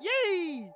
Yay!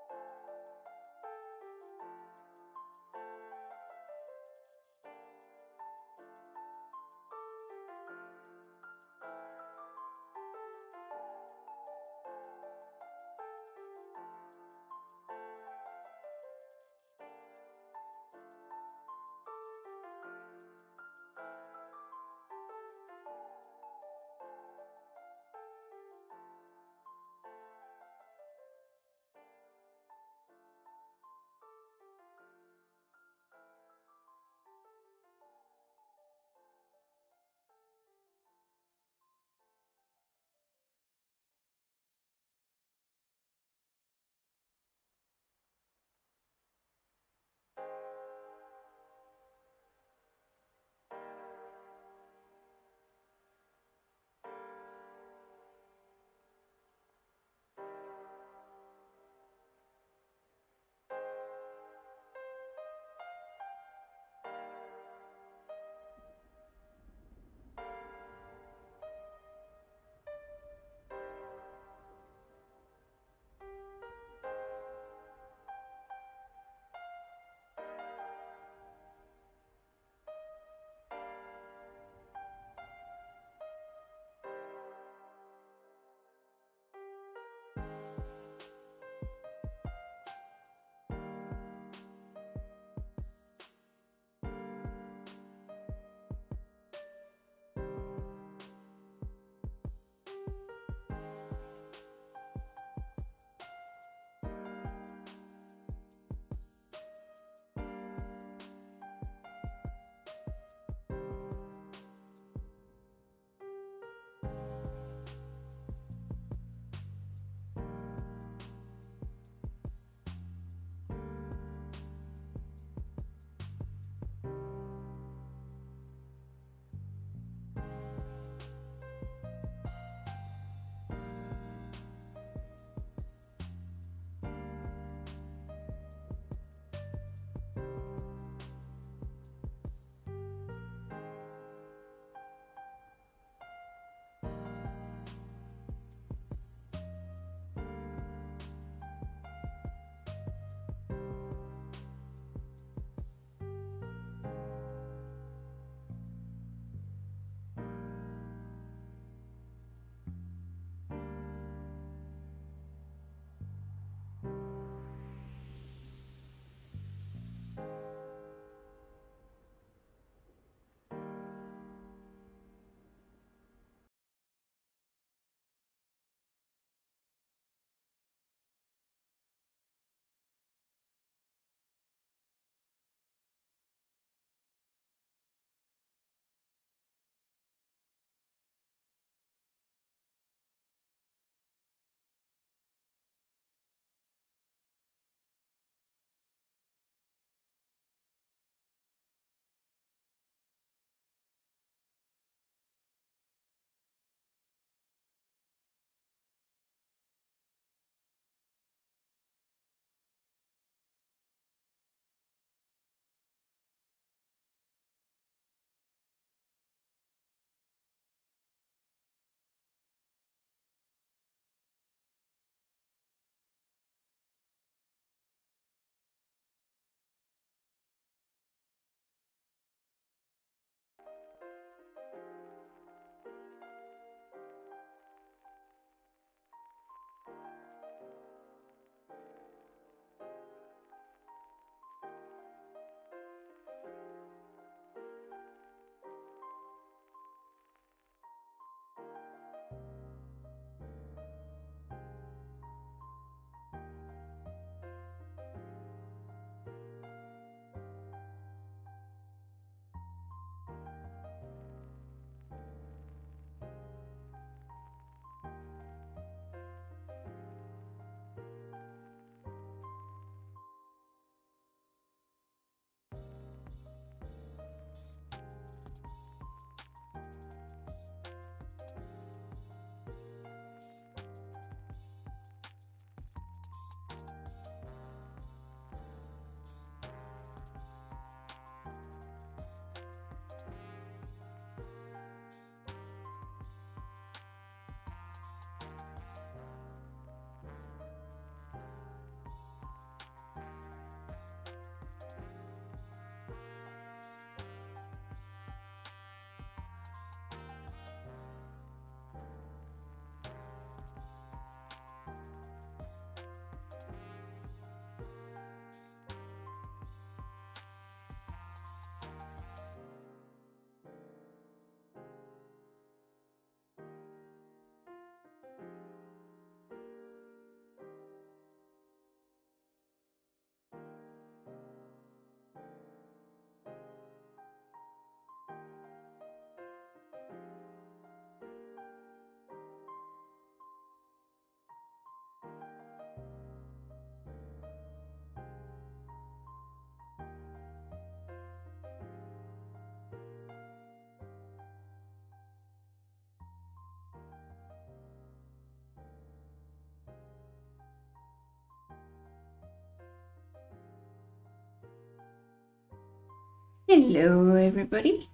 Hello, everybody.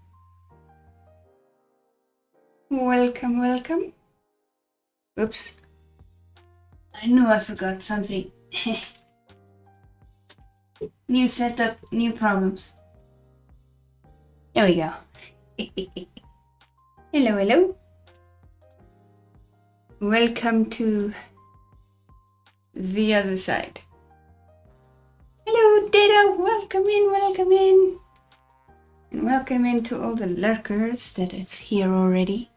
Welcome, welcome. Oops. I know I forgot something. New setup, new problems. There we go. Hello, hello. Welcome to the other side. Hello, Data. Welcome in, welcome in. And welcome in to all the lurkers that is here already.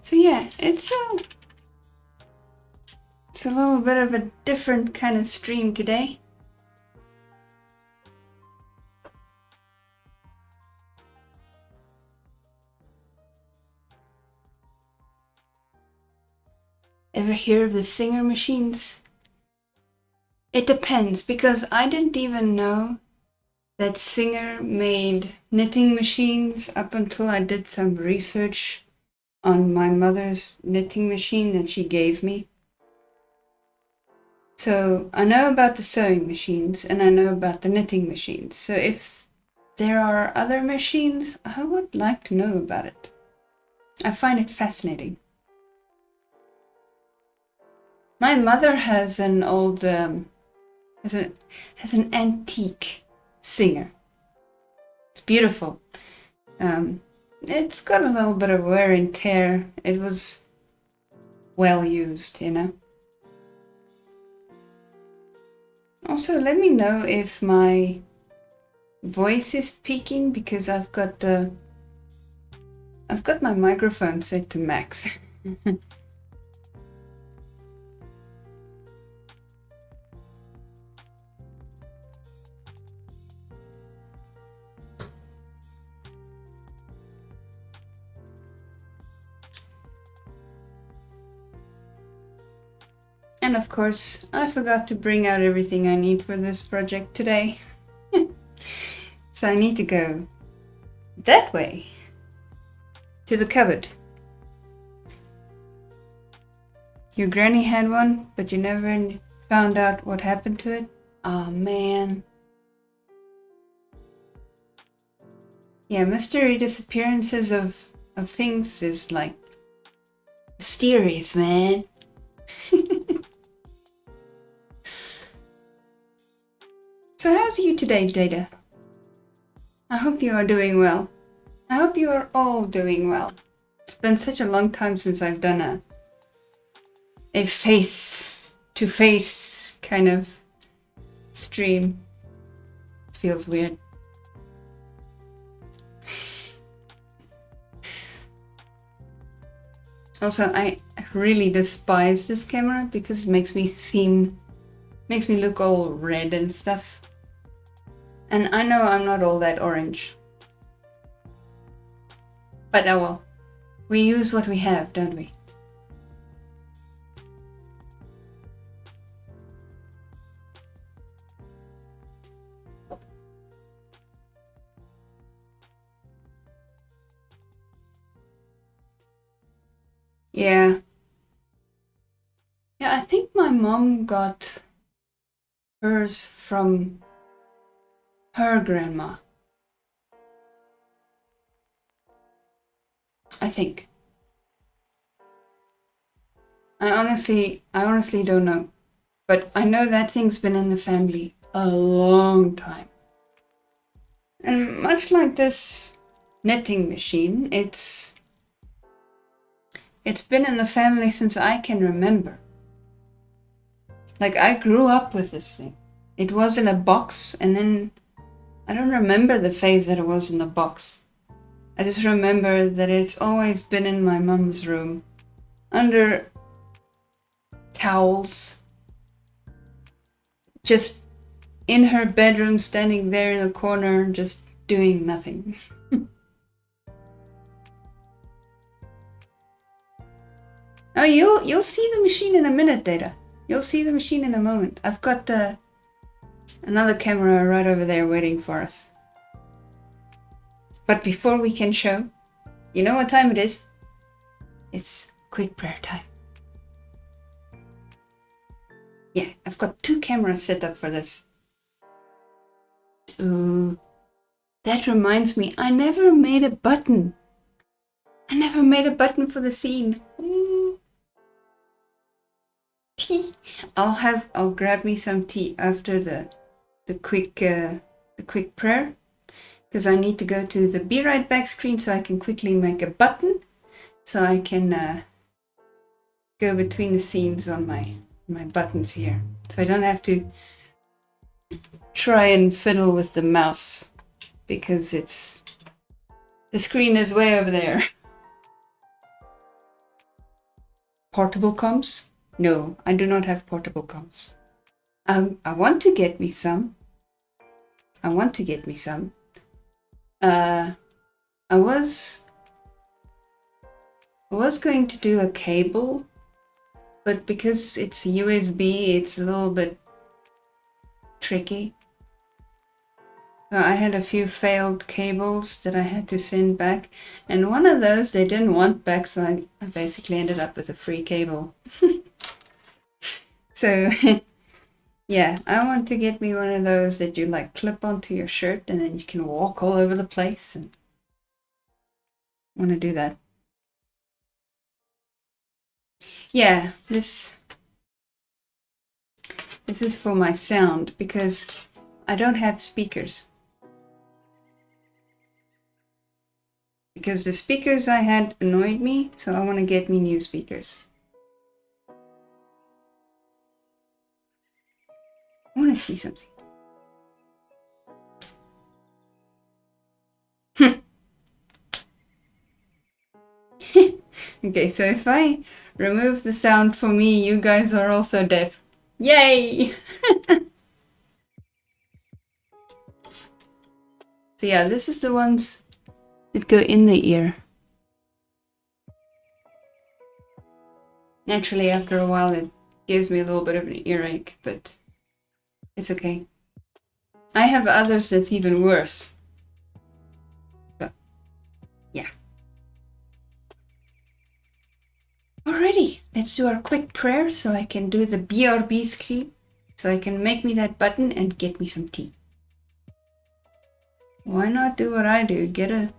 So yeah, it's a little bit of a different kind of stream today. Ever hear of the Singer machines? It depends, because I didn't even know that Singer made knitting machines up until I did some research on my mother's knitting machine that she gave me. So I know about the sewing machines and I know about the knitting machines. So if there are other machines, I would like to know about it. I find it fascinating. My mother has an old, has an antique Singer. It's beautiful. It's got a little bit of wear and tear. It was well used, you know. Also, let me know if my voice is peaking, because I've got my microphone set to max. And of course, I forgot to bring out everything I need for this project today. So I need to go that way, to the cupboard. Your granny had one, but you never found out what happened to it? Aw, man. Yeah, mystery disappearances of things is like mysterious, man. So how's you today, Data? I hope you are doing well. I hope you are all doing well. It's been such a long time since I've done a face-to-face kind of stream. Feels weird. Also, I really despise this camera because it makes me look all red and stuff. And I know I'm not all that orange. But oh well. We use what we have, don't we? Yeah. Yeah, I think my mom got hers from her grandma. I think. I honestly don't know. But I know that thing's been in the family a long time. And much like this knitting machine, it's been in the family since I can remember. Like, I grew up with this thing. It was in a box, and then I don't remember the phase that it was in the box. I just remember that it's always been in my mom's room, under towels, just in her bedroom, standing there in the corner, just doing nothing. Oh, you'll see the machine in a minute, Data. You'll see the machine in a moment. I've got another camera right over there waiting for us. But before we can show, you know what time it is? It's quick prayer time. Yeah, I've got 2 cameras set up for this. Ooh, that reminds me, I never made a button. I never made a button for the scene. Ooh. Tea. I'll grab me some tea after the quick prayer, because I need to go to the be right back screen so I can quickly make a button, so I can go between the scenes on my buttons here, so I don't have to try and fiddle with the mouse because the screen is way over there. Portable comms? No, I do not have portable comms. I want to get me some. I was going to do a cable, but because it's USB, it's a little bit tricky. So I had a few failed cables that I had to send back, and one of those they didn't want back, so I basically ended up with a free cable. So yeah, I want to get me one of those that you like clip onto your shirt and then you can walk all over the place, and I want to do that. Yeah, this is for my sound because I don't have speakers. Because the speakers I had annoyed me, so I want to get me new speakers. I want to see something. Okay, so if I remove the sound for me, you guys are also deaf. Yay! So yeah, this is the ones that go in the ear. Naturally, after a while, it gives me a little bit of an earache, but it's okay. I have others that's even worse. So, yeah. Alrighty, let's do our quick prayer so I can do the BRB screen, so I can make me that button and get me some tea. Why not do what I do? Get a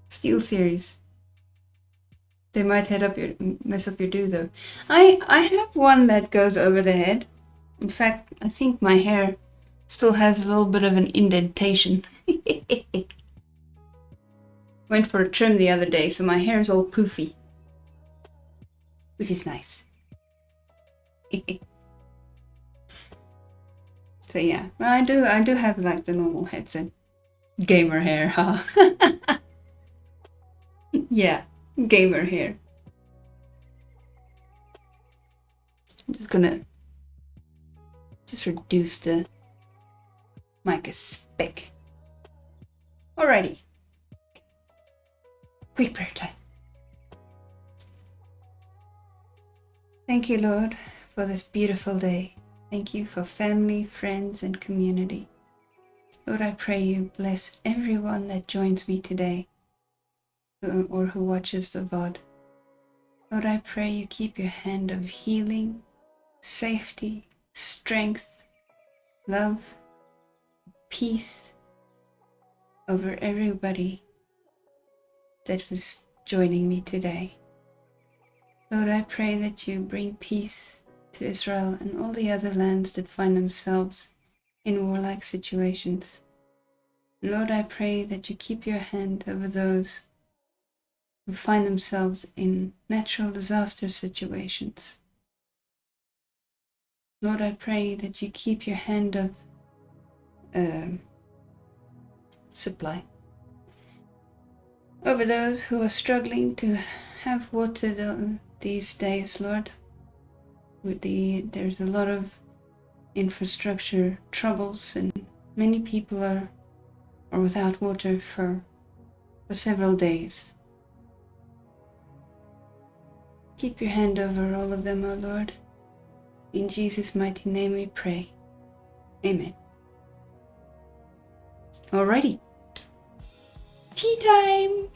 Steel Series. They might mess up your do though. I have one that goes over the head. In fact, I think my hair still has a little bit of an indentation. Went for a trim the other day, so my hair is all poofy, which is nice. So yeah, well, I do have like the normal headset. Gamer hair, huh? Yeah, gamer hair. I'm just gonna reduce the mic a speck. Alrighty. Quick prayer time. Thank you, Lord, for this beautiful day. Thank you for family, friends, and community. Lord, I pray you bless everyone that joins me today or who watches the VOD. Lord, I pray you keep your hand of healing, safety, strength, love, peace over everybody that was joining me today. Lord, I pray that you bring peace to Israel and all the other lands that find themselves in warlike situations. Lord, I pray that you keep your hand over those who find themselves in natural disaster situations. Lord, I pray that you keep your hand of supply over those who are struggling to have water these days, Lord. There's a lot of infrastructure troubles, and many people are without water for several days. Keep your hand over all of them, O Lord. In Jesus' mighty name we pray. Amen. Alrighty. Tea time!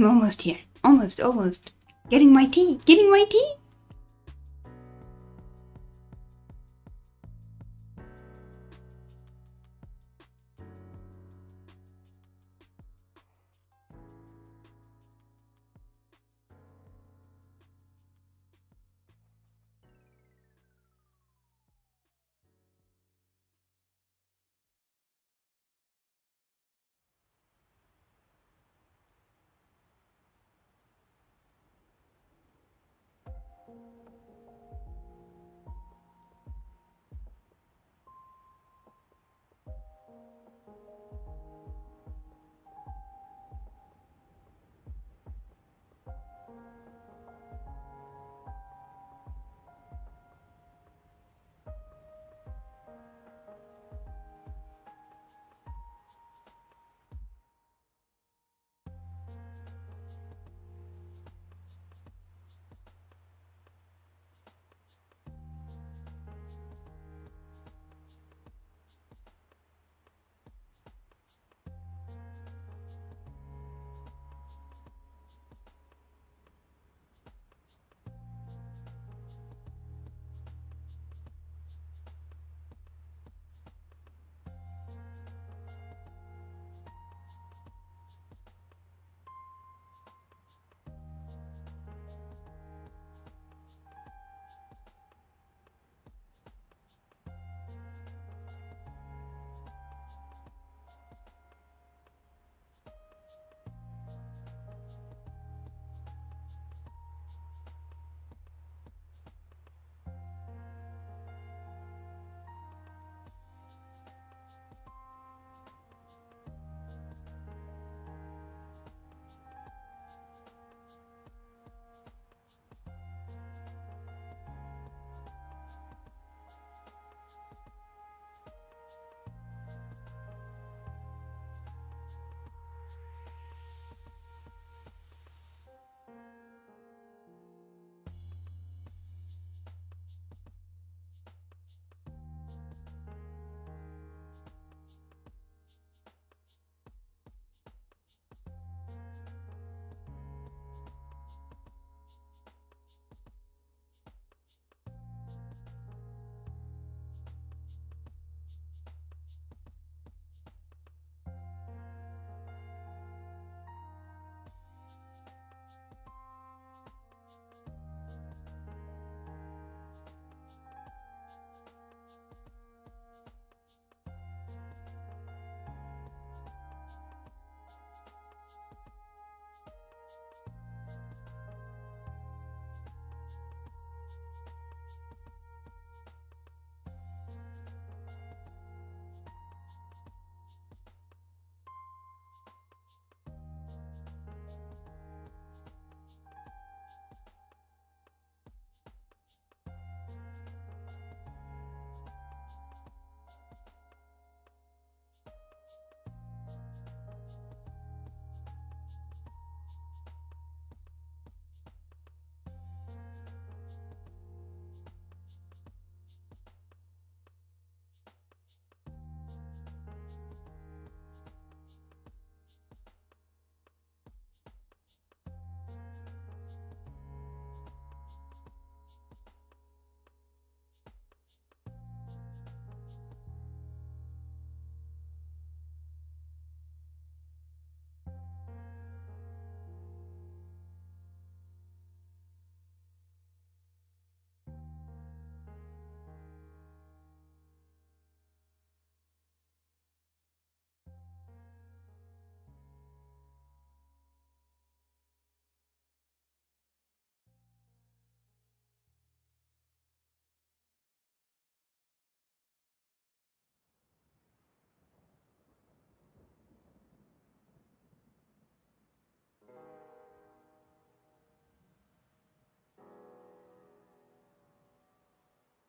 almost here. Almost. Getting my tea.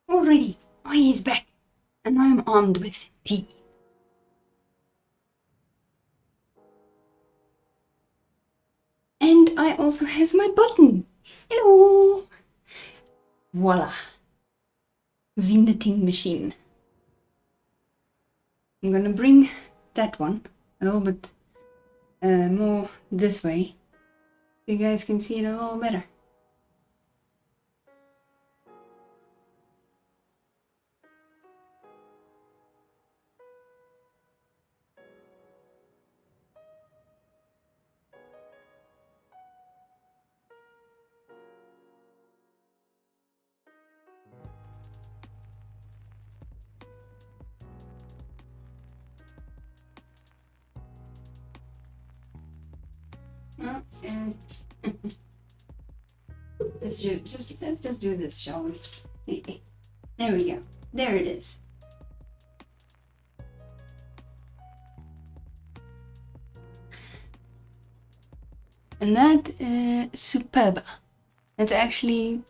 Already, he's back, and I'm armed with tea. And I also has my button. Hello! Voila! The knitting machine. I'm gonna bring that one a little bit more this way You guys can see it a little better. Oh, let's just do this, shall we? There we go. There it is. And that Superba. That's actually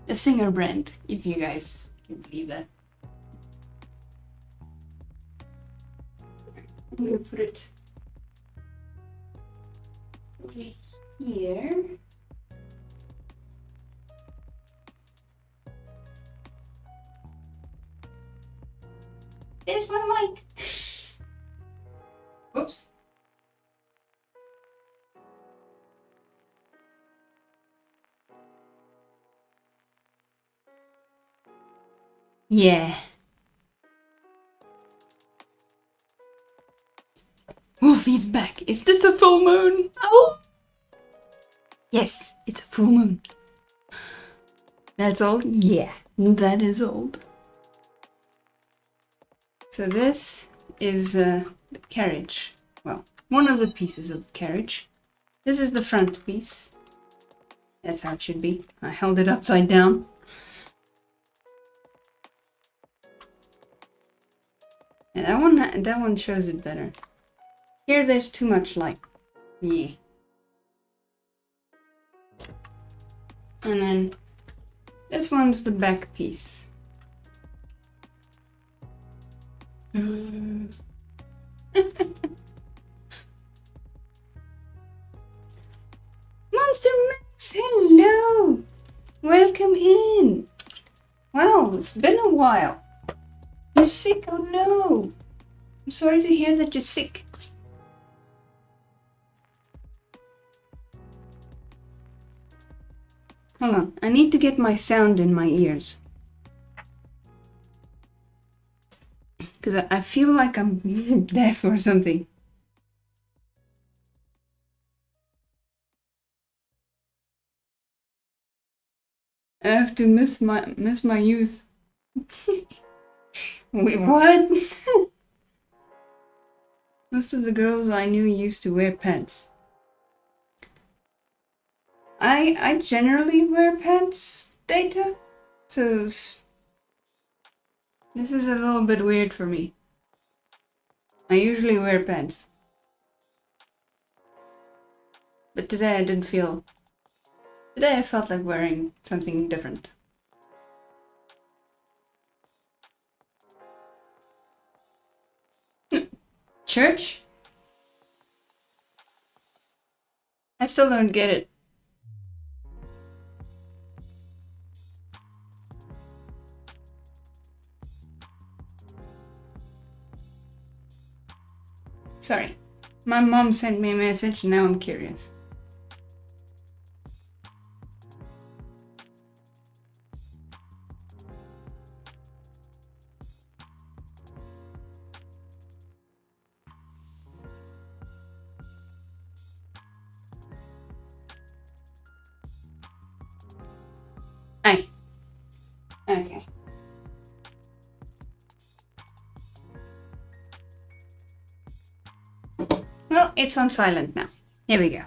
a Singer brand, if you guys can believe that. I'm gonna put it over here. There's my mic. Oops. Yeah. Wolfie's back. Is this a full moon? Oh! Yes, it's a full moon. That's old? Yeah, that is old. So this is the carriage. Well, one of the pieces of the carriage. This is the front piece. That's how it should be. I held it upside down. And that one shows it better. Here there's too much light. Yeah. And then this one's the back piece. Monster Max, hello! Welcome in! Wow, it's been a while. You're sick? Oh no! I'm sorry to hear that you're sick. Hold on, I need to get my sound in my ears. Because I feel like I'm deaf or something. I have to miss my youth. Wait, what? Most of the girls I knew used to wear pants. I generally wear pants, Data, so this is a little bit weird for me. I usually wear pants. But today I didn't feel... Today I felt like wearing something different. Church? I still don't get it. Sorry. My mom sent me a message and now I'm curious. Aye. Okay. Well, it's on silent now. Here we go.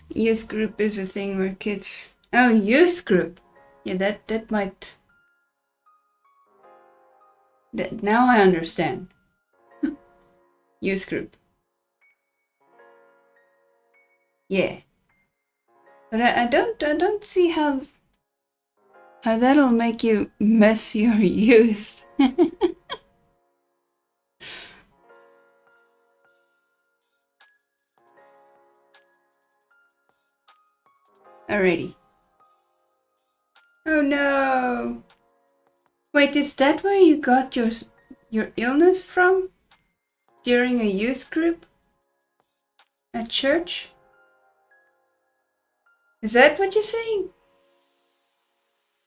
Youth group is a thing where kids... Oh, youth group! Yeah, that might... Now I understand. Youth group. Yeah. But I don't see how that'll make you miss your youth. Alrighty. Oh no! Wait, is that where you got your illness from? During a youth group? At church? Is that what you're saying?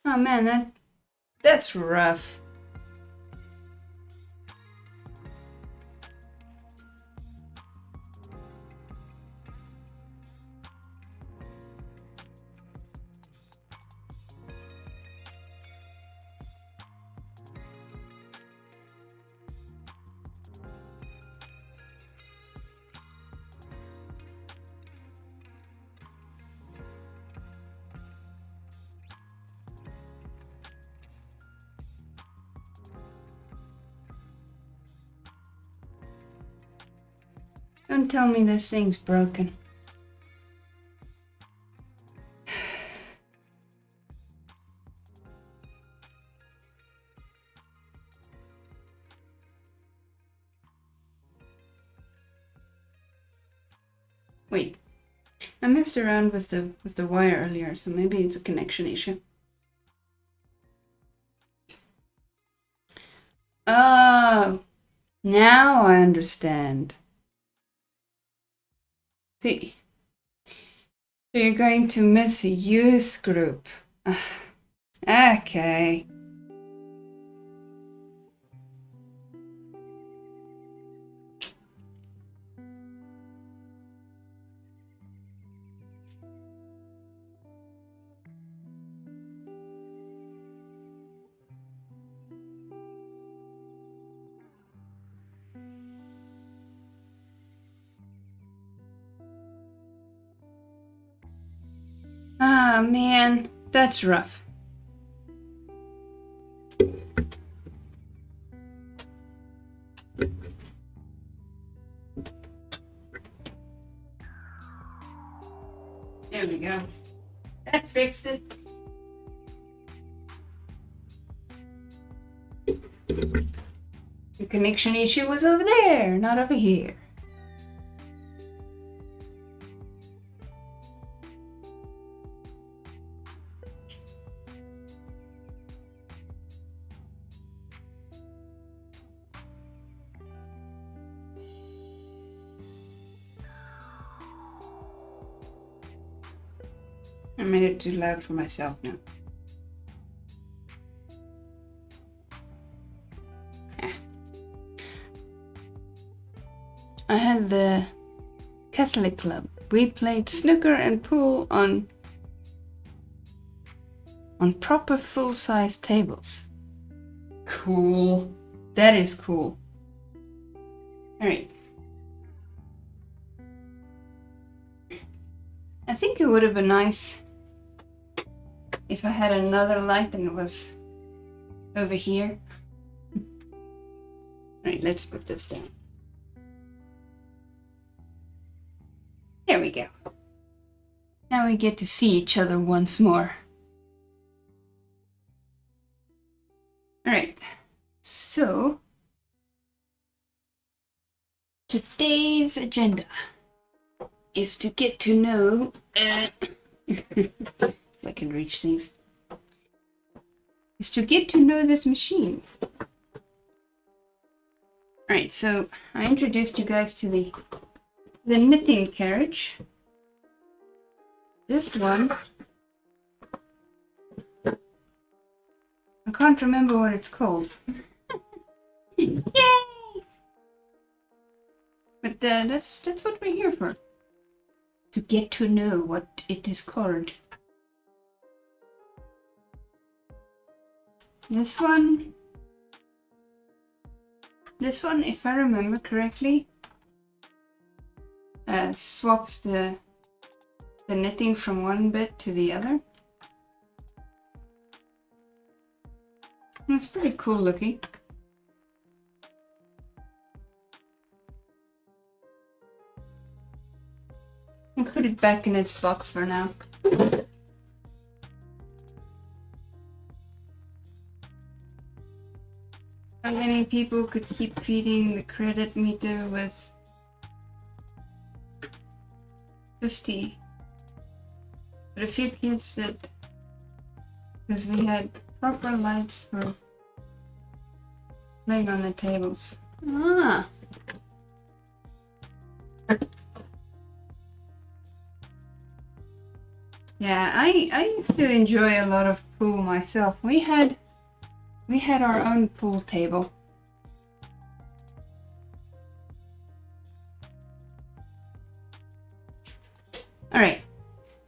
Oh man, that's rough. Don't tell me this thing's broken. Wait, I messed around with the wire earlier, so maybe it's a connection issue. Oh, now I understand. See, so you're going to miss a youth group. Okay. Ah, man, that's rough. There we go. That fixed it. The connection issue was over there, not over here. I made it too loud for myself now. I had the Catholic club. We played snooker and pool on proper full-size tables. Cool. That is cool. Alright. I think it would have been nice if I had another light and it was over here. Alright, let's put this down. There we go. Now we get to see each other once more. Alright, so today's agenda is to get to know, if I can reach things, is to get to know this machine. Alright, so I introduced you guys to the knitting carriage. This one, I can't remember what it's called. Yay! But that's what we're here for. To get to know what it is called. This one, if I remember correctly, swaps the knitting from one bit to the other. It's pretty cool looking. I'll put it back in its box for now. How many people could keep feeding the credit meter with 50? But a few kids did, because we had proper lights for playing on the tables. Ah, Yeah, I used to enjoy a lot of pool myself. We had our own pool table. Alright,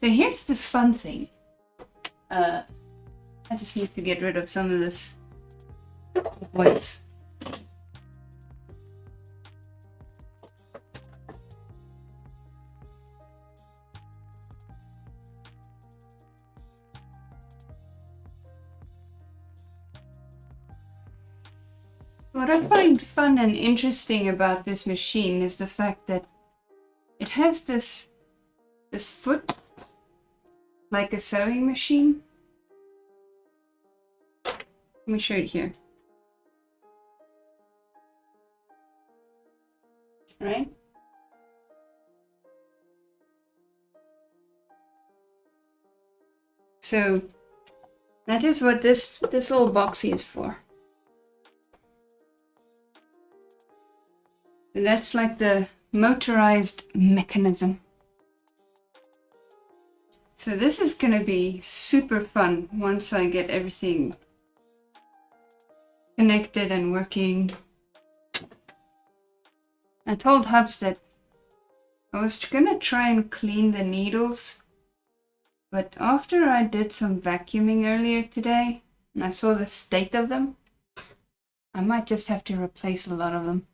so here's the fun thing. I just need to get rid of some of this white. What I find fun and interesting about this machine is the fact that it has this foot like a sewing machine. Let me show it here. Right? So that is what this little boxy is for. And that's like the motorized mechanism. So this is gonna be super fun once I get everything connected and working. I told Hubs that I was gonna try and clean the needles, but after I did some vacuuming earlier today and I saw the state of them, I might just have to replace a lot of them.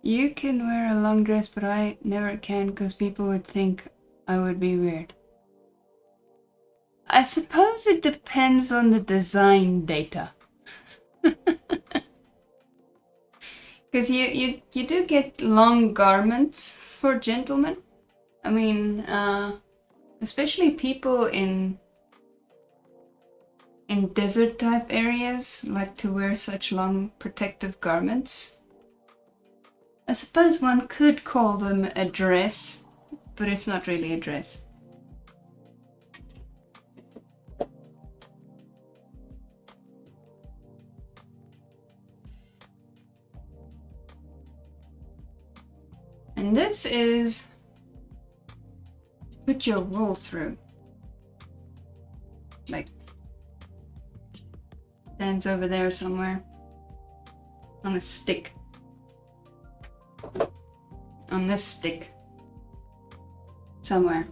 You can wear a long dress, but I never can because people would think I would be weird. I suppose it depends on the design data. Because you do get long garments for gentlemen. I mean, especially people in desert type areas like to wear such long protective garments. I suppose one could call them a dress, but it's not really a dress. And this is to put your wool through. Like, stands over there somewhere on a stick. On this stick. Somewhere.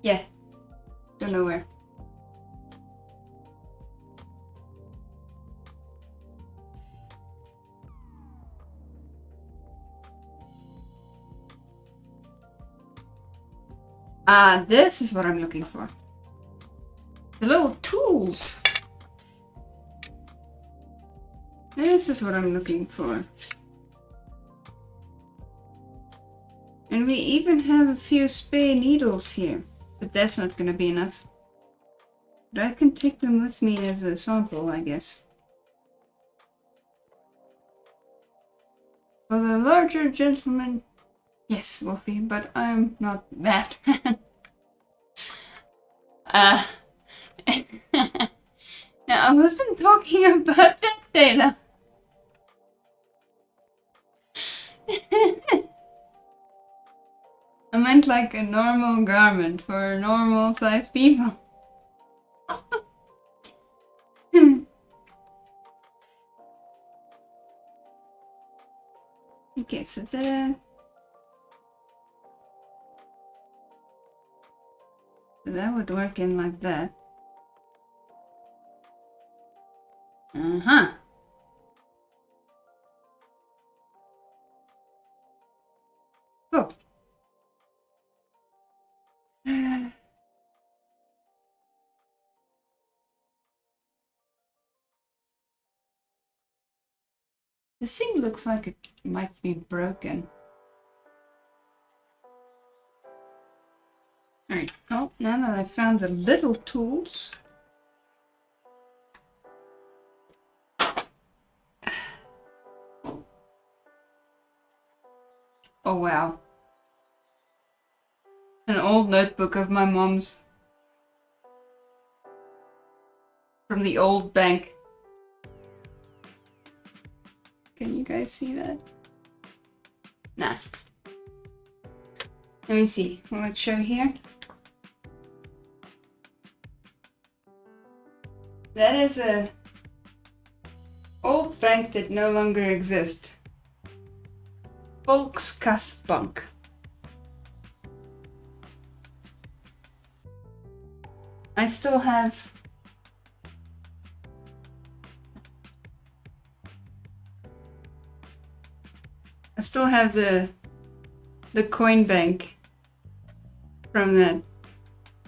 Yeah. Don't know where. Ah, this is what I'm looking for. The little tools. This is what I'm looking for. And we even have a few spare needles here. But that's not going to be enough. But I can take them with me as a sample, I guess. For the larger gentleman, yes, Wolfie, but I'm not that man. Now, I wasn't talking about that, Taylor. I meant like a normal garment for normal sized people. Okay, so that would work in like that. Uh-huh. Cool. This thing looks like it might be broken. Alright, well, now that I've found the little tools. Oh wow. An old notebook of my mom's. From the old bank. Can you guys see that? Nah. Let me see. Will it show here? That is a old bank that no longer exists. Volkskassebank. I still have the coin bank from that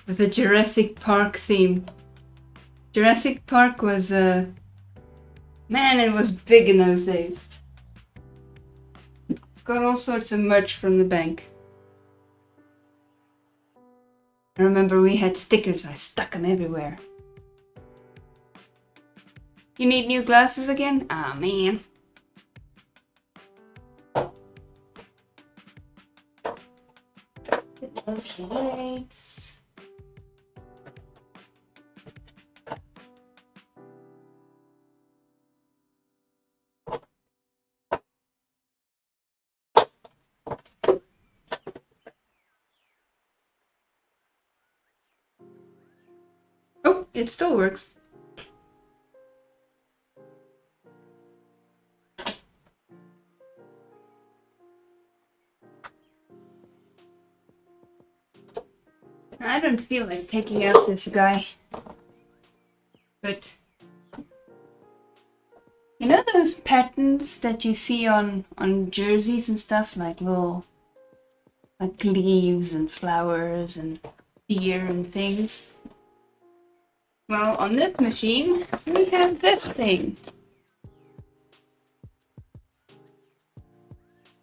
with the Jurassic Park theme. Jurassic Park was man, it was big in those days. Got all sorts of merch from the bank. I remember we had stickers, I stuck them everywhere. You need new glasses again? Ah, man. Those lights. Oh, it still works. I don't feel like taking out this guy. But you know those patterns that you see on jerseys and stuff, like little like leaves and flowers and deer and things? Well, on this machine, we have this thing.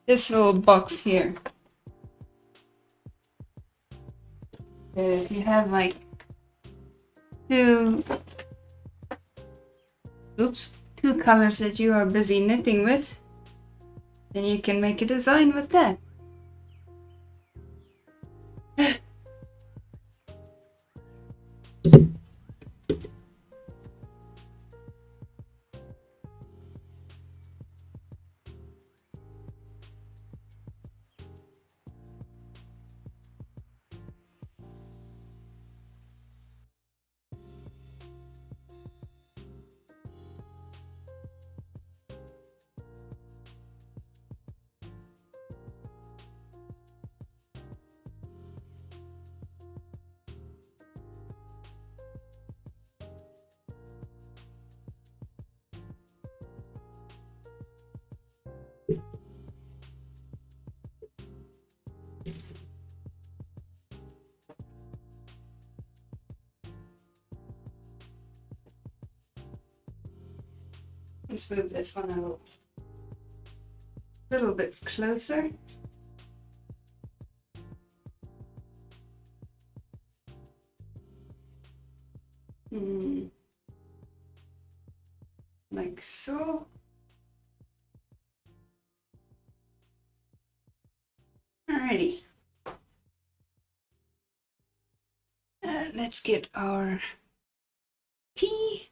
This little box here. If you have like two colors that you are busy knitting with, then you can make a design with that. Let's move this one a little bit closer. Like so. Alrighty. Let's get our tea.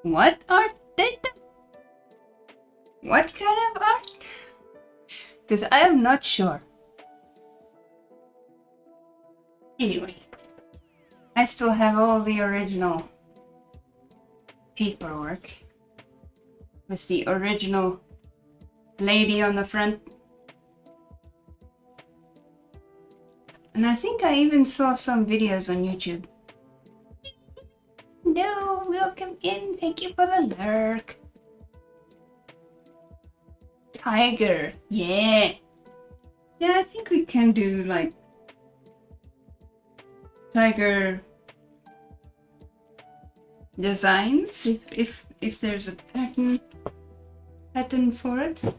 What art did that? What kind of art? Because I am not sure. Anyway, I still have all the original paperwork with the original lady on the front. And I think I even saw some videos on YouTube. No, welcome in. Thank you for the lurk. Tiger. Yeah. Yeah, I think we can do like tiger designs if there's a pattern for it. So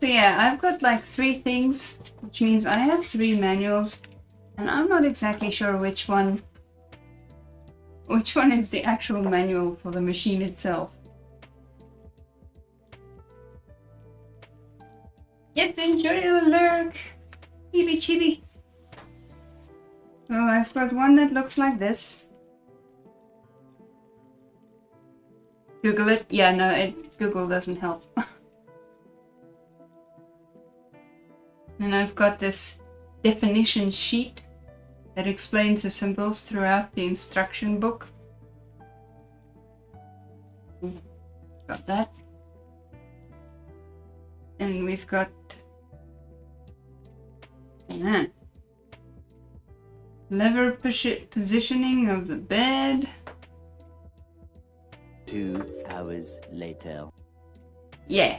yeah, I've got like 3 things which means I have 3 manuals, and I'm not exactly sure which one is the actual manual for the machine itself. Yes, enjoy the lurk! Chibi chibi! So I've got one that looks like this. Google it? Yeah, no, Google doesn't help. And I've got this definition sheet that explains the symbols throughout the instruction book. Got that. And we've got lever positioning of the bed. 2 hours later. Yeah.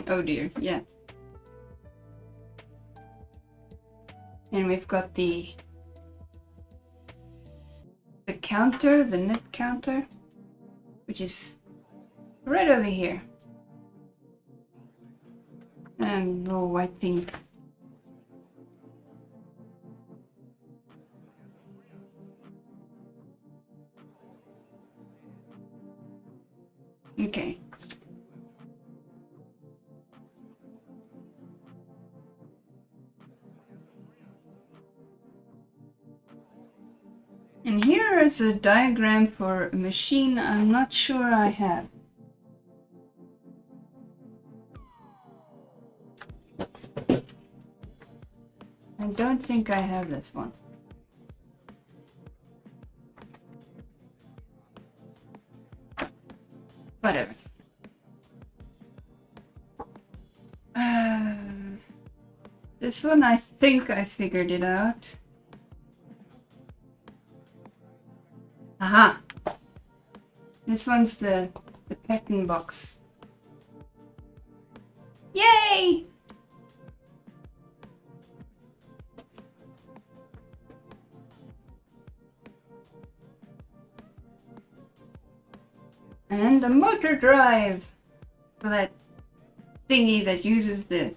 Oh dear, yeah. And we've got the counter, the knit counter, which is right over here. And little white thing. Okay. And here is a diagram for a machine I'm not sure I have. I don't think I have this one. Whatever. This one, I think I figured it out. Aha! This one's the pattern box. Yay! And the motor drive for that thingy that uses the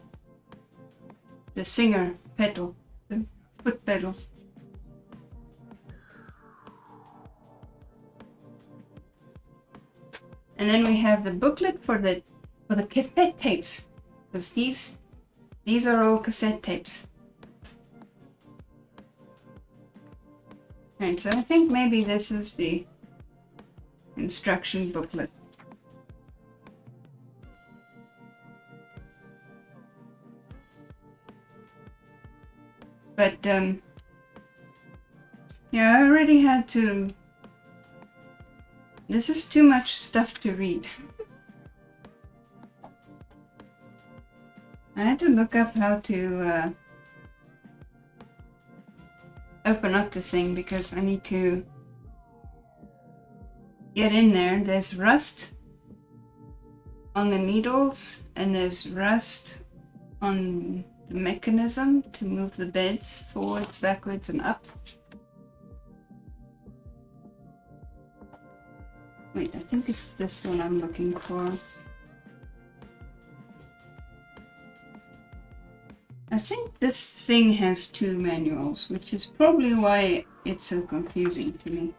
Singer pedal, the foot pedal. And then we have the booklet for the cassette tapes, because these are all cassette tapes. Right, so I think maybe this is the instruction booklet. But yeah, I already had to. This is too much stuff to read. I had to look up how to open up this thing because I need to get in there. There's rust on the needles and there's rust on the mechanism to move the beds forwards, backwards, and up. Wait, I think it's this one I'm looking for. I think this thing has 2 manuals, which is probably why it's so confusing to me.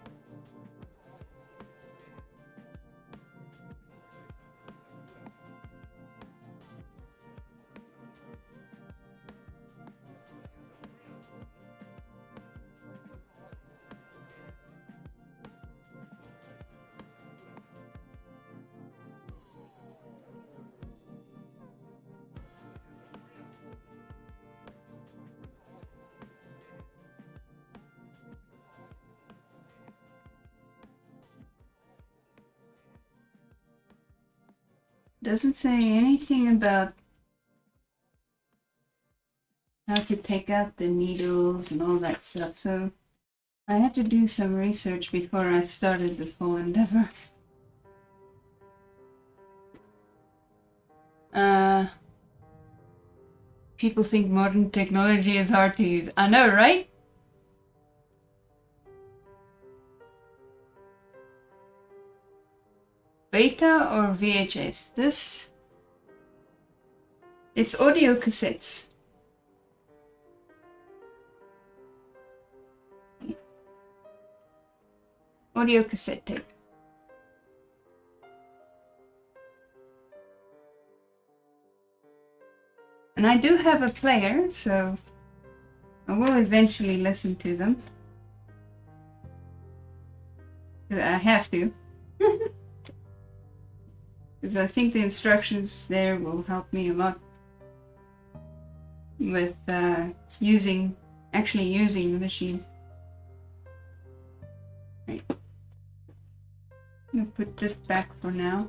Doesn't say anything about how to take out the needles and all that stuff, so I had to do some research before I started this whole endeavor. People think modern technology is hard to use. I know, right? Beta or VHS? It's audio cassettes. audio cassette tape. And I do have a player, so I will eventually listen to them. I have to. Because I think the instructions there will help me a lot with actually using the machine. Right. I'm gonna put this back for now.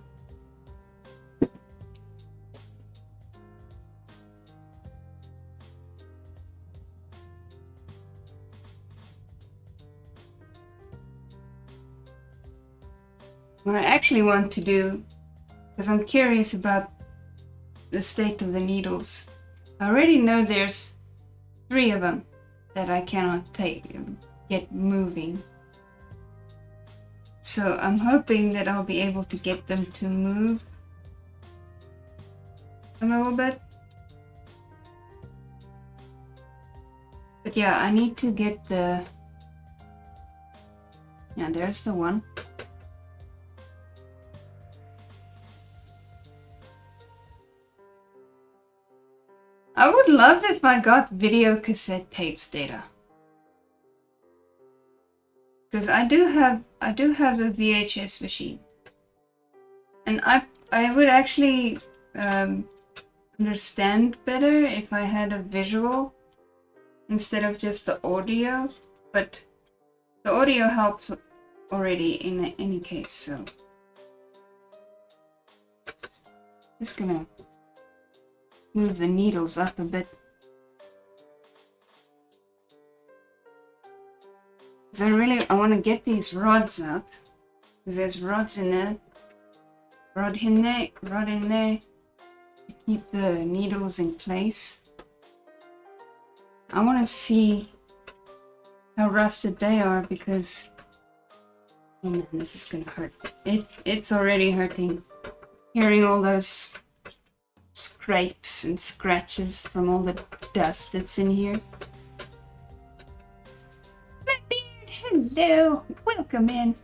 What I actually want to do, because I'm curious about the state of the needles. I already know there's 3 of them that I cannot get moving. So I'm hoping that I'll be able to get them to move a little bit. But yeah, I need to get the... Yeah, there's the one. I would love if I got video cassette tapes data. Because I do have a VHS machine. And I would actually understand better if I had a visual instead of just the audio, but the audio helps already in any case, so just gonna move the needles up a bit. Because I want to get these rods out, because there's rods in there, rod in there to keep the needles in place. I want to see how rusted they are, because oh man, this is gonna hurt. It's already hurting hearing all those scrapes and scratches from all the dust that's in here. Blackbeard, hello, welcome in.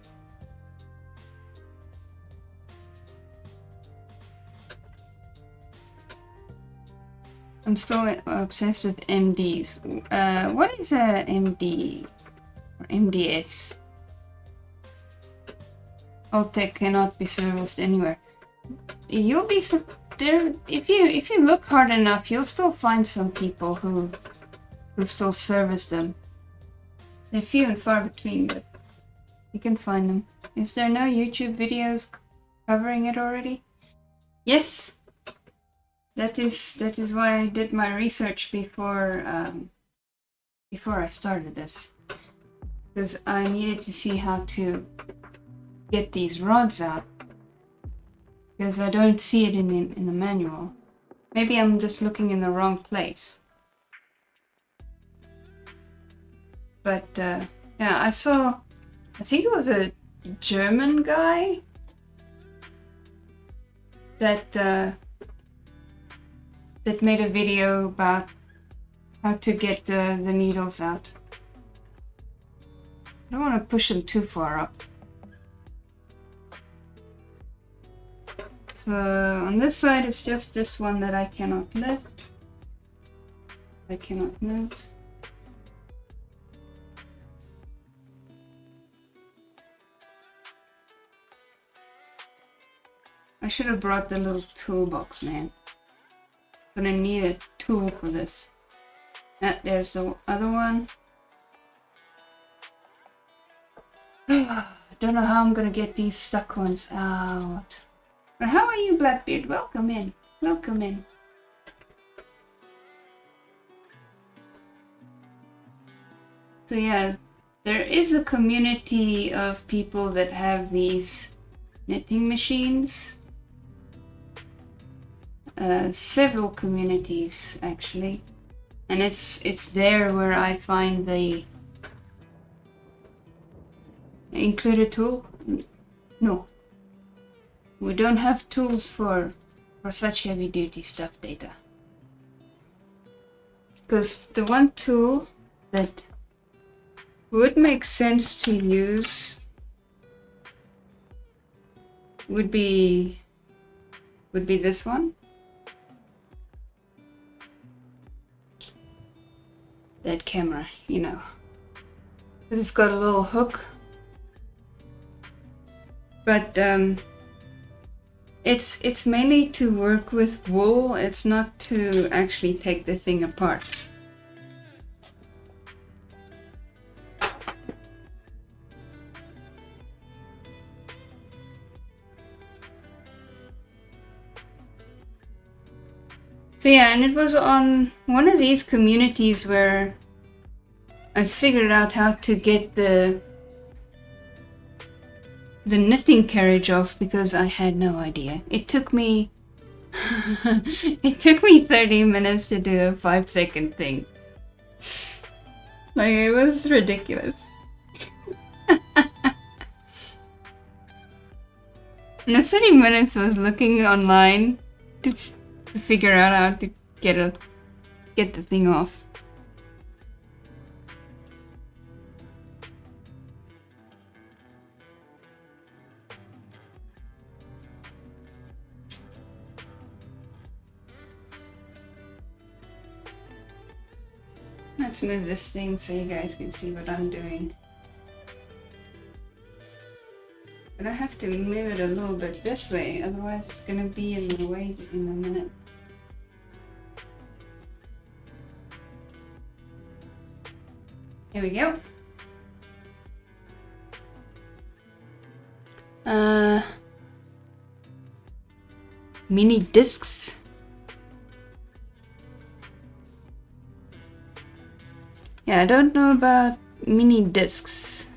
I'm still obsessed with MDs. What is a MD or MDS? All tech cannot be serviced anywhere. You'll be there if you look hard enough. You'll still find some people who still service them. They're few and far between, but you can find them. Is there no YouTube videos covering it already? Yes. That is why I did my research before I started this, because I needed to see how to get these rods out, because I don't see it in the manual. Maybe I'm just looking in the wrong place. But yeah, I think it was a German guy that made a video about how to get the needles out. I don't want to push them too far up. So on this side it's just this one that I cannot lift. I cannot move. I should have brought the little toolbox, man. Gonna need a tool for this. There's the other one. Don't know how I'm gonna get these stuck ones out. But how are you, Blackbeard? Welcome in. Welcome in. So yeah, there is a community of people that have these knitting machines. Several communities actually, and it's there where I find the included tool. No, we don't have tools for such heavy duty stuff, Data, because the one tool that would make sense to use would be this one. That camera, you know. It's got a little hook. But it's mainly to work with wool. It's not to actually take the thing apart. So yeah, and it was on one of these communities where I figured out how to get the knitting carriage off, because I had no idea. It took me it took me 30 minutes to do a 5-second thing. Like, it was ridiculous. And the 30 minutes was looking online to figure out how to get the thing off. Let's move this thing so you guys can see what I'm doing. But I have to move it a little bit this way, otherwise it's gonna be in the way in a minute. Here we go. Mini discs. Yeah, I don't know about mini discs.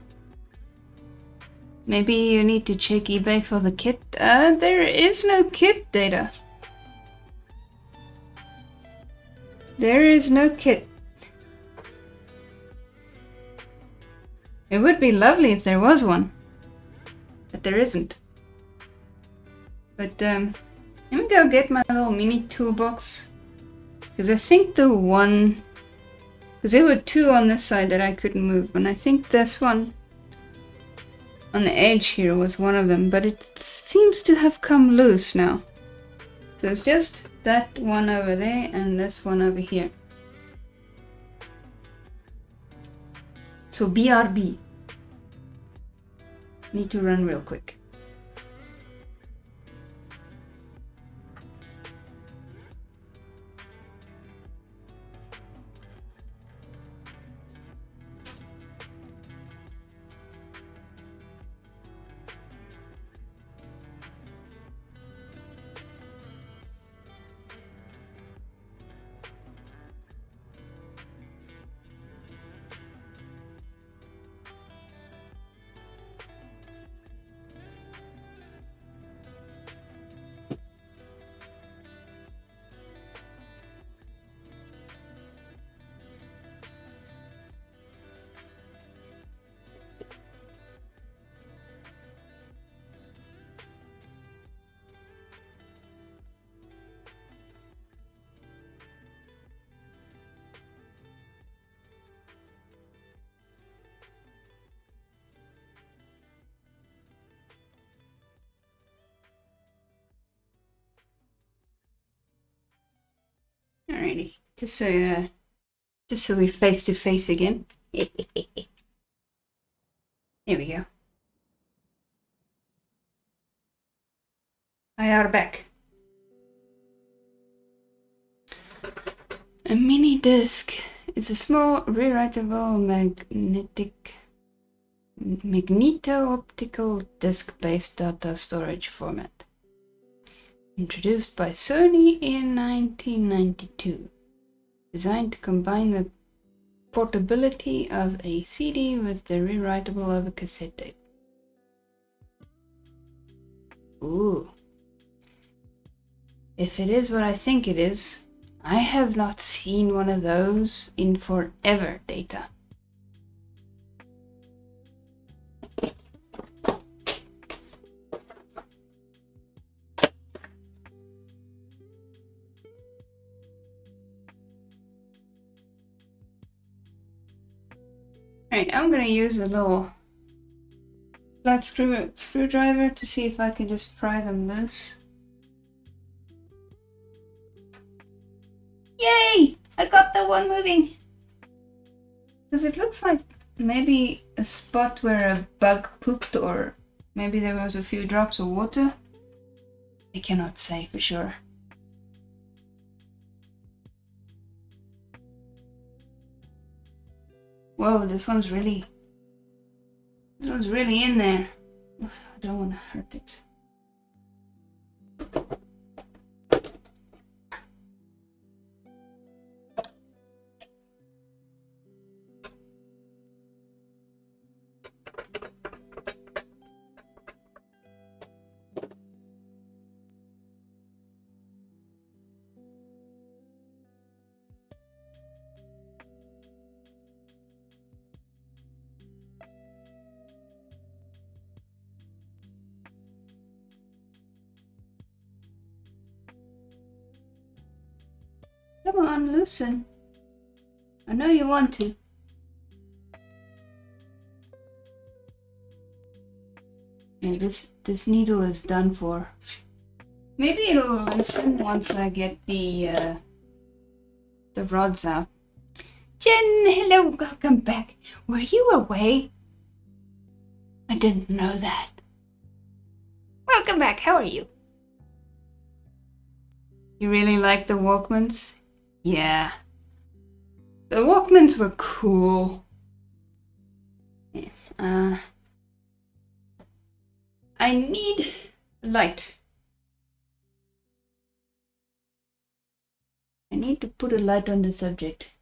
Maybe you need to check eBay for the kit. There is no kit, Data. There is no kit. It would be lovely if there was one, but there isn't. But let me go get my little mini toolbox, because I think the one, because there were two on this side that I couldn't move, and I think this one on the edge here was one of them, but it seems to have come loose now. So it's just that one over there and this one over here. So BRB. Need to run real quick. Alrighty, just so we're face to face again. Here we go. I are back. A mini disc is a small rewritable magneto-optical disc-based data storage format. Introduced by Sony in 1992. Designed to combine the portability of a CD with the rewritable of a cassette tape. Ooh. If it is what I think it is, I have not seen one of those in forever, Data. Alright, I'm gonna use a little flat screwdriver to see if I can just pry them loose. Yay! I got the one moving! Because it looks like maybe a spot where a bug pooped, or maybe there was a few drops of water. I cannot say for sure. Whoa, this one's really in there. I don't want to hurt it. Come on, loosen. I know you want to. Yeah, this needle is done for. Maybe it'll loosen once I get the rods out. Jen, hello, welcome back. Were you away? I didn't know that. Welcome back, how are you? You really like the Walkmans? Yeah. The Walkmans were cool. Yeah. I need light. I need to put a light on the subject.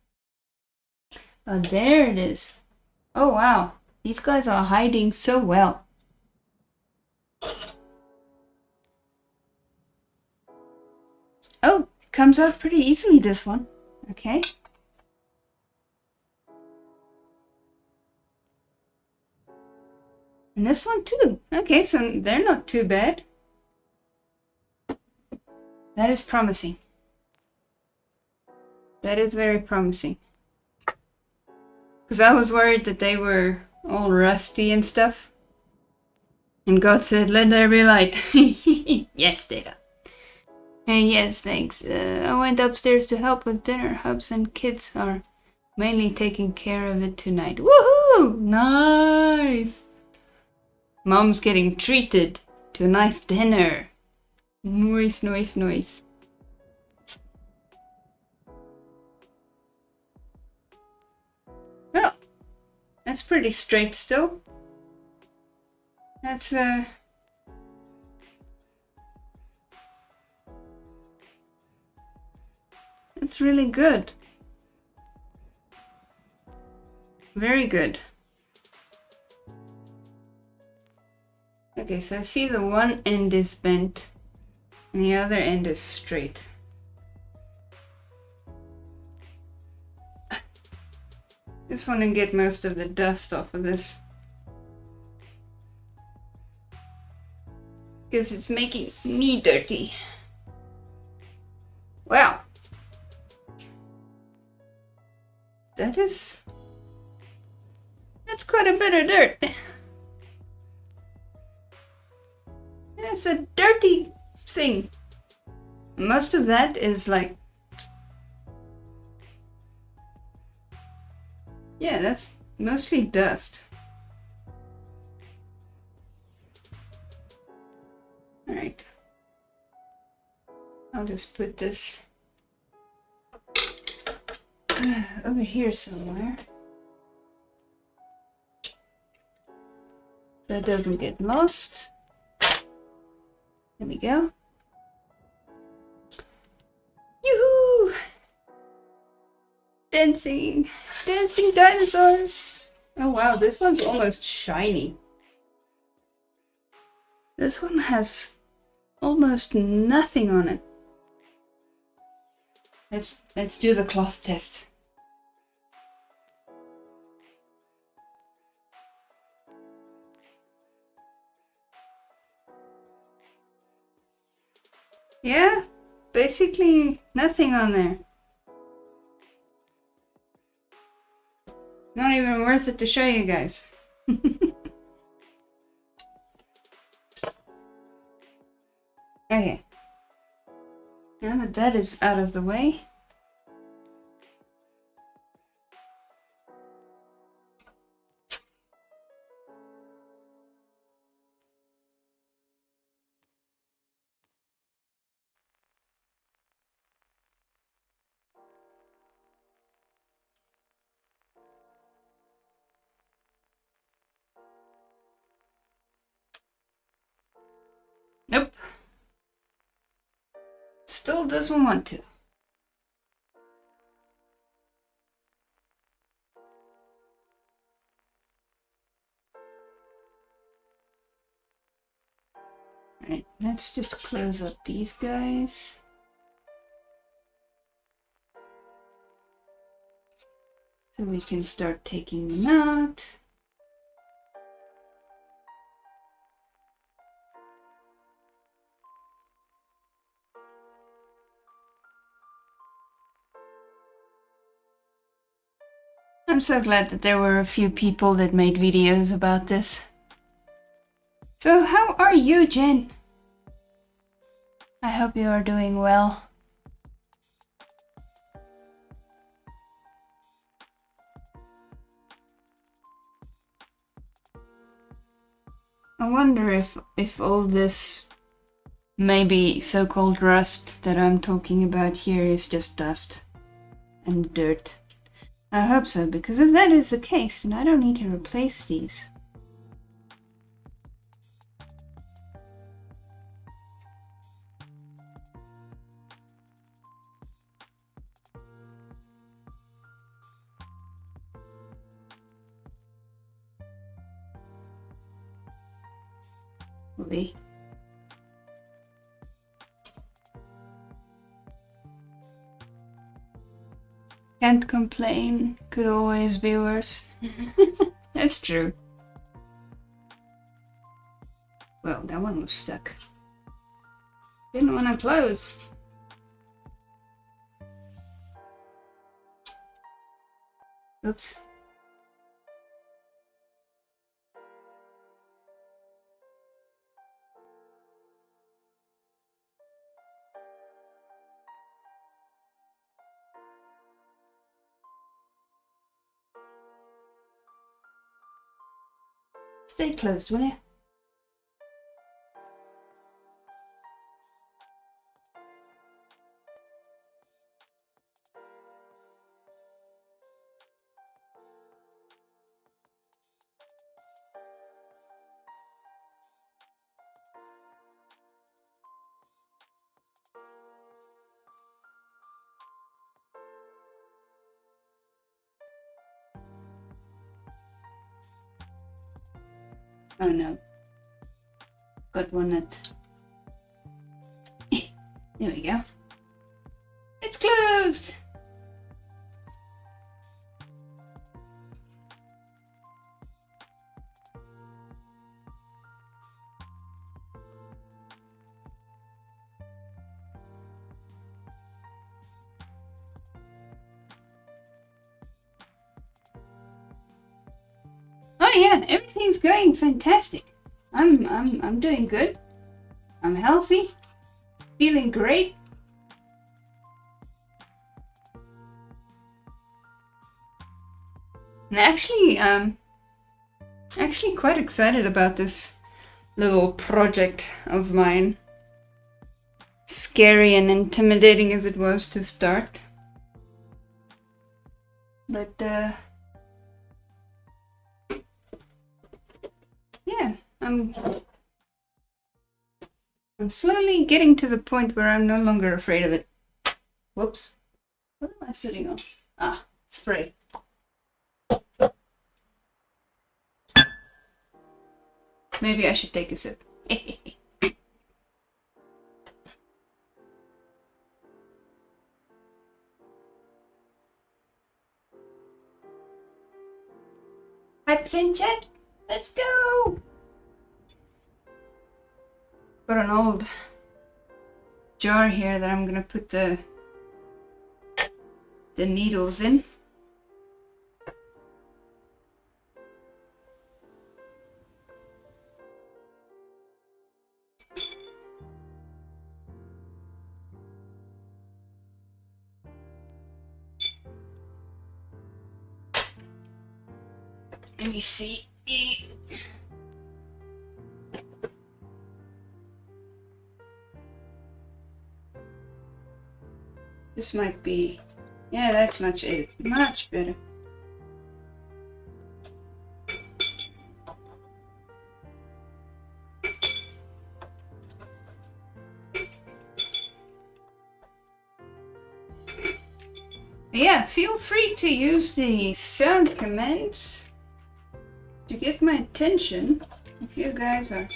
Oh, there it is. Oh, wow. These guys are hiding so well. Oh, it comes out pretty easily, this one. Okay. And this one too. Okay, so they're not too bad. That is promising. That is very promising. Because I was worried that they were all rusty and stuff. And God said, let there be light. Yes, Data. Yes, thanks. I went upstairs to help with dinner. Hubs and kids are mainly taking care of it tonight. Woohoo! Nice! Mom's getting treated to a nice dinner. Nice, nice, nice. Well, that's pretty straight still. That's really good. Very good. Okay, so I see the one end is bent and the other end is straight. Just want to get most of the dust off of this, because it's making me dirty. Wow. That's quite a bit of dirt. It's a dirty thing. Most of that is like, yeah, that's mostly dust. All right. I'll just put this over here somewhere, so it doesn't get lost. There we go. Yoo-hoo! Dancing dinosaurs. Oh wow, this one's almost shiny. This one has almost nothing on it. Let's do the cloth test. Yeah, basically nothing on there. Not even worth it to show you guys. Okay. Now that that is out of the way, nope. Still doesn't want to. Alright, let's just close up these guys. So we can start taking them out. I'm so glad that there were a few people that made videos about this. So how are you, Jen? I hope you are doing well. I wonder if all this maybe so-called rust that I'm talking about here is just dust and dirt. I hope so, because if that is the case, then I don't need to replace these. Really? Can't complain, could always be worse. That's true. Well, that one was stuck. Didn't want to close. Oops. Stay closed, will you? Oh no. Got one that... There we go. It's closed! Oh yeah, everything's going fantastic. I'm doing good. I'm healthy. Feeling great. And actually quite excited about this little project of mine. Scary and intimidating as it was to start. But yeah, I'm slowly getting to the point where I'm no longer afraid of it. Whoops. What am I sitting on? Ah, spray. Maybe I should take a sip. Pipes in, Jet. Let's go! Got an old jar here that I'm gonna put the needles in. Let me see. This might be, yeah, that's much better. Yeah, feel free to use the sound commands to get my attention if you guys are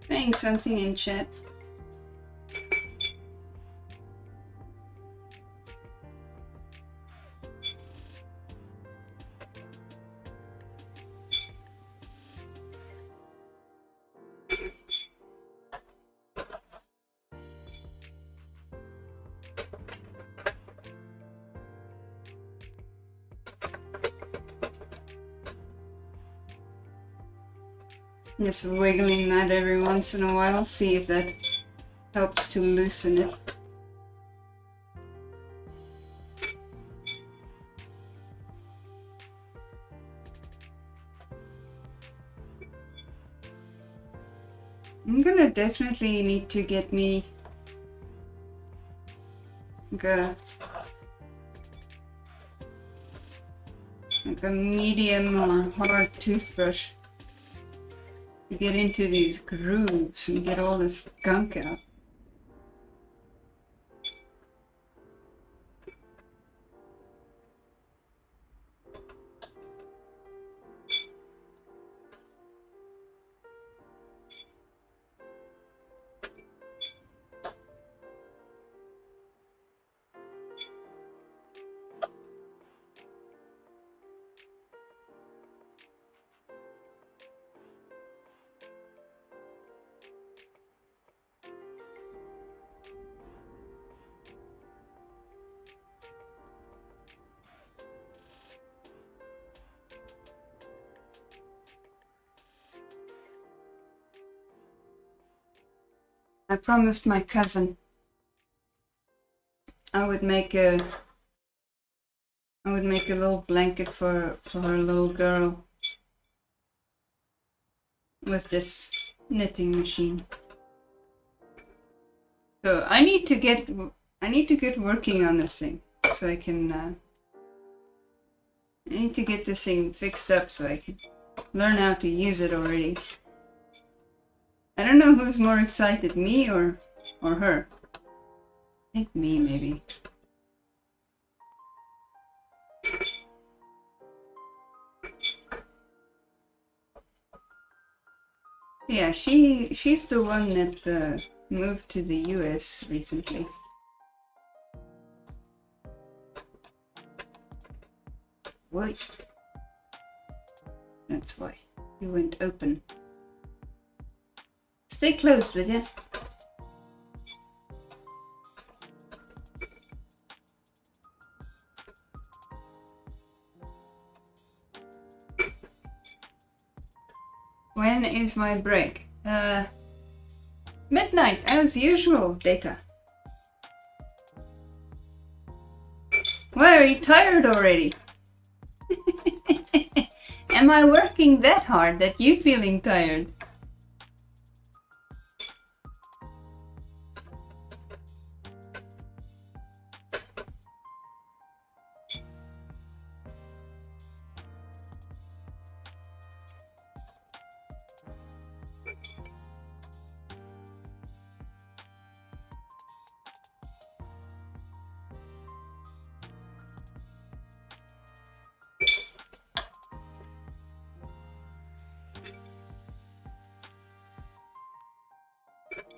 saying something in chat. Just wiggling that every once in a while, see if that helps to loosen it. I'm gonna definitely need to get me like a medium or hard toothbrush to get into these grooves and get all this gunk out. I promised my cousin I would make a little blanket for her little girl with this knitting machine. So I need to get working on this thing so I can I need to get this thing fixed up so I can learn how to use it already. I don't know who's more excited, me or her. I think me, maybe. Yeah, she's the one that moved to the US recently. Wait. That's why you went open. Stay closed, will ya? When is my break? Midnight, as usual, Data. Why, are you tired already? Am I working that hard that you feeling tired?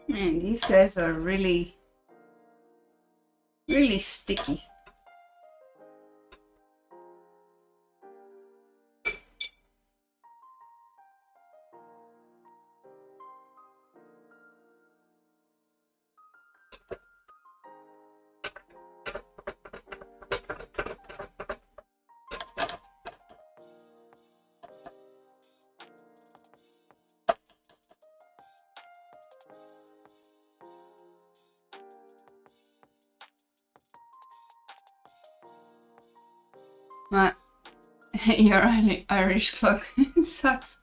Man, these guys are really sticky. Your Irish clock sucks.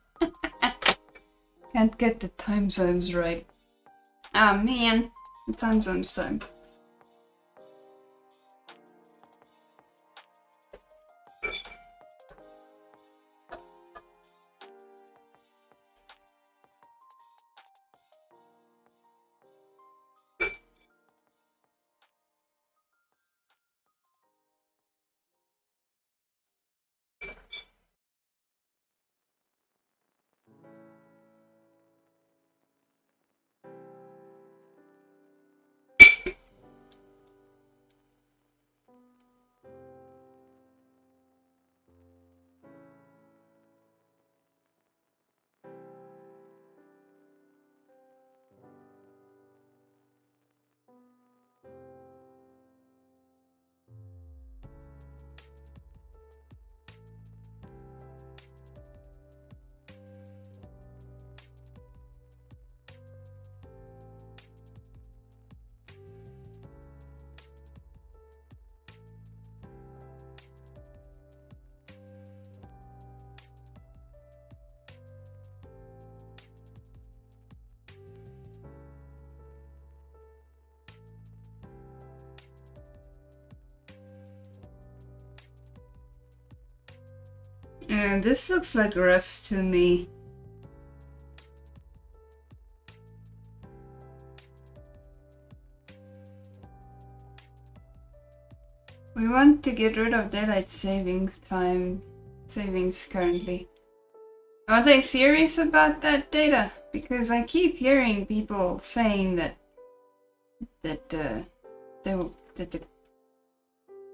Can't get the time zones right. Ah man, the time zone's time. This looks like Rust to me. We want to get rid of daylight savings currently. Are they serious about that data? Because I keep hearing people saying that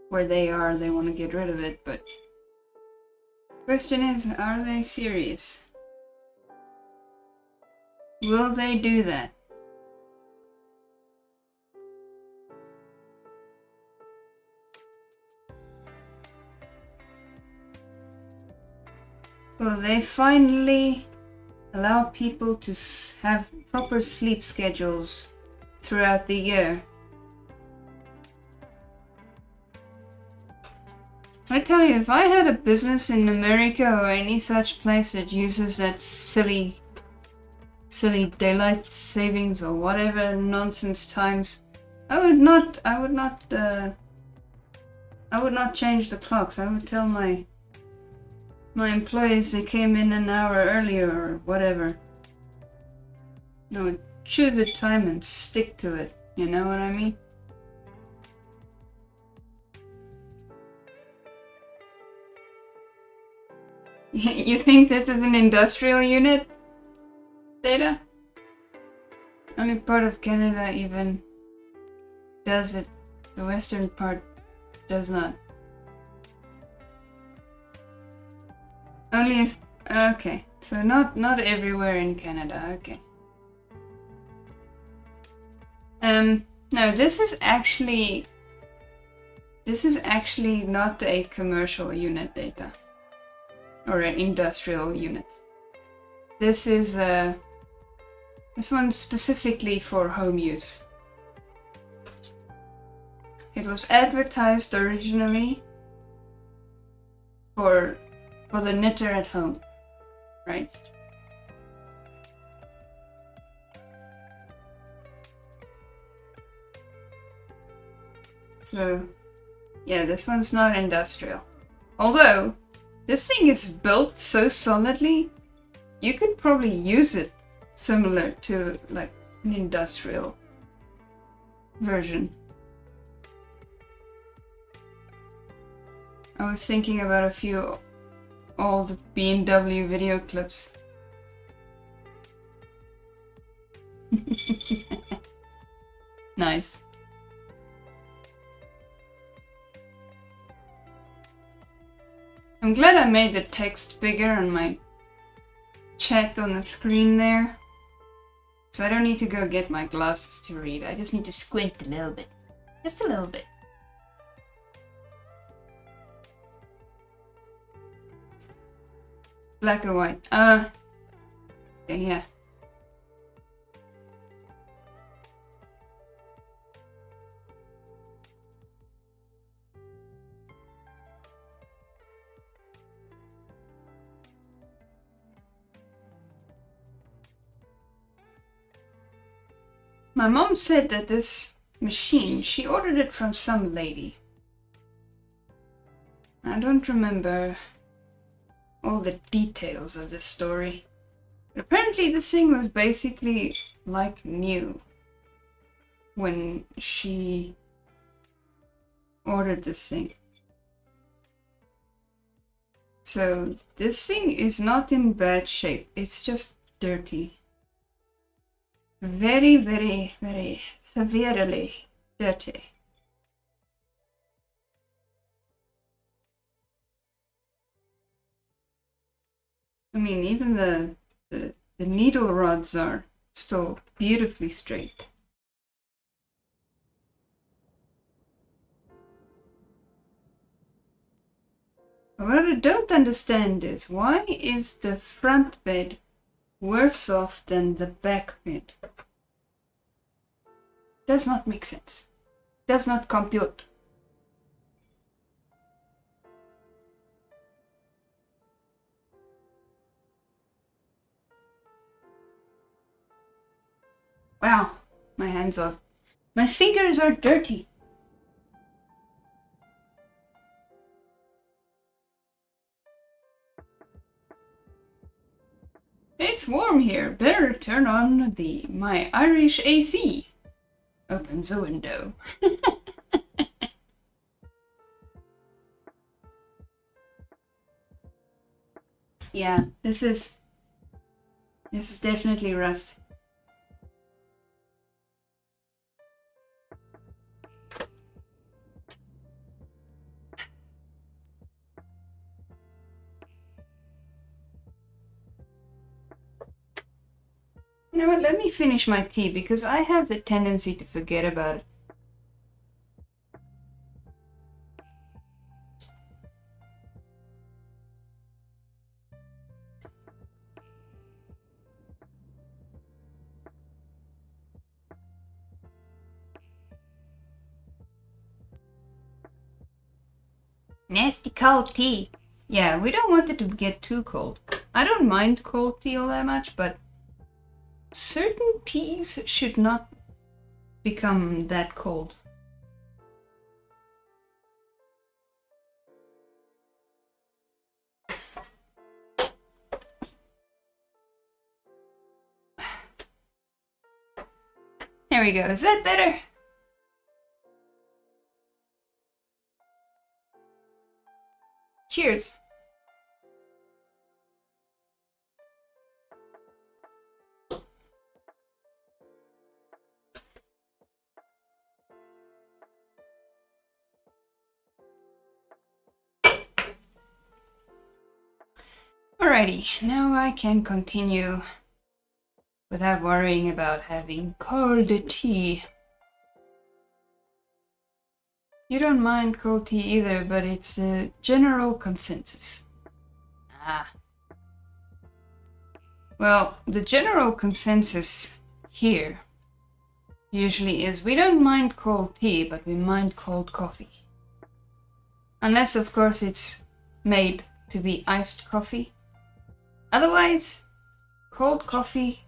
where they are, they want to get rid of it, but question is, are they serious? Will they do that? Will they finally allow people to have proper sleep schedules throughout the year? I tell you, if I had a business in America or any such place that uses that silly daylight savings or whatever nonsense times, I would not change the clocks. I would tell my employees they came in an hour earlier or whatever. No, choose a time and stick to it. You know what I mean? You think this is an industrial unit? Data? Only part of Canada even does it. The western part does not. Only if... Okay, so not everywhere in Canada, okay. No, this is actually not a commercial unit data. Or an industrial unit. This is this one's specifically for home use. It was advertised originally for the knitter at home, right? So, yeah, this one's not industrial. Although, this thing is built so solidly, you could probably use it similar to like an industrial version. I was thinking about a few old BMW video clips. Nice. I'm glad I made the text bigger on my chat on the screen there. So I don't need to go get my glasses to read. I just need to squint a little bit. Just a little bit. Black or white? Okay, yeah. My mom said that this machine, she ordered it from some lady. I don't remember all the details of this story. But apparently this thing was basically like new when she ordered this thing. So this thing is not in bad shape, it's just dirty. Very, very, very severely dirty. I mean, even the needle rods are still beautifully straight. What I don't understand is, why is the front bed worse off than the back bed? Does not make sense. Does not compute. Wow, my hands are... My fingers are dirty. It's warm here. Better turn on my Irish AC. Opens the window. Yeah, this is definitely rust. You know what, let me finish my tea because I have the tendency to forget about it. Nasty cold tea. Yeah, we don't want it to get too cold. I don't mind cold tea all that much, but certain teas should not become that cold. There we go. Is that better? Cheers. Alrighty, now I can continue without worrying about having cold tea. You don't mind cold tea either, but it's a general consensus. Ah. Well, the general consensus here usually is we don't mind cold tea, but we mind cold coffee. Unless, of course, it's made to be iced coffee. Otherwise, cold coffee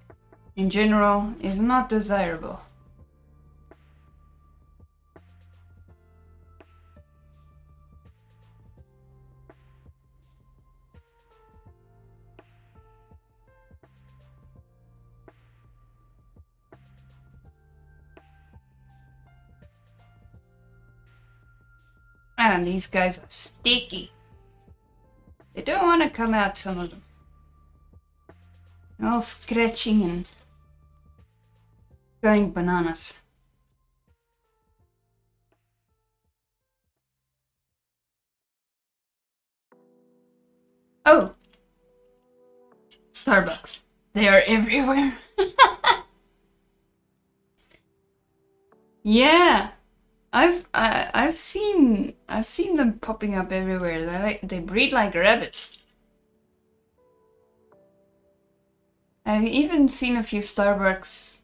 in general is not desirable. And these guys are sticky. They don't want to come out, some of them. They're all scratching and going bananas. Oh! Starbucks. They are everywhere. Yeah! I've seen them popping up everywhere. They breed like rabbits. I've even seen a few Starbucks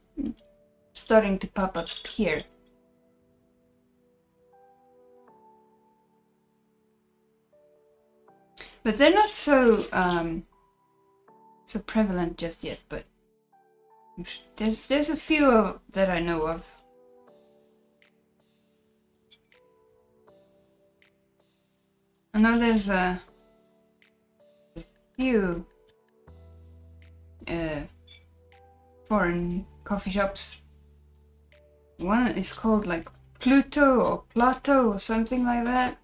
starting to pop up here. But they're not so prevalent just yet, but There's a few that I know of. I know there's a few foreign coffee shops. One is called like Pluto or Plato or something like that.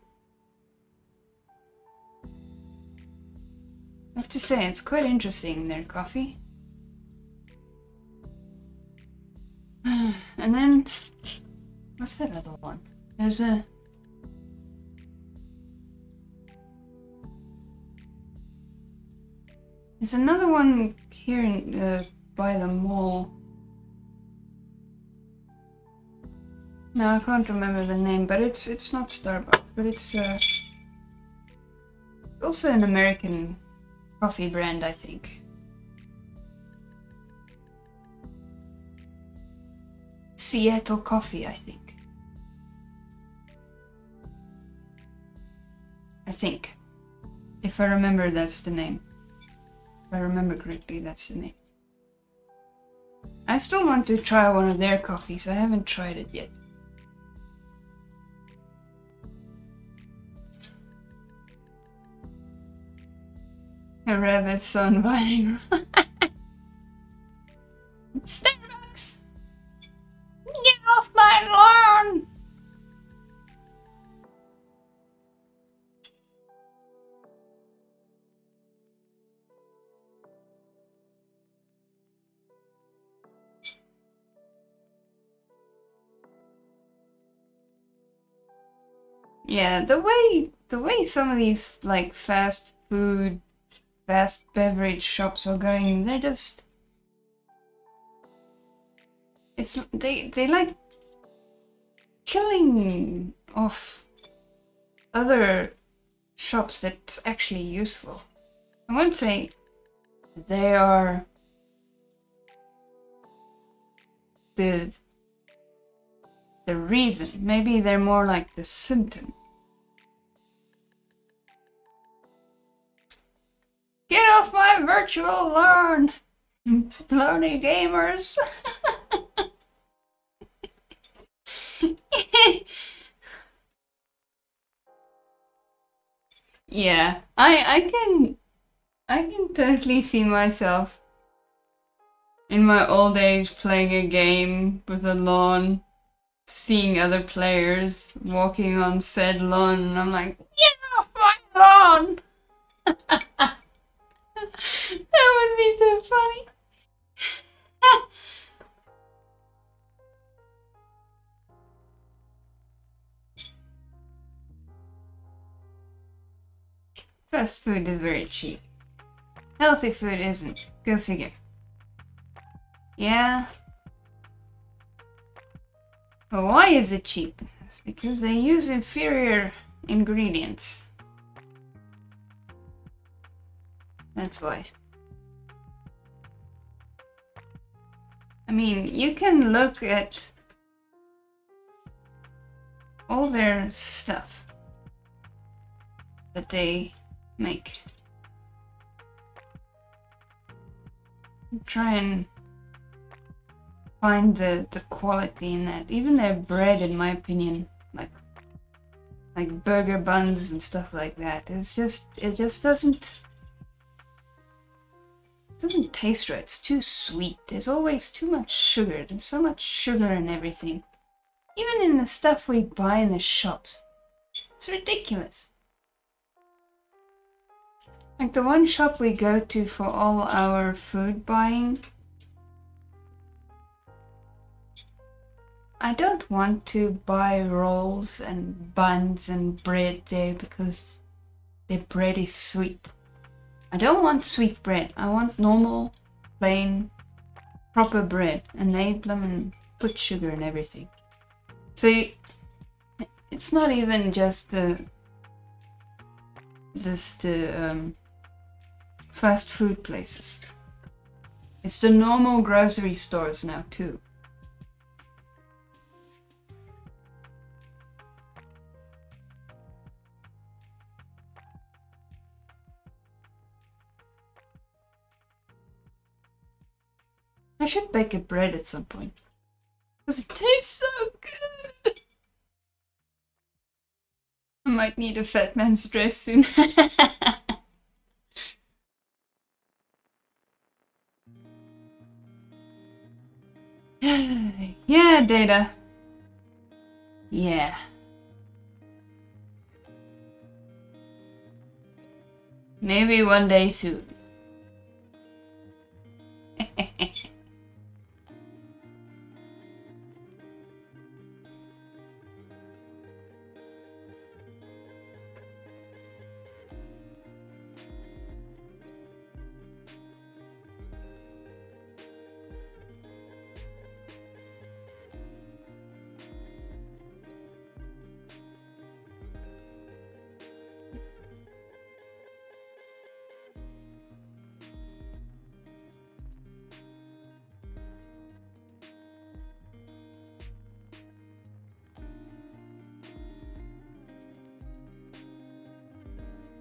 I have to say, it's quite interesting, their coffee. And then, what's that other one? There's another one here in, by the mall. No, I can't remember the name, but it's not Starbucks, but it's also an American coffee brand, I think. Seattle Coffee, I think. If I remember, that's the name. If I remember correctly, that's the name. I still want to try one of their coffees. I haven't tried it yet. A rabbit sunlighting. Starbucks! Get off my lawn! Yeah, the way some of these like fast food, fast beverage shops are going, they're just they like killing off other shops that's actually useful. I won't say they are the reason. Maybe they're more like the symptom. Get off my virtual lawn, bloody gamers! Yeah, I can totally see myself in my old age playing a game with a lawn, seeing other players walking on said lawn, and I'm like, get off my lawn! That would be so funny. Fast food is very cheap. Healthy food isn't. Go figure. Yeah. But why is it cheap? It's because they use inferior ingredients. That's why. I mean, you can look at all their stuff that they make. Try and find the quality in that. Even their bread, in my opinion, like burger buns and stuff like that. It just doesn't taste right. It's too sweet. There's always too much sugar. There's so much sugar in everything. Even in the stuff we buy in the shops. It's ridiculous. Like the one shop we go to for all our food buying, I don't want to buy rolls and buns and bread there because their bread is sweet. I don't want sweet bread. I want normal, plain, proper bread, and they put sugar in everything. So it's not even just the fast food places. It's the normal grocery stores now too. I should bake a bread at some point. Because it tastes so good. I might need a fat man's dress soon. Yeah, Data. Yeah. Maybe one day soon.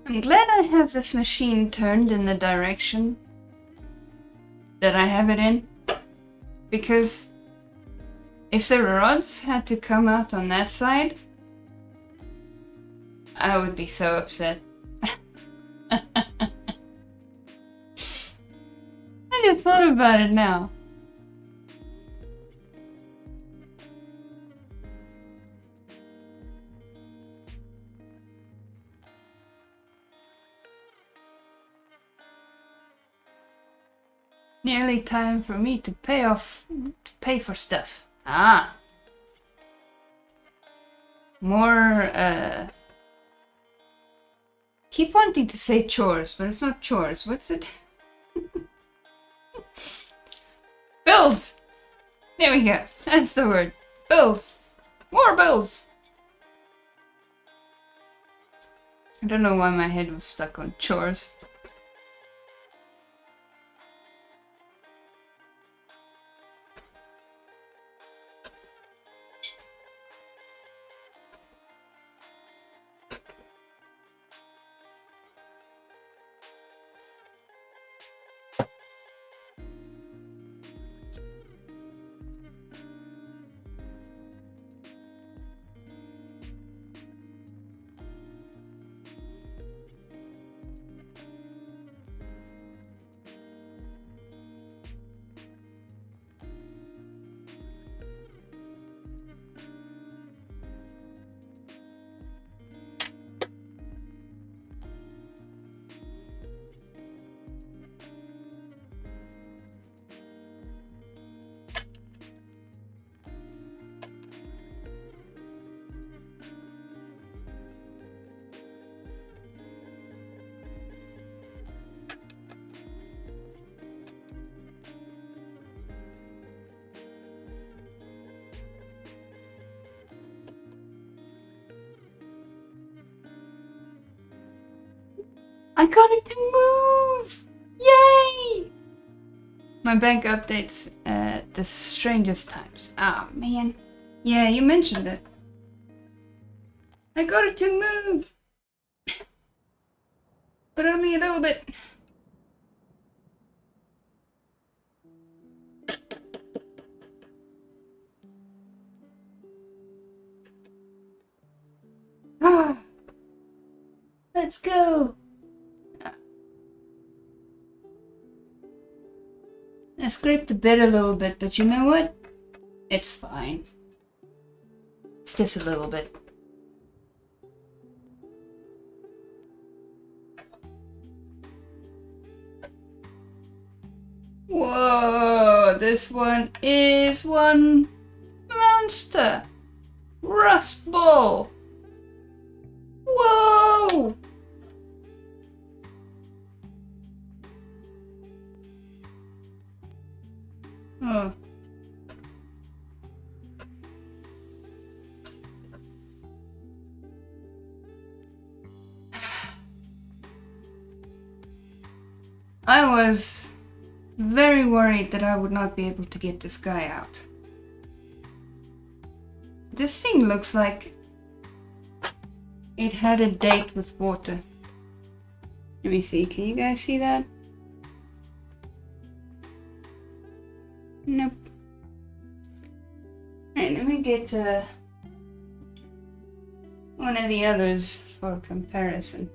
I'm glad I have this machine turned in the direction that I have it in, because if the rods had to come out on that side, I would be so upset. I just thought about it now. Nearly time for me to pay for stuff. Ah. More, keep wanting to say chores, but it's not chores. What's it? Bills! There we go. That's the word. Bills. More bills. I don't know why my head was stuck on chores. I got it to move! Yay! My bank updates at the strangest times. Ah, man. Yeah, you mentioned it. I got it to move! But only a little bit. Ah! Let's go! I scraped the bed a little bit, but you know what? It's fine. It's just a little bit. Whoa, this one is one monster. Rust ball. Whoa! Oh. I was very worried that I would not be able to get this guy out. This thing looks like it had a date with water. Let me see, can you guys see that? Nope. Alright, let me get one of the others for comparison.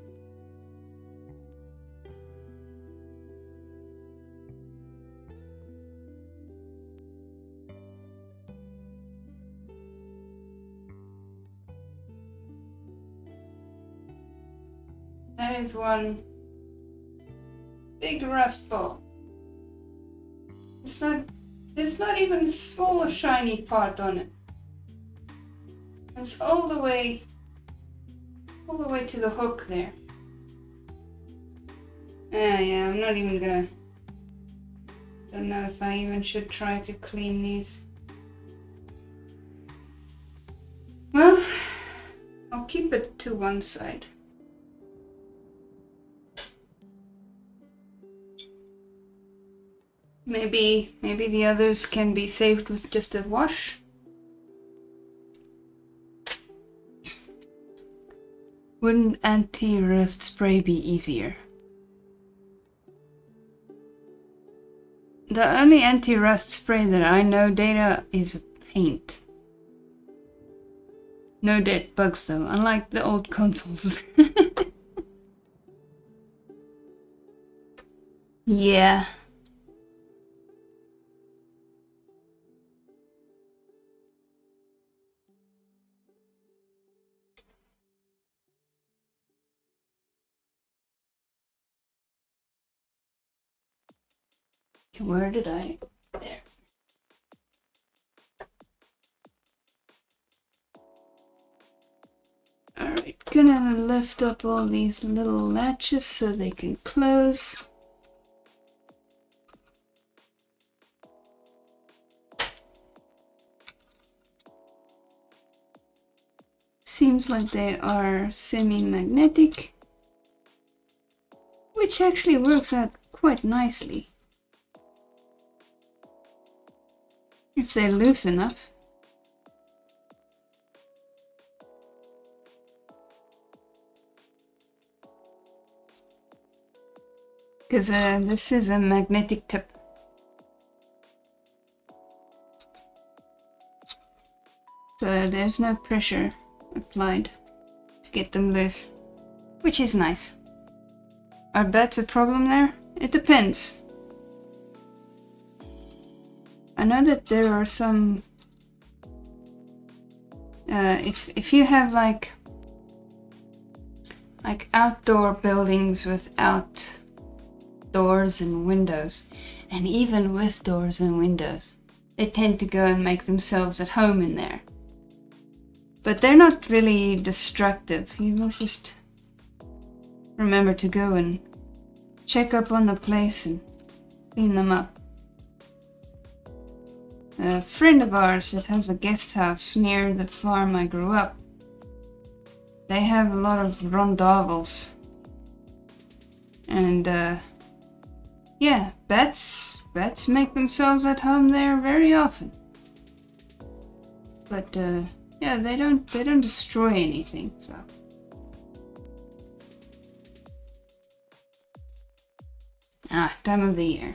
That is one big rust ball. There's not even a small shiny part on it. It's all the way to the hook there. Yeah, I'm not even gonna, don't know if I even should try to clean these. Well, I'll keep it to one side. Maybe the others can be saved with just a wash. Wouldn't anti-rust spray be easier? The only anti-rust spray that I know, Data, is paint. No dead bugs though, unlike the old consoles. Yeah. Where did I? There. Alright, gonna lift up all these little latches so they can close. Seems like they are semi-magnetic, which actually works out quite nicely. If they're loose enough. Because this is a magnetic tip. So there's no pressure applied to get them loose, which is nice. Are bats a problem there? It depends. I know that there are some... if you have like outdoor buildings without doors and windows, and even with doors and windows, they tend to go and make themselves at home in there. But they're not really destructive. You must just remember to go and check up on the place and clean them up. A friend of ours that has a guest house near the farm I grew up, they have a lot of rondavels. And yeah, bats make themselves at home there very often. But yeah, they don't destroy anything, so. Time of the year.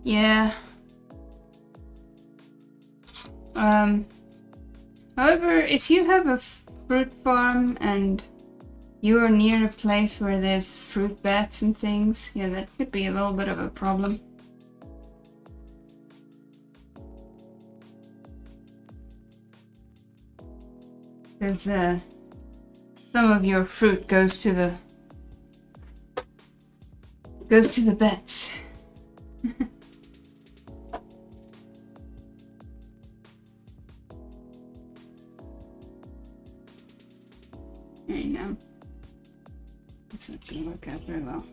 Yeah. However, if you have a fruit farm and you are near a place where there's fruit bats and things, yeah, that could be a little bit of a problem. Because some of your fruit goes to the bats. There you go. That's not gonna work out very well.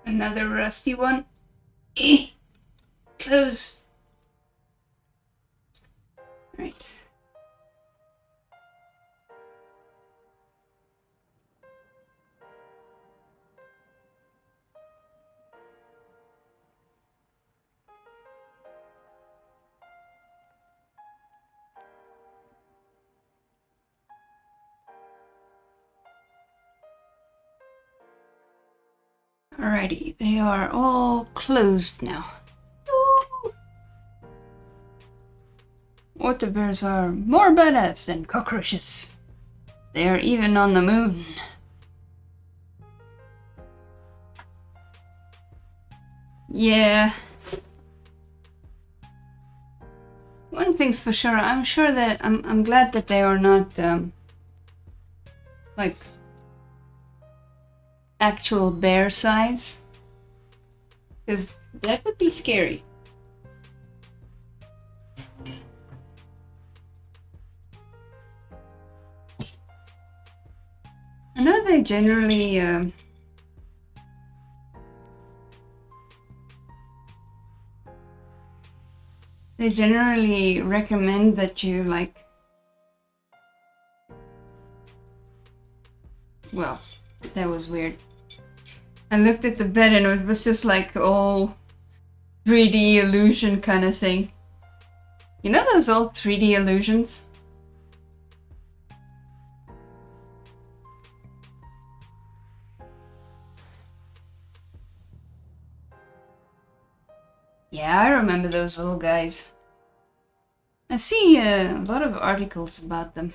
Another rusty one. Close. Right. Alrighty, they are all closed now. Woo! Water bears are more badass than cockroaches. They are even on the moon. Yeah. One thing's for sure, I'm sure that I'm glad that they are not like actual bear size, because that would be scary. I know they generally recommend that you like, well, that was weird. I looked at the bed and it was just like all 3D illusion kind of thing. You know those old 3D illusions? Yeah, I remember those little guys. I see a lot of articles about them.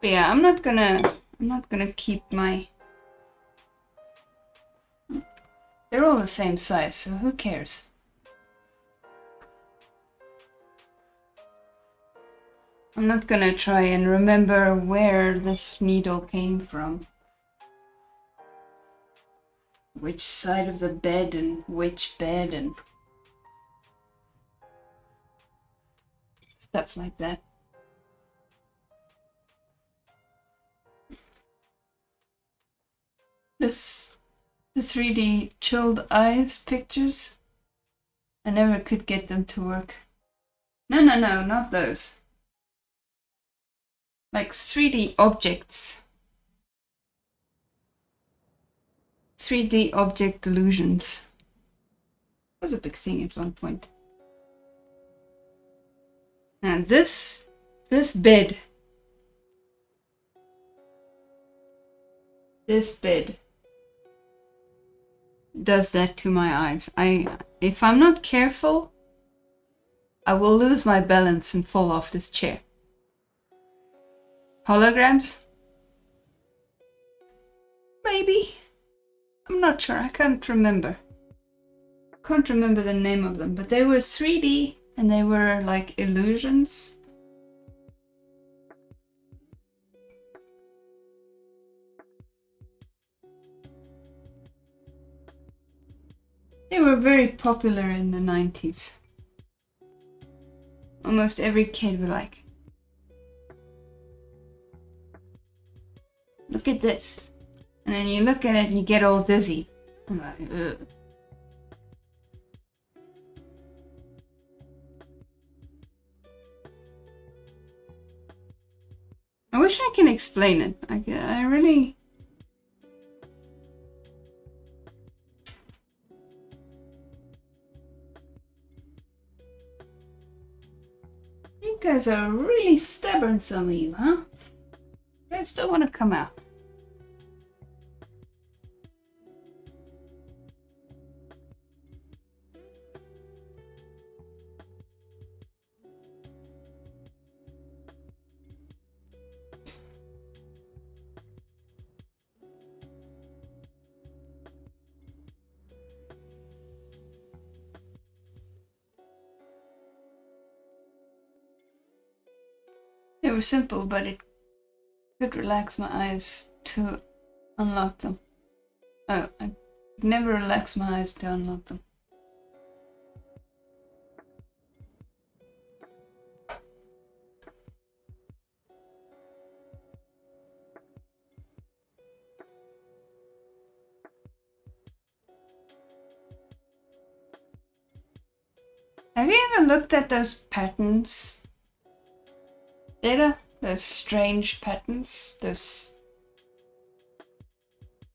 But yeah, I'm not gonna keep my... They're all the same size, so who cares? I'm not gonna try and remember where this needle came from. Which side of the bed and which bed and stuff like that. The 3D chilled eyes pictures, I never could get them to work. No, not those. Like 3D objects. 3D object illusions. That was a big thing at one point. Now this bed. This bed does that to my eyes. If I'm not careful, I will lose my balance and fall off this chair. Holograms? Maybe. I'm not sure. I can't remember. Can't remember the name of them, but they were 3D and they were like illusions. They were very popular in the 90s. Almost every kid would like, look at this. And then you look at it and you get all dizzy. I'm like, ugh. I wish I can explain it. I really... You guys are really stubborn, some of you, huh? You guys don't want to come out. They were simple, but it could relax my eyes to unlock them. Oh, I never relax my eyes to unlock them. Have you ever looked at those patterns? Data? Those strange patterns? Those...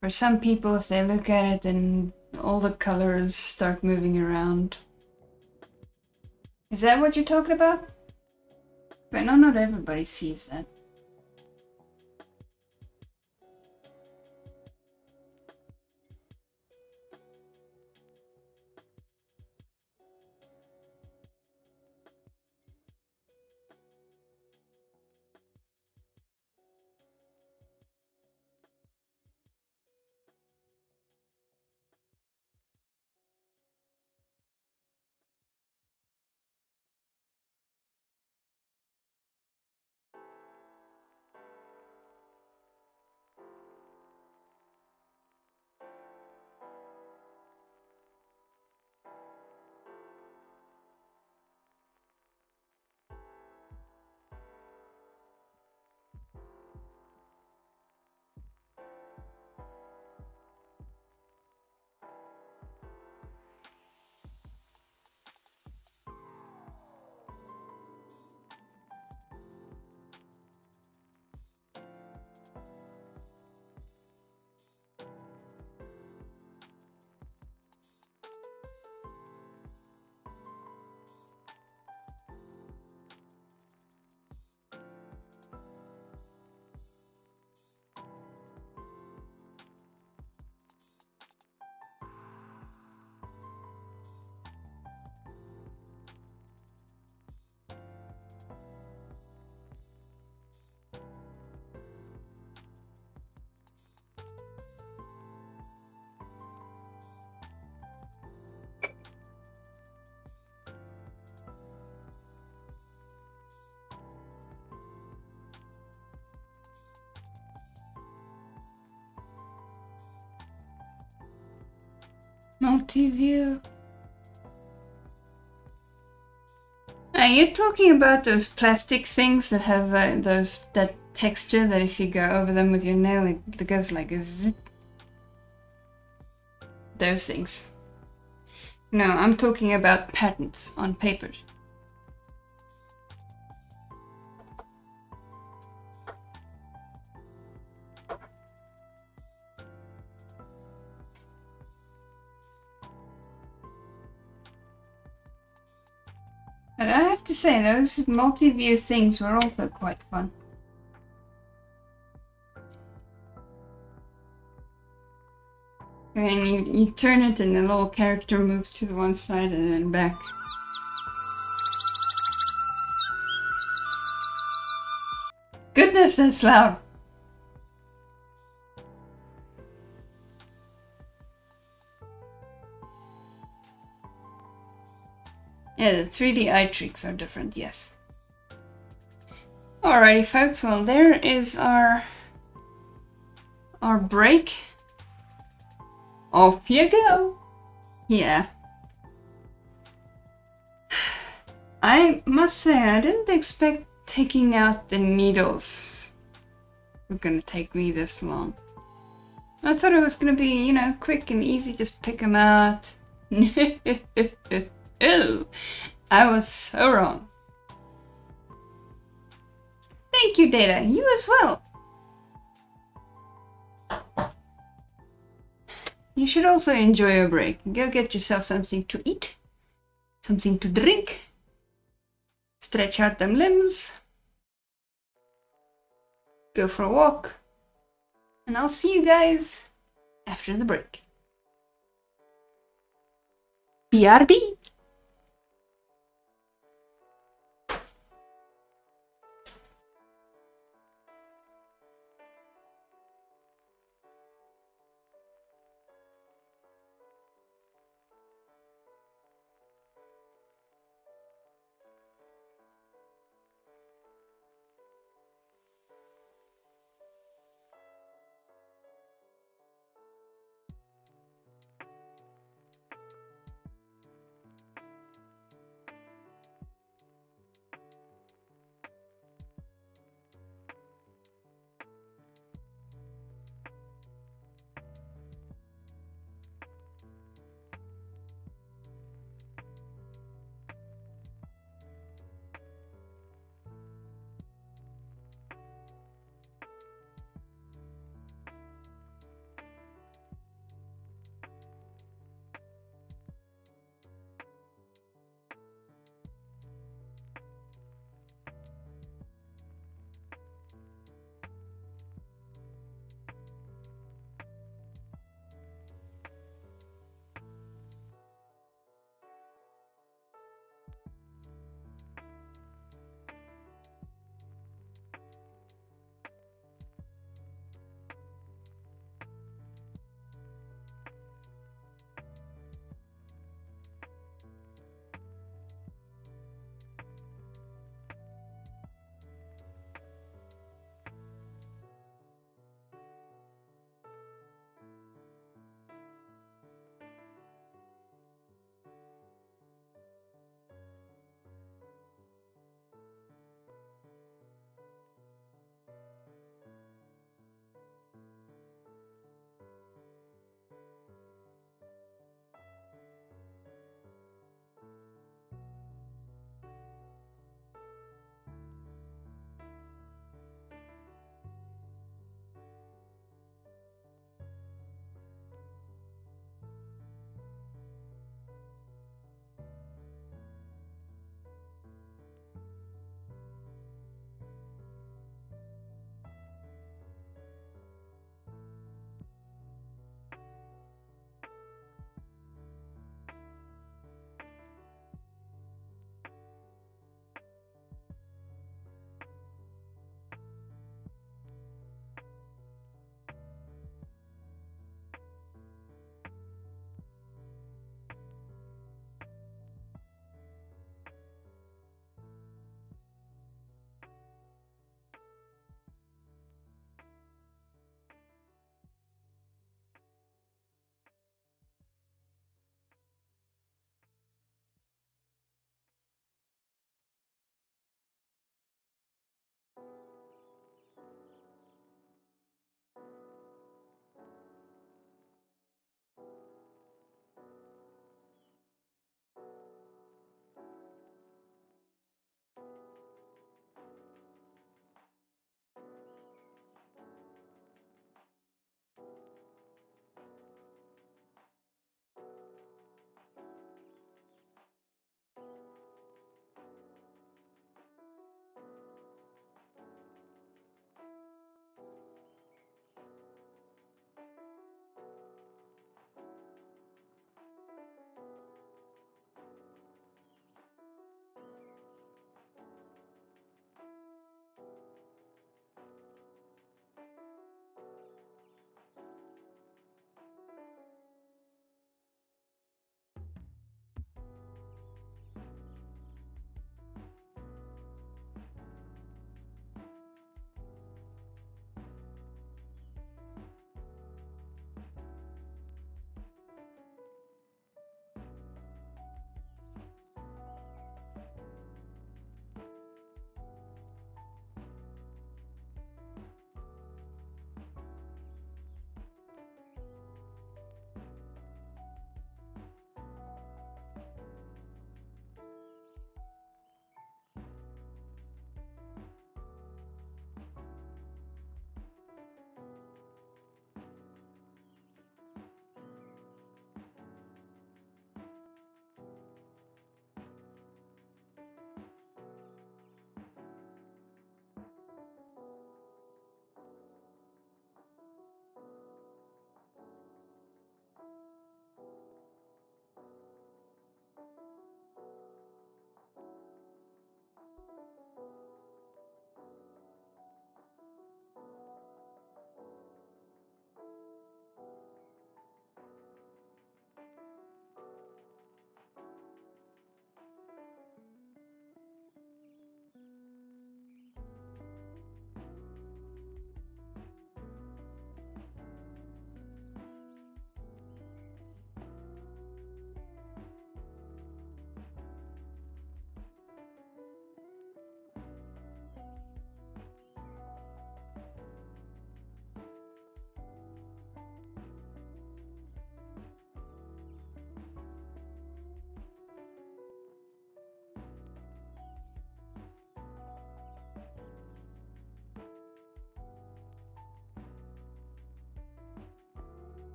For some people, if they look at it, then all the colors start moving around. Is that what you're talking about? I know not everybody sees that. Multi-view. Are you talking about those plastic things that have that texture that if you go over them with your nail, it goes like a zip? Those things. No, I'm talking about patterns on paper. But I have to say, those multi-view things were also quite fun. And you turn it and the little character moves to the one side and then back. Goodness, that's loud! Yeah, the 3D eye tricks are different, yes. Alrighty folks, well there is our break. Off you go! Yeah. I must say, I didn't expect taking out the needles were gonna take me this long. I thought it was gonna be, you know, quick and easy, just pick them out. Oh, I was so wrong. Thank you, Data. You as well. You should also enjoy a break. Go get yourself something to eat, something to drink, stretch out them limbs, go for a walk, and I'll see you guys after the break. BRB!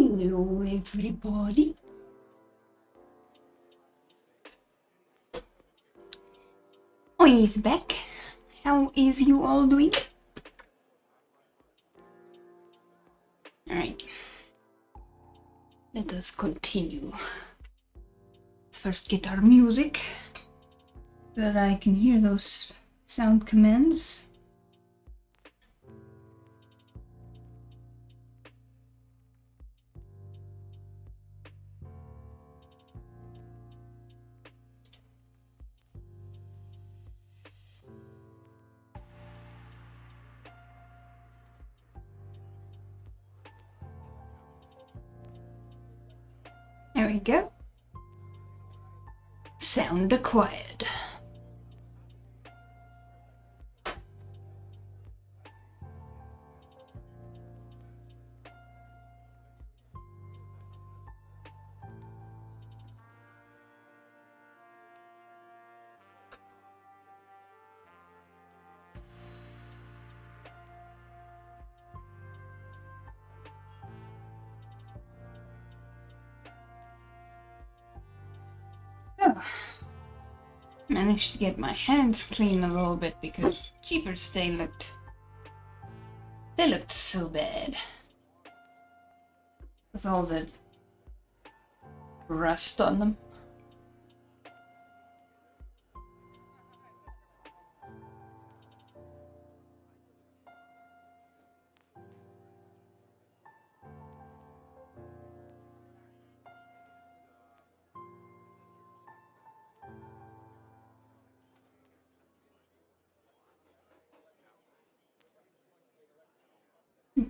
Hello, everybody. Oh, he's back. How is you all doing? Alright. Let us continue. Let's first get our music so that I can hear those sound commands. There we go. Sound acquired. Oh. Managed to get my hands clean a little bit because jeepers, they looked so bad with all the rust on them.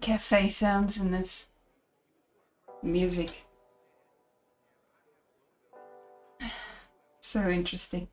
Cafe sounds in this music. So interesting.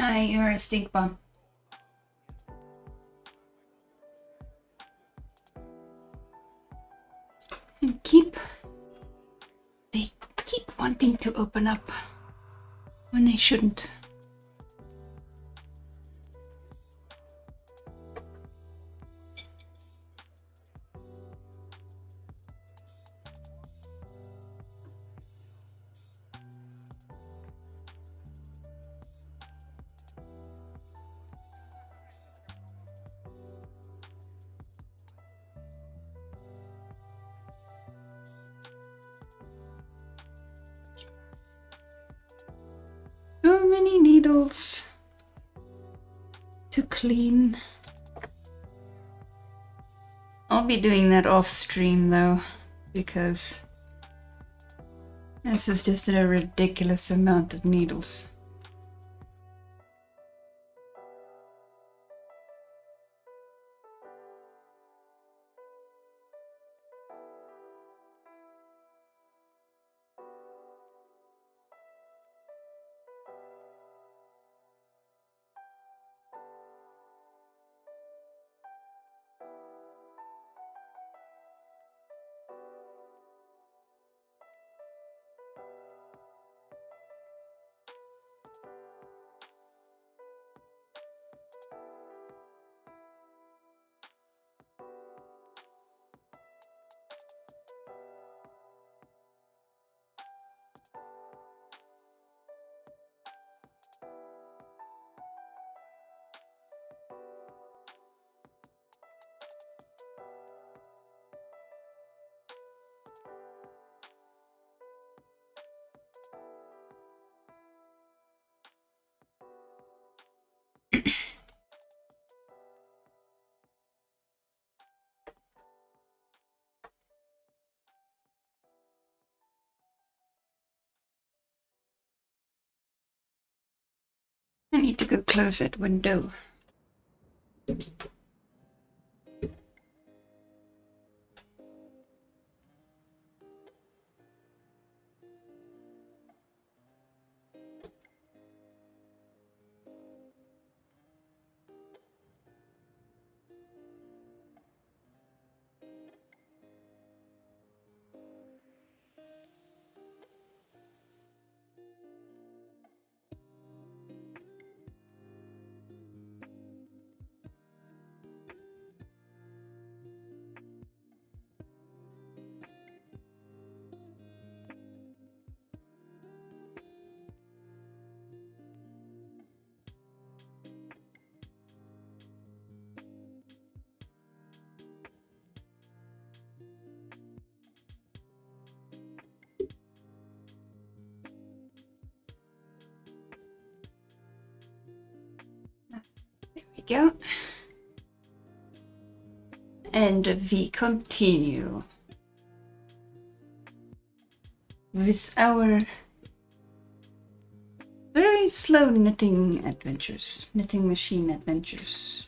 Ah, you're a stink bomb. And they keep wanting to open up when they shouldn't. So many needles to clean. I'll be doing that off stream though, because this is just a ridiculous amount of needles. need to go close that window. There we go. And we continue with our very slow knitting adventures, knitting machine adventures.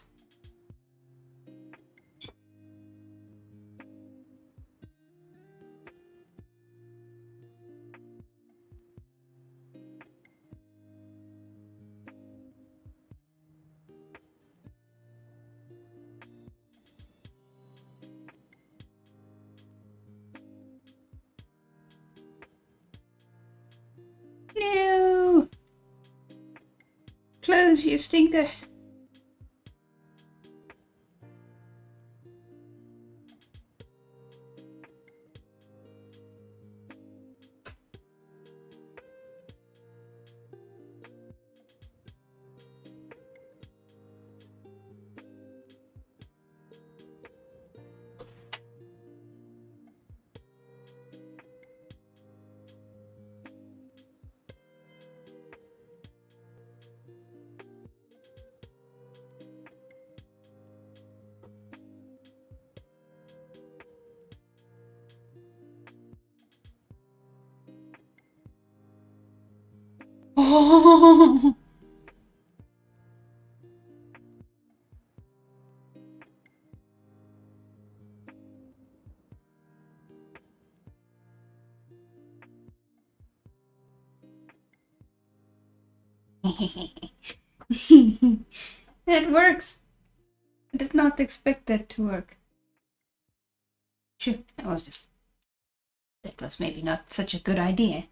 No! Close, you stinker! Oh! It works! I did not expect that to work. Sure, that was maybe not such a good idea.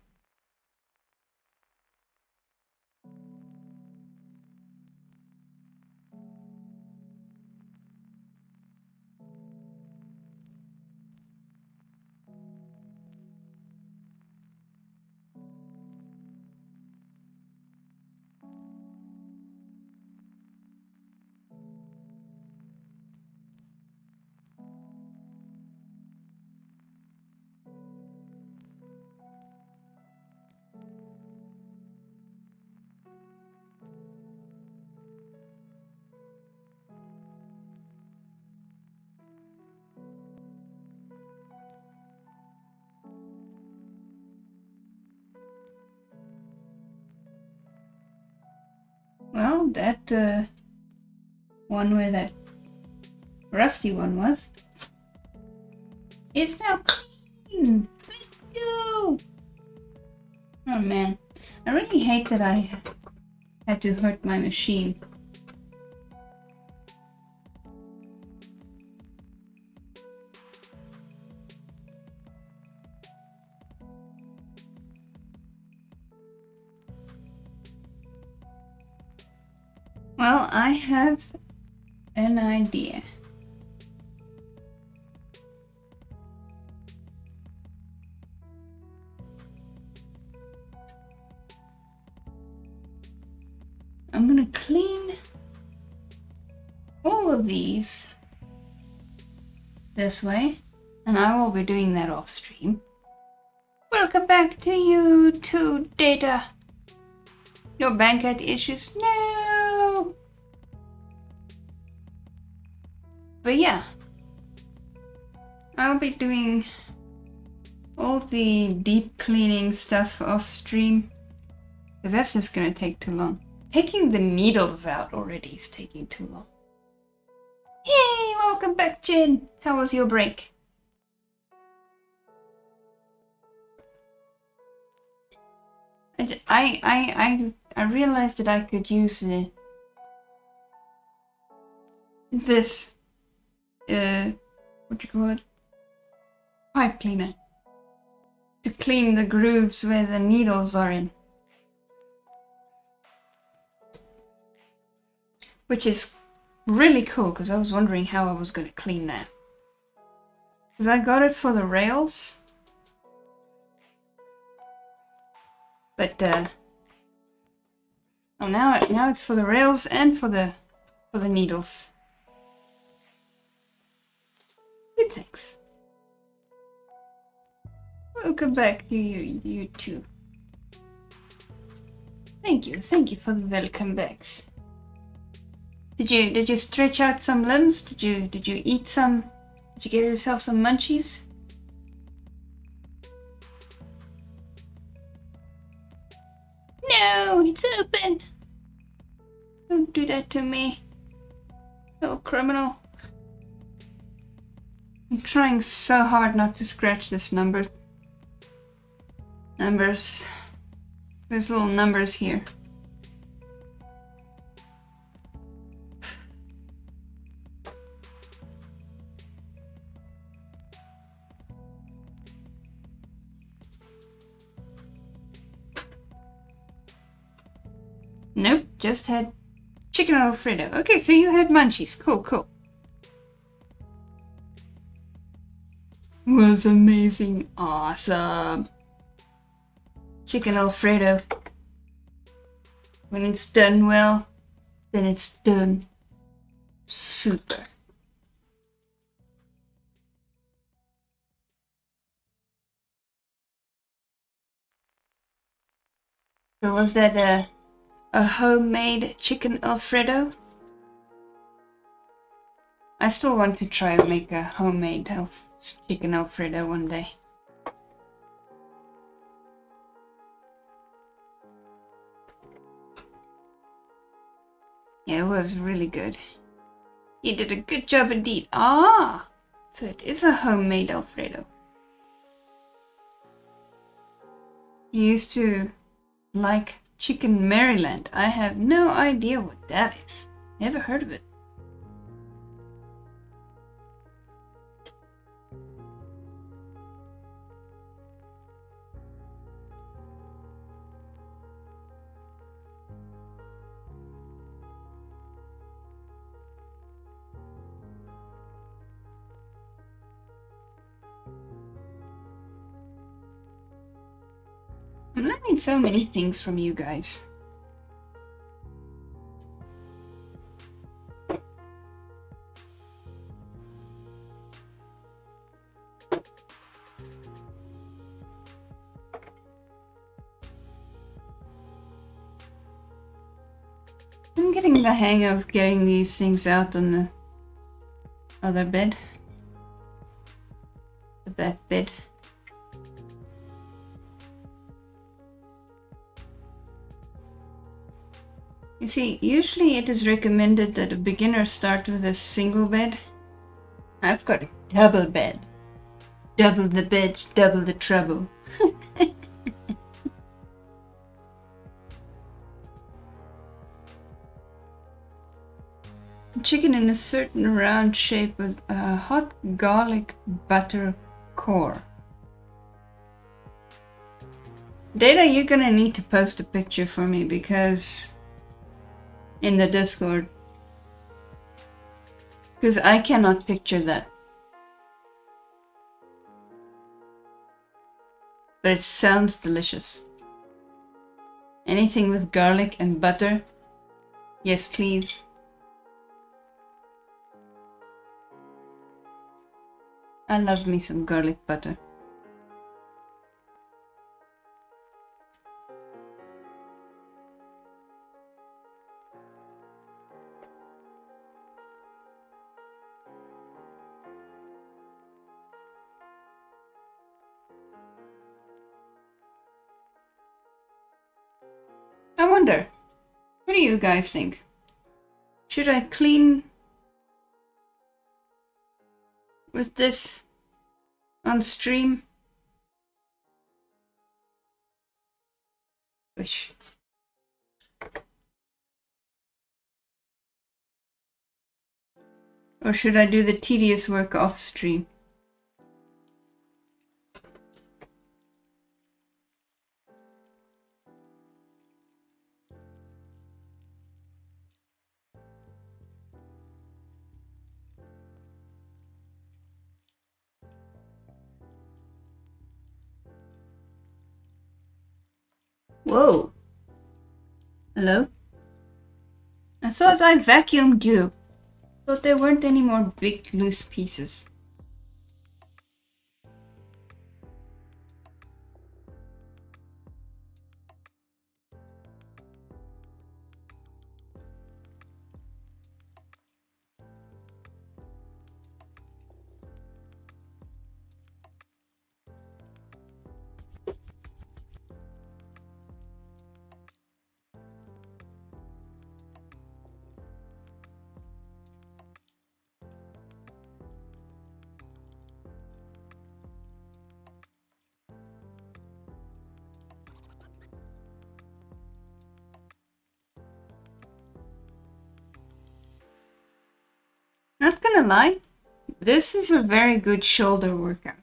Well, that one where that rusty one was is now clean. Let's go! Oh man, I really hate that I had to hurt my machine. Well, I have an idea. I'm gonna clean all of these this way, and I will be doing that off stream. Welcome back to YouTube, Data. Your bank had issues? No! But yeah, I'll be doing all the deep cleaning stuff off stream, because that's just gonna take too long. taking the needles out already is taking too long. Hey, welcome back, Jen. How was your break? I realized that I could use this what you call it, pipe cleaner, to clean the grooves where the needles are in, which is really cool because I was wondering how I was going to clean that, because I got it for the rails, but well, now it's for the rails and for the needles. Good, thanks. Welcome back, you two. Thank you for the welcome backs. Did you stretch out some limbs? Did you eat some? Did you get yourself some munchies? No, it's open. Don't do that to me, little criminal. I'm trying so hard not to scratch this numbers. There's little numbers here. Nope, just had chicken Alfredo. Okay, so you had munchies. Cool. Was amazing. Awesome. Chicken Alfredo. When it's done well, then it's done super. So was that a homemade chicken Alfredo? I still want to try and make a homemade chicken Alfredo one day. Yeah, it was really good. You did a good job indeed. Ah, so it is a homemade Alfredo. You used to like chicken Maryland. I have no idea what that is. Never heard of it. I'm learning so many things from you guys. I'm getting the hang of getting these things out on the other bed. The back bed. You see, usually it is recommended that a beginner start with a single bed. I've got a double bed. Double the beds, double the trouble. Chicken in a certain round shape with a hot garlic butter core. Data, you're gonna need to post a picture for me because in the Discord, because I cannot picture that. But it sounds delicious. Anything with garlic and butter? Yes, please. I love me some garlic butter. I wonder, what do you guys think? Should I clean with this on stream? Wish. Or should I do the tedious work off stream? Whoa. Hello? I thought I vacuumed you. Thought there weren't any more big loose pieces. Not gonna lie, this is a very good shoulder workout.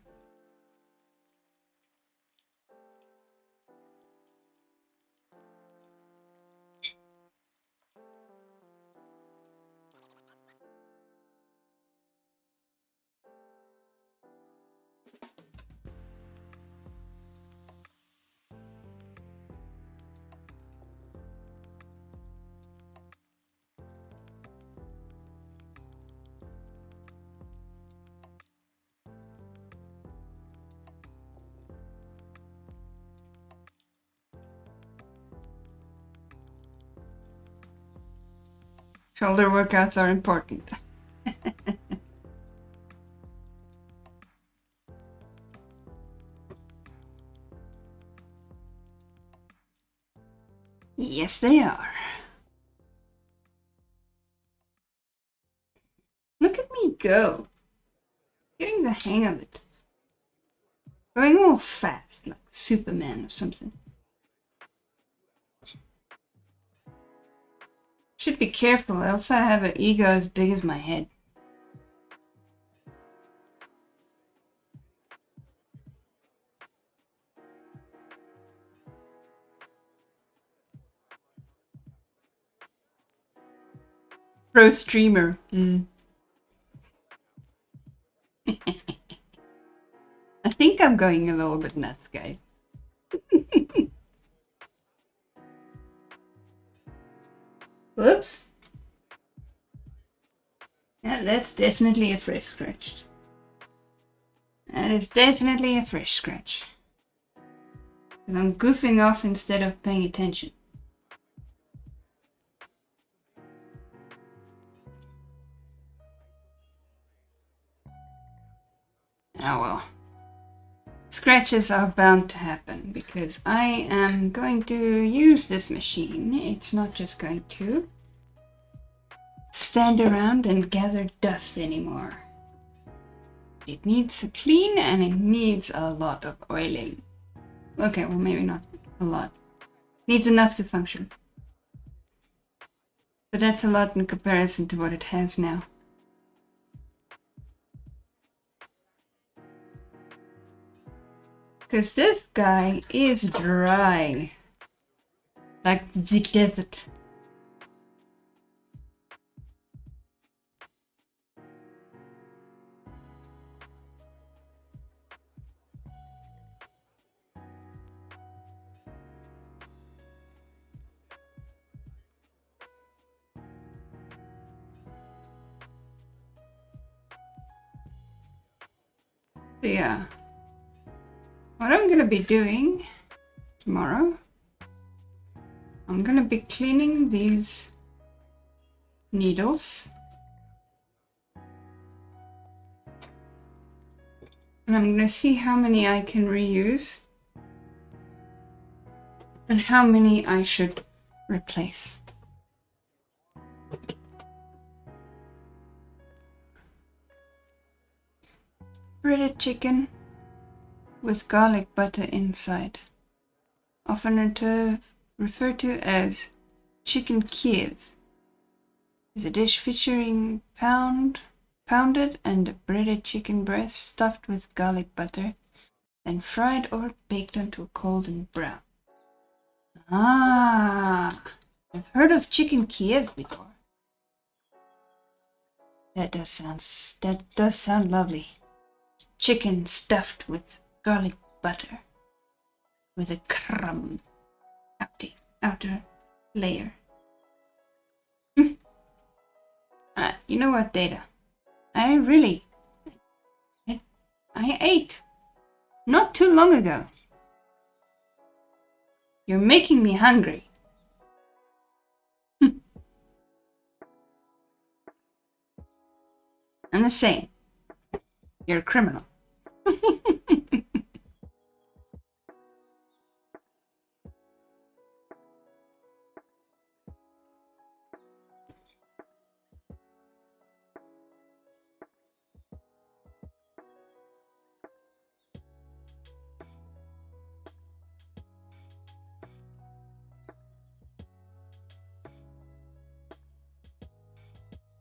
Shoulder workouts are important. Yes, they are. Look at me go. Getting the hang of it. Going all fast, like Superman or something. Should be careful, else I have an ego as big as my head. Pro streamer. I think I'm going a little bit nuts, guys. Whoops. Yeah, that's definitely a fresh scratch. That is definitely a fresh scratch. I'm goofing off instead of paying attention. Oh well. Scratches are bound to happen because I am going to use this machine. It's not just going to stand around and gather dust anymore. It needs a clean and it needs a lot of oiling. Okay, well maybe not a lot. Needs enough to function. But that's a lot in comparison to what it has now. Because this guy is dry. Like the desert. So yeah. What I'm gonna be doing tomorrow, I'm gonna be cleaning these needles. And I'm gonna see how many I can reuse and how many I should replace. breaded chicken with garlic butter inside, often referred to as chicken Kiev, is a dish featuring pounded and breaded chicken breast stuffed with garlic butter, then fried or baked until golden brown. Ah, I've heard of chicken Kiev before. That does sound lovely. Chicken stuffed with garlic butter, with a crumb outer layer. You know what, Data? I ate not too long ago. You're making me hungry. I'm the same. You're a criminal.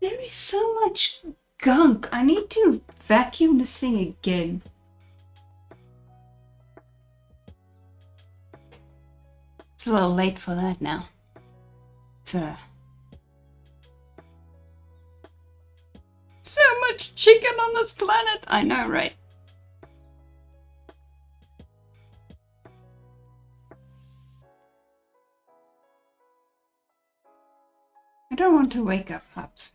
There is so much gunk. I need to vacuum this thing again. It's a little late for that now. So much chicken on this planet. I know, right? I don't want to wake up Hubs.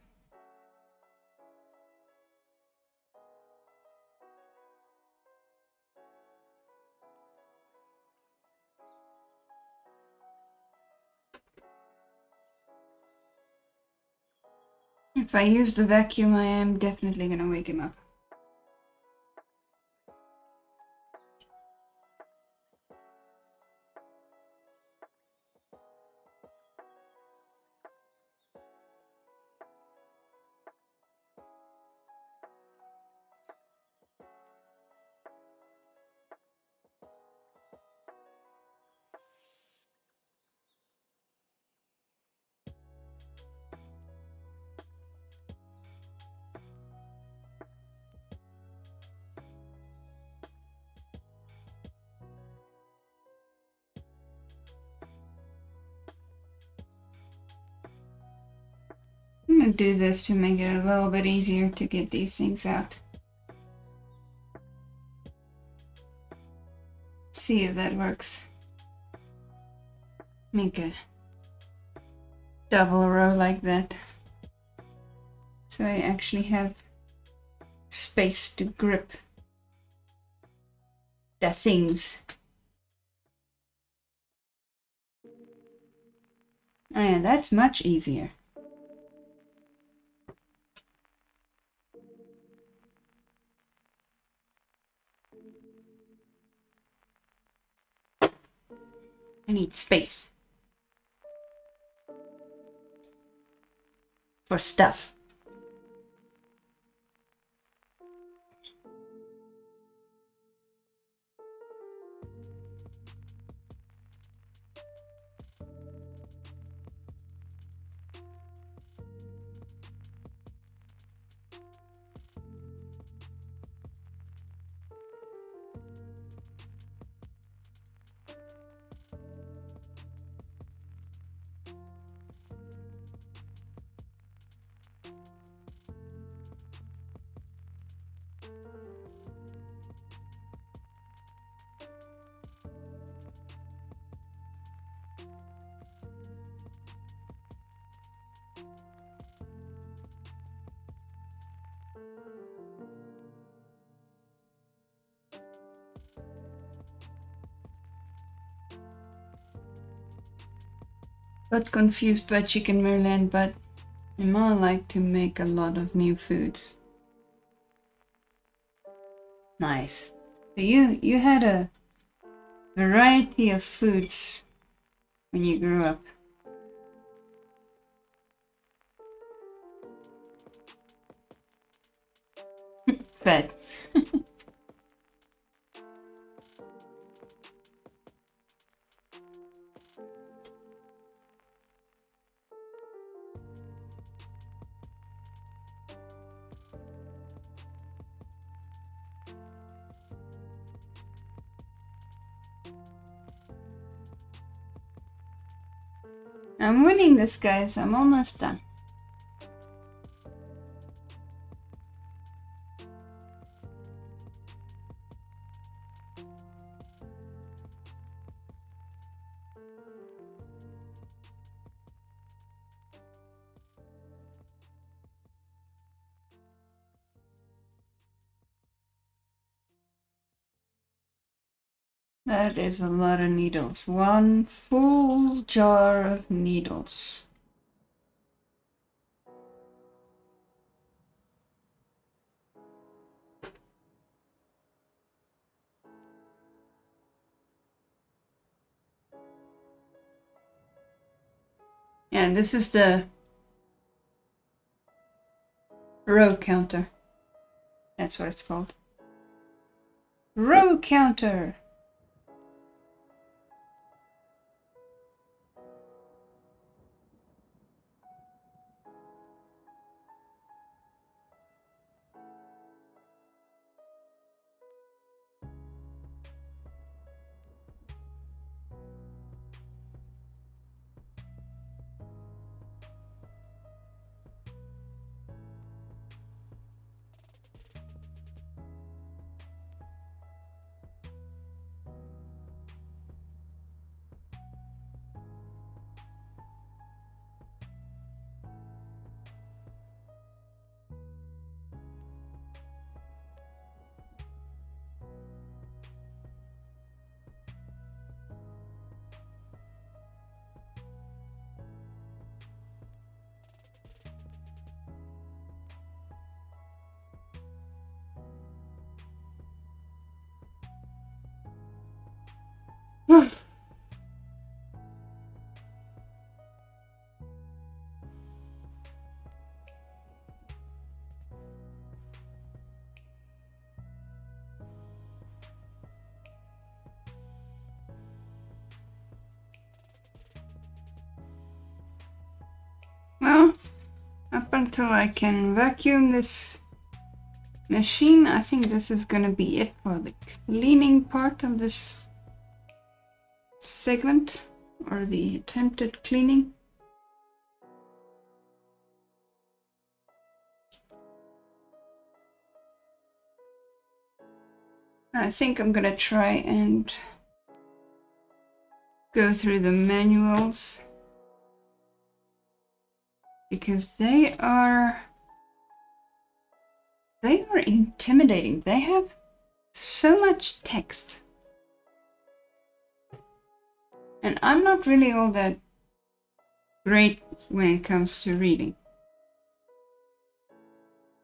If I use the vacuum, I am definitely gonna wake him up. I'm gonna do this to make it a little bit easier to get these things out. See if that works. Make a double row like that. So I actually have space to grip the things. Oh yeah, that's much easier. I need space for stuff. Got confused by Chicken Merlin, but I more like to make a lot of new foods. Nice. So you had a variety of foods when you grew up. Fed. I'm winning this, guys. I'm almost done. That is a lot of needles. One full jar of needles. Yeah, this is the row counter. That's what it's called. Row counter! Well, up until I can vacuum this machine, I think this is gonna be it for the cleaning part of this segment, or the attempted cleaning. I think I'm gonna try and go through the manuals, because they are intimidating. They have so much text, and I'm not really all that great when it comes to reading.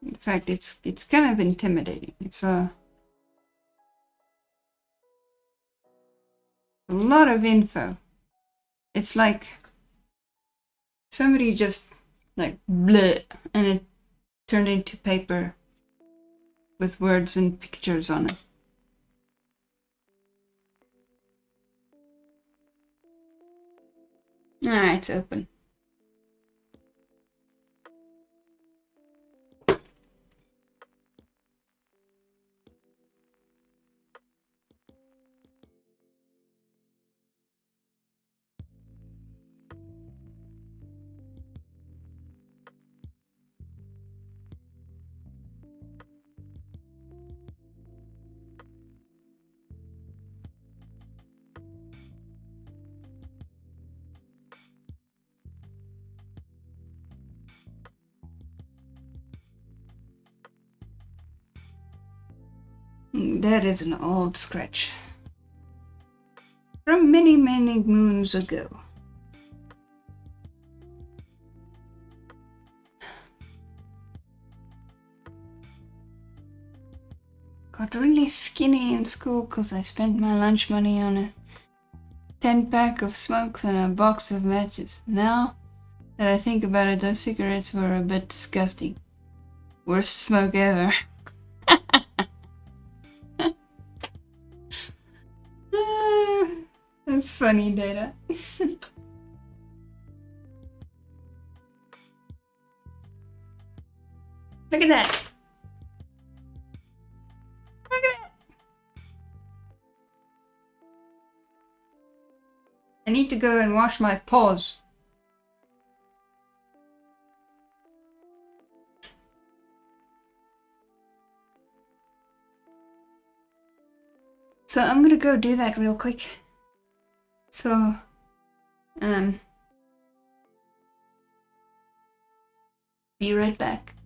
In fact, it's kind of intimidating. It's a lot of info. It's like somebody just like bleh, and it turned into paper with words and pictures on it. Ah, it's open. That is an old scratch from many, many moons ago. Got really skinny in school because I spent my lunch money on a 10-pack of smokes and a box of matches. Now that I think about it, those cigarettes were a bit disgusting. Worst smoke ever. That's funny, Data. Look at that. Look at that. I need need to go and wash my paws. So I'm gonna go do that real quick. So, be right back.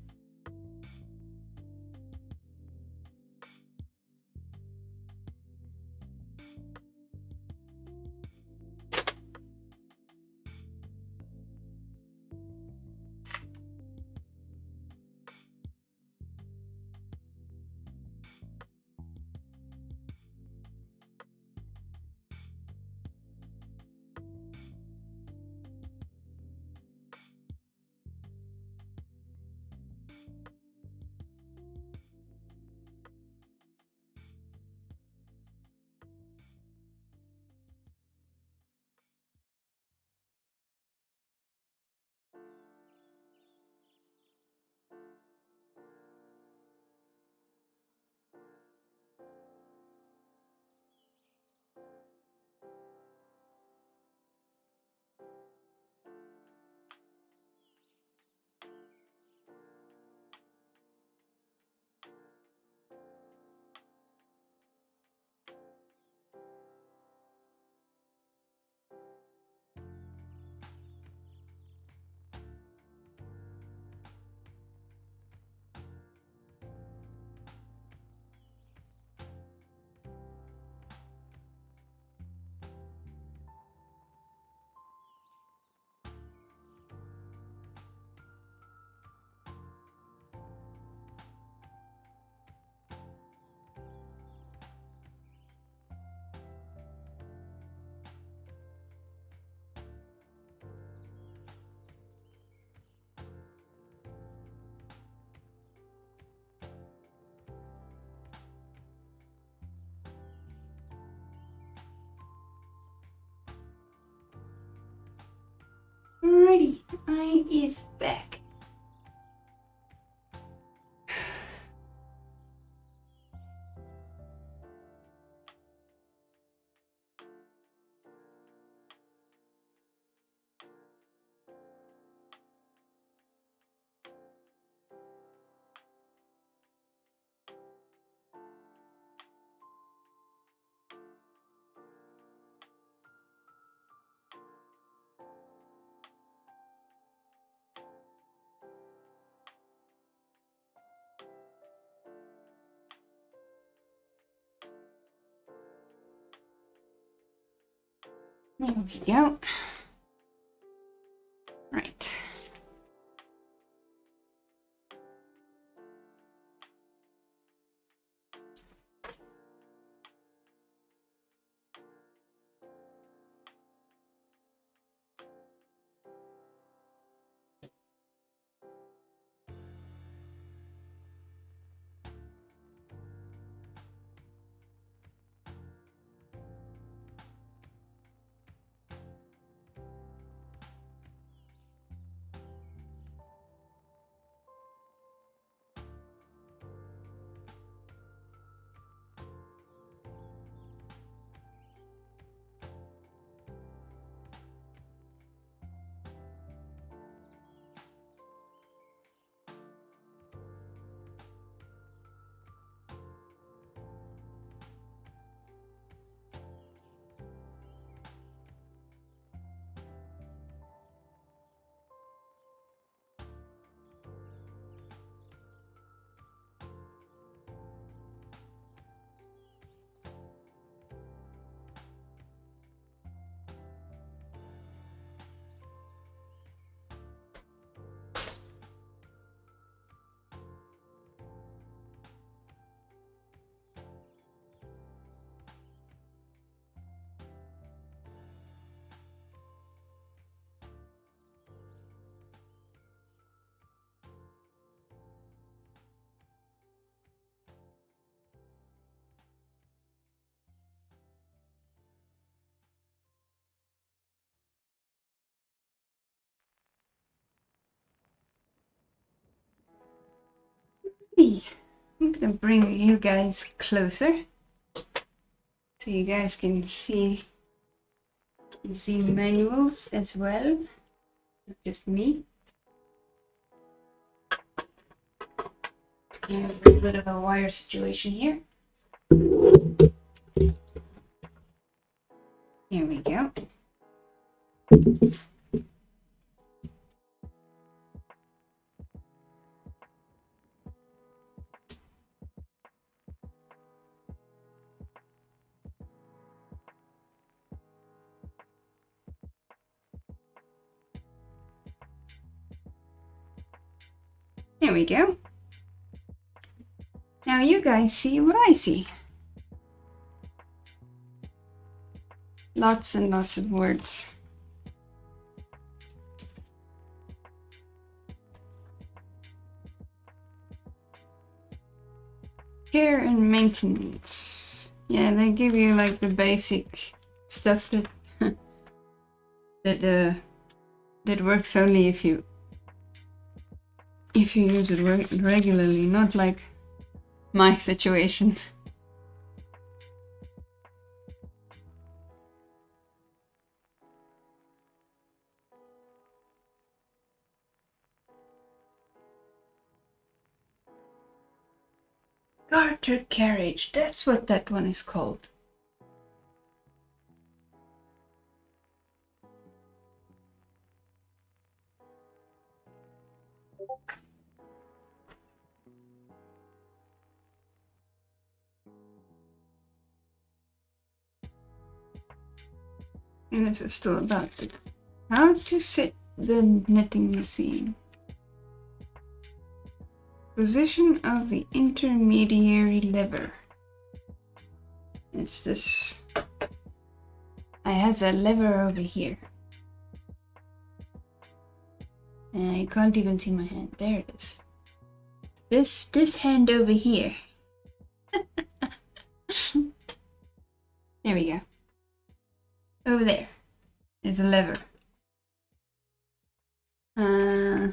Alrighty, I is back. There we go. Right. I'm gonna bring you guys closer so you guys can see You can see manuals as well, not just me. And a bit of a wire situation here. Here we go. There we go. Now you guys see what I see. Lots and lots of words. Care and maintenance. Yeah, they give you like the basic stuff that that works only if you use it regularly, not like my situation. Garter carriage, that's what that one is called. And this is still about how to set the knitting machine. Position of the intermediary lever. It's this. I has a lever over here. And you can't even see my hand. There it is. This hand over here. There we go. Over there is a lever. I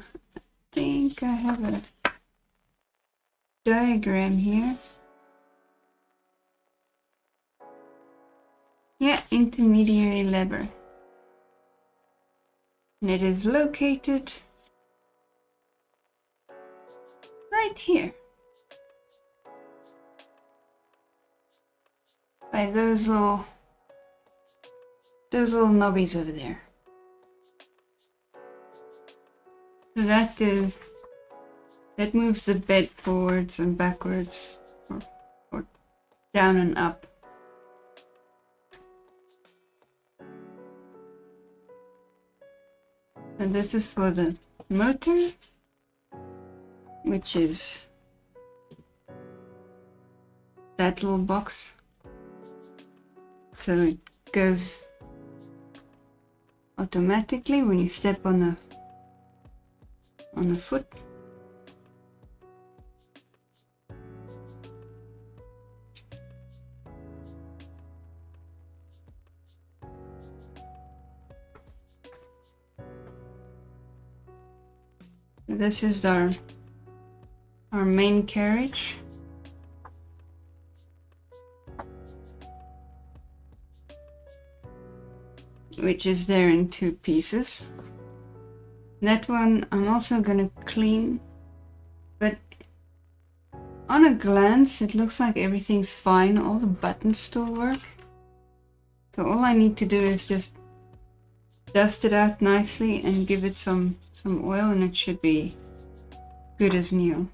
think I have a diagram here. Yeah, intermediary lever. And it is located right here. By those little knobbies over there. So that moves the bed forwards and backwards, or down and up. And this is for the motor, which is that little box. So it goes automatically when you step on the foot. This is our main carriage. Which is there in 2 pieces. That one I'm also gonna clean, but on a glance it looks like everything's fine. All the buttons still work. So all I need to do is just dust it out nicely and give it some oil, and it should be good as new.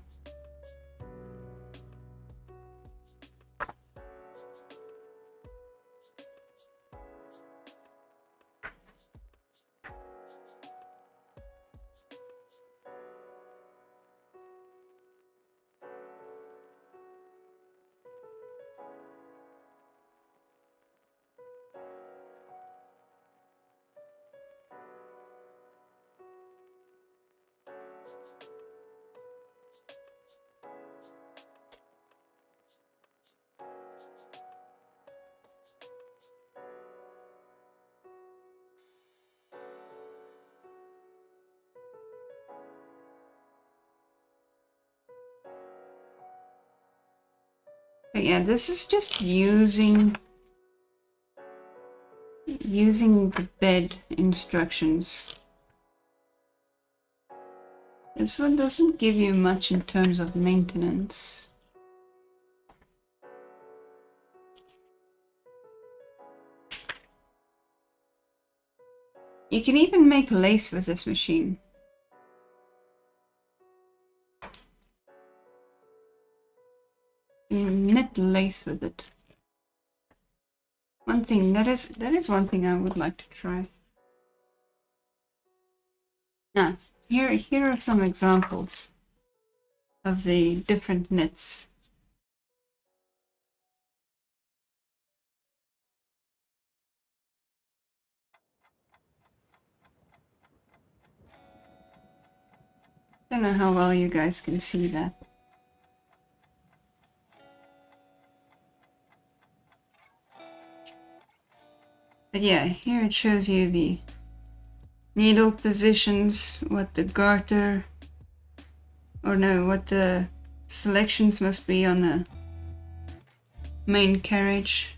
But yeah, this is just using using the bed instructions. This one doesn't give you much in terms of maintenance. You can even make lace with this machine. You knit lace with it. One thing that is one thing I would like to try. Now, here are some examples of the different knits. Don't know how well you guys can see that. But yeah, here it shows you the needle positions, what the garter, or no, what the selections must be on the main carriage.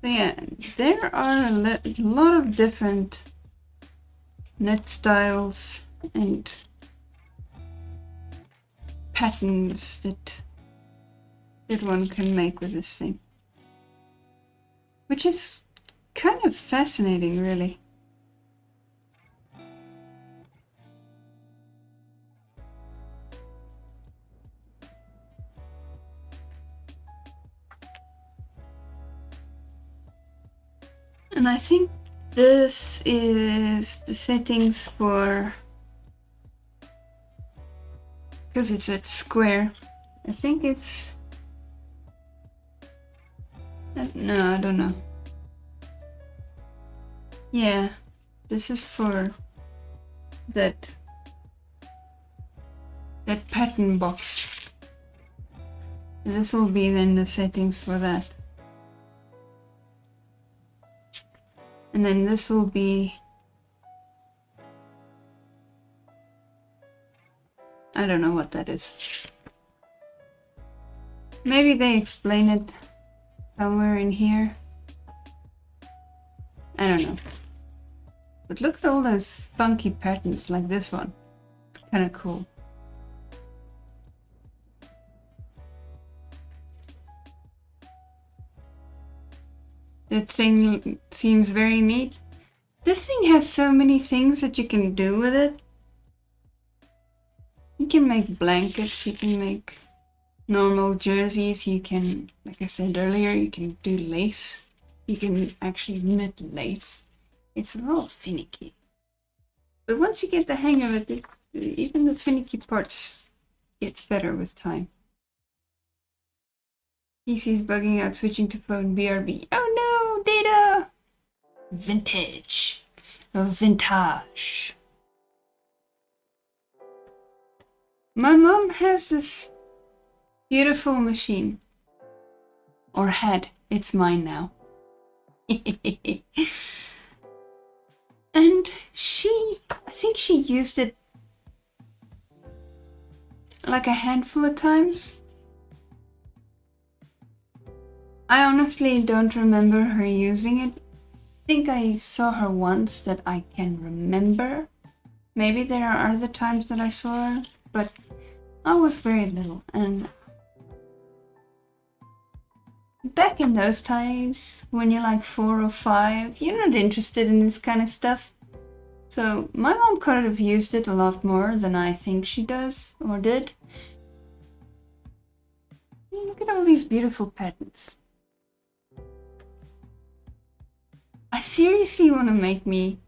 So yeah, there are a lot of different knit styles and patterns that one can make with this thing, which is kind of fascinating, really. And I think this is the settings for, because it's at square, I think it's, no, I don't know. Yeah, this is for that pattern box. This will be then the settings for that. And then this will be, I don't know what that is. Maybe they explain it somewhere in here. I don't know. But look at all those funky patterns like this one. It's kind of cool. That thing seems very neat. This thing has so many things that you can do with it. You can make blankets, you can make normal jerseys, you can, like I said earlier, you can do lace. You can actually knit lace. It's a little finicky. But once you get the hang of it, even the finicky parts gets better with time. PC's bugging out, switching to phone, BRB. Oh no, data! Vintage. Or vintage. My mom has this beautiful machine. Or had. It's mine now. And I think she used it like a handful of times. I honestly don't remember her using it. I think I saw her once that I can remember. Maybe there are other times that I saw her, but I was very little. And back in those days, when you're like 4 or 5, you're not interested in this kind of stuff. So my mom could have used it a lot more than I think she does or did. Look at all these beautiful patterns. I seriously want to make me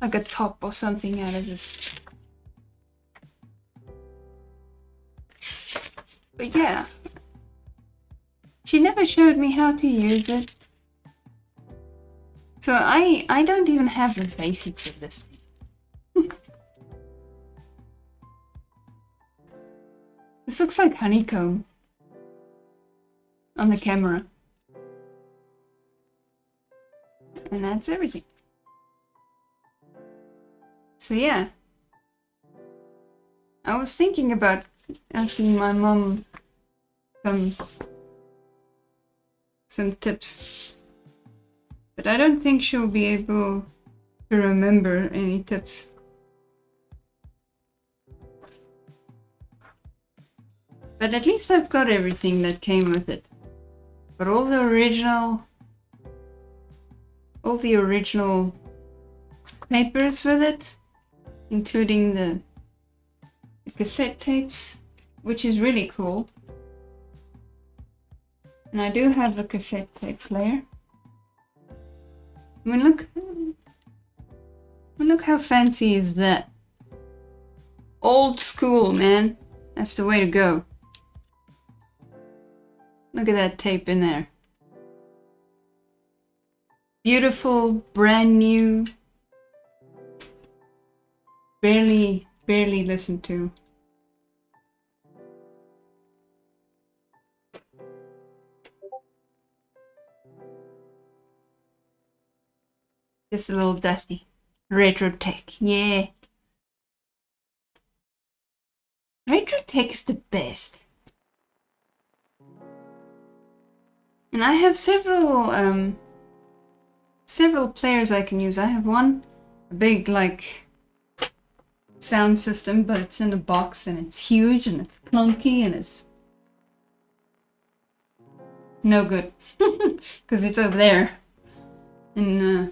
like a top or something out of this. But yeah, she never showed me how to use it. So I don't even have the basics of this thing. This looks like honeycomb on the camera. And that's everything. So yeah, I was thinking about asking my mom some tips, but I don't think she'll be able to remember any tips. But at least I've got everything that came with it. But all the original papers with it, including the cassette tapes, which is really cool. And I do have the cassette tape player. I mean, look how fancy is that. Old school, man. That's the way to go. Look at that tape in there. Beautiful, brand new. Barely listened to. Just a little dusty. Retro tech, yeah. Retro tech is the best. And I have several players I can use. I have one, a big like sound system, but it's in a box and it's huge and it's clunky and it's no good because it's over there in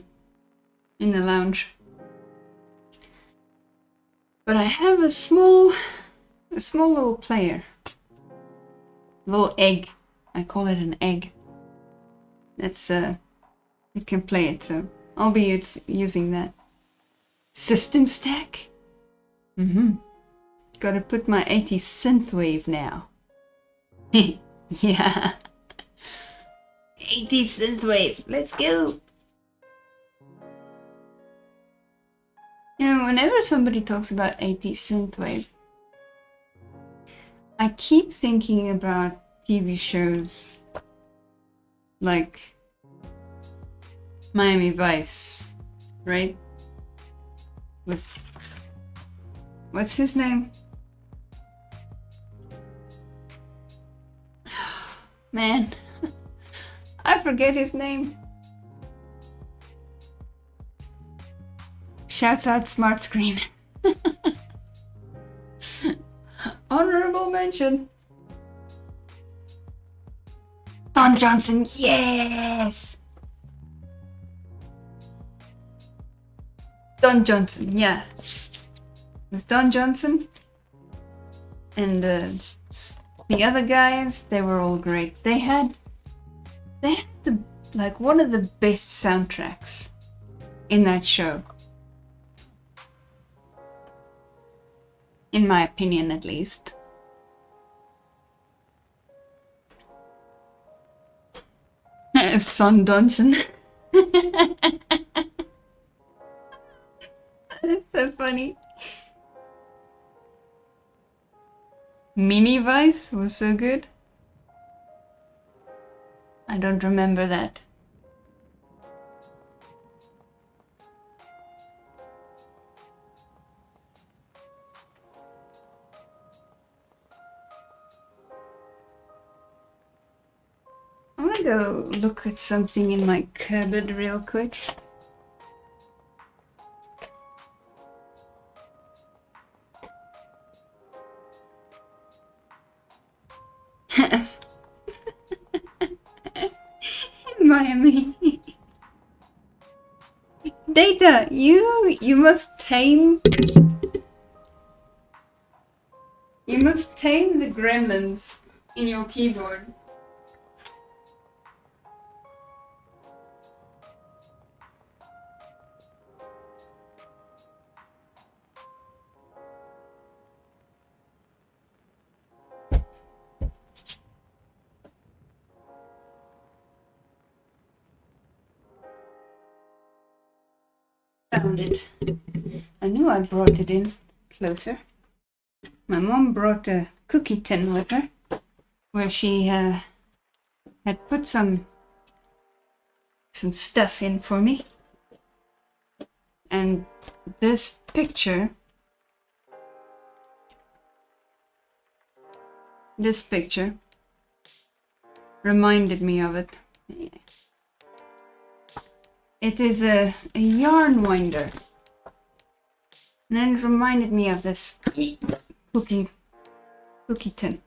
the lounge. But I have a small little player, little egg. I call it an egg. That's it can play it, so I'll be using that. System stack. Gotta put my 80s synthwave now. Yeah. 80s synthwave. Let's go. You know, whenever somebody talks about 80s synthwave, I keep thinking about TV shows like Miami Vice, right? With what's his name? Man, I forget his name. Shouts out Smart Screen. Honorable mention. Don Johnson, yes! Don Johnson, yeah. With Don Johnson and the other guys, they were all great. They had the like one of the best soundtracks in that show. In my opinion, at least. Son Dungeon. That's so funny. Mini Vice was so good. I don't remember that. I'm gonna go look at something in my cupboard real quick. Miami. Data, you must tame the gremlins in your keyboard. Found it. I knew I brought it in closer. My mom brought a cookie tin with her, where she had put some stuff in for me. And this picture reminded me of it. It is a yarn winder. And then it reminded me of this cookie tin.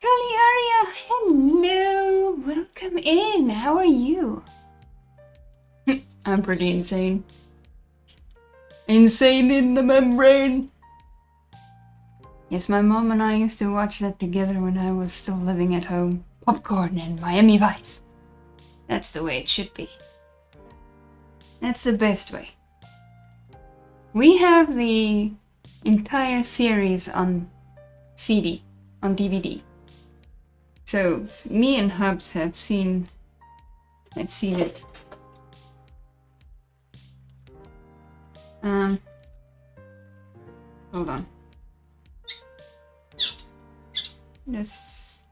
Kaliaria, hello! Welcome in! How are you? I'm pretty insane. Insane in the membrane! Yes, my mom and I used to watch that together when I was still living at home. Popcorn and Miami Vice. That's the way it should be. That's the best way. We have the entire series on CD, on DVD. So me and Hubs have seen it. Hold on. This.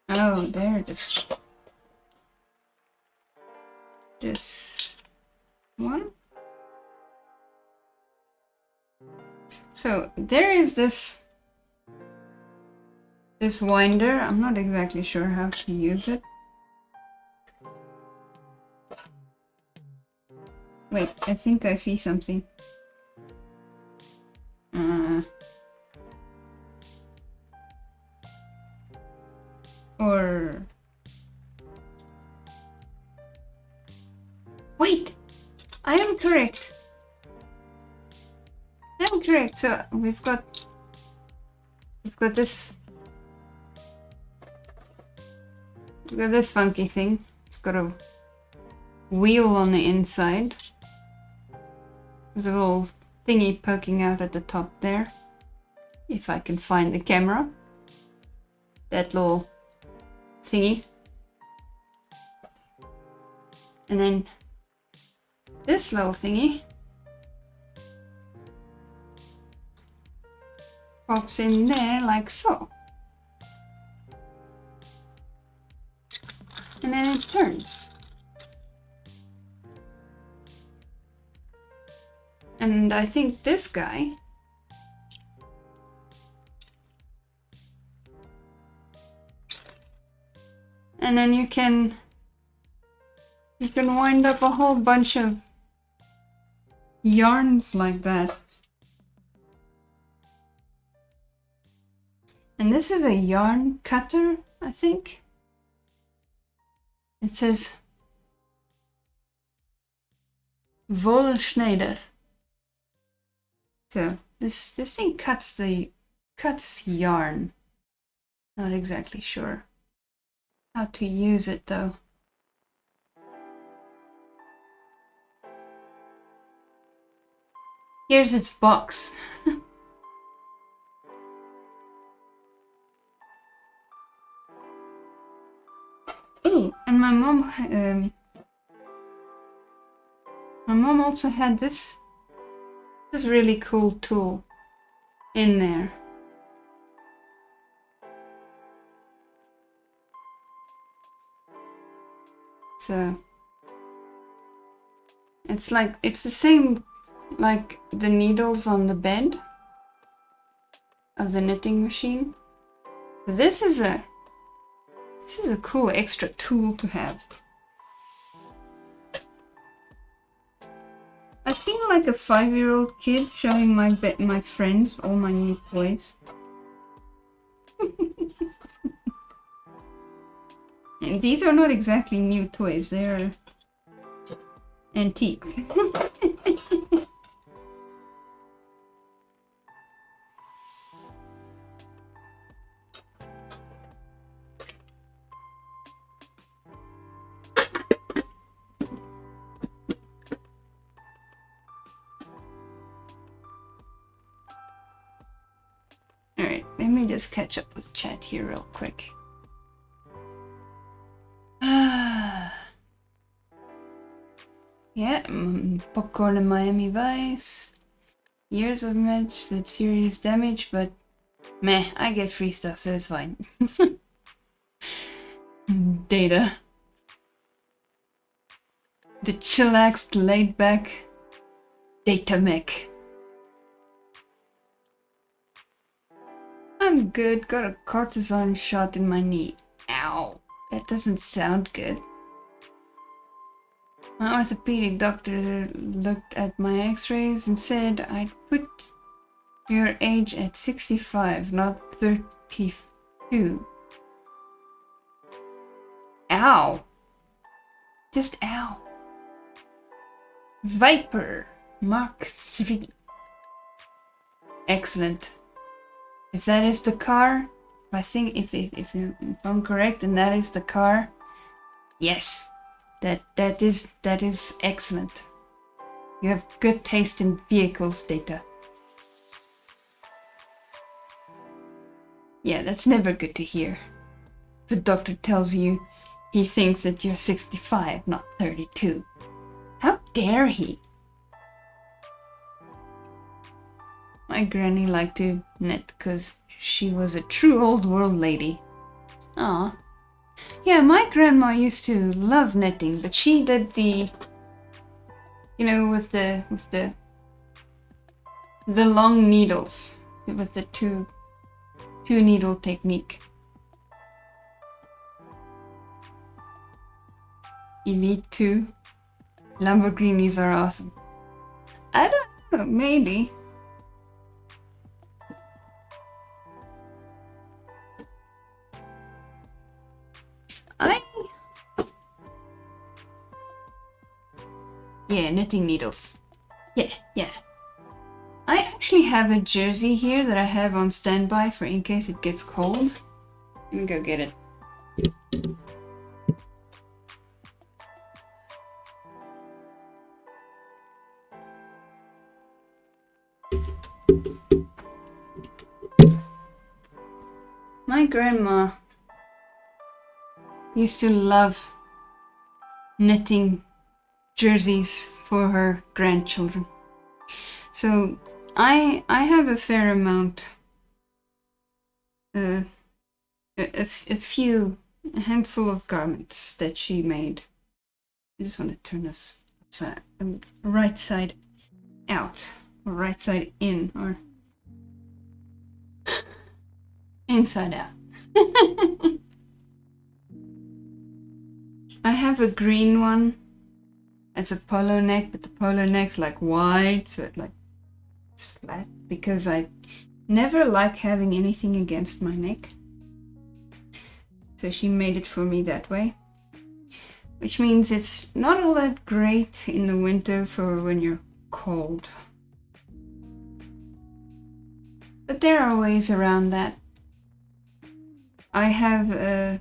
Oh, there it is. This one. So there is this winder. I'm not exactly sure how to use it. Wait, I think I see something. Or wait, I am correct. I'm correct. So we've got this. We've got this funky thing. It's got a wheel on the inside. There's a little thingy poking out at the top there. If I can find the camera. That little thingy. And then this little thingy pops in there like so. And then it turns. And I think this guy and then you can wind up a whole bunch of yarns like that. And this is a yarn cutter, I think. It says Wollschneider. So this thing cuts yarn. Not exactly sure how to use it though. Here's its box. Oh, and my mom also had this really cool tool in there. So it's the same like the needles on the bed of the knitting machine. This is a cool extra tool to have. I feel like a 5-year-old kid showing my friends all my new toys. And these are not exactly new toys, they are antiques. Alright, let me just catch up with chat here real quick. Yeah, Popcorn and Miami Vice. Years of match did serious damage, but meh, I get free stuff, so it's fine. Data. The chillaxed, laid-back Data mech. I'm good, got a cortisone shot in my knee. Ow, that doesn't sound good. My orthopedic doctor looked at my x-rays and said I'd put your age at 65, not 32. Ow. Just ow. Viper Mark 3. Excellent. If that is the car, I think if I'm correct and that is the car, yes, that is excellent. You have good taste in vehicles, Data. Yeah, that's never good to hear. The doctor tells you he thinks that you're 65, not 32. How dare he? My granny liked to knit because she was a true old world lady. Aw. Yeah, my grandma used to love knitting, but she did the, you know, with the long needles, with the two needle technique. Elite 2. Lamborghinis are awesome. I don't know, maybe. Yeah, knitting needles. Yeah. I actually have a jersey here that I have on standby for in case it gets cold. Let me go get it. My grandma used to love knitting jerseys for her grandchildren. So I have a fair amount, a handful of garments that she made. I just want to turn this right side out, or right side in, or inside out. I have a green one. It's a polo neck, but the polo neck's like wide, so it's flat, because I never like having anything against my neck. So she made it for me that way. Which means it's not all that great in the winter for when you're cold. But there are ways around that. I have a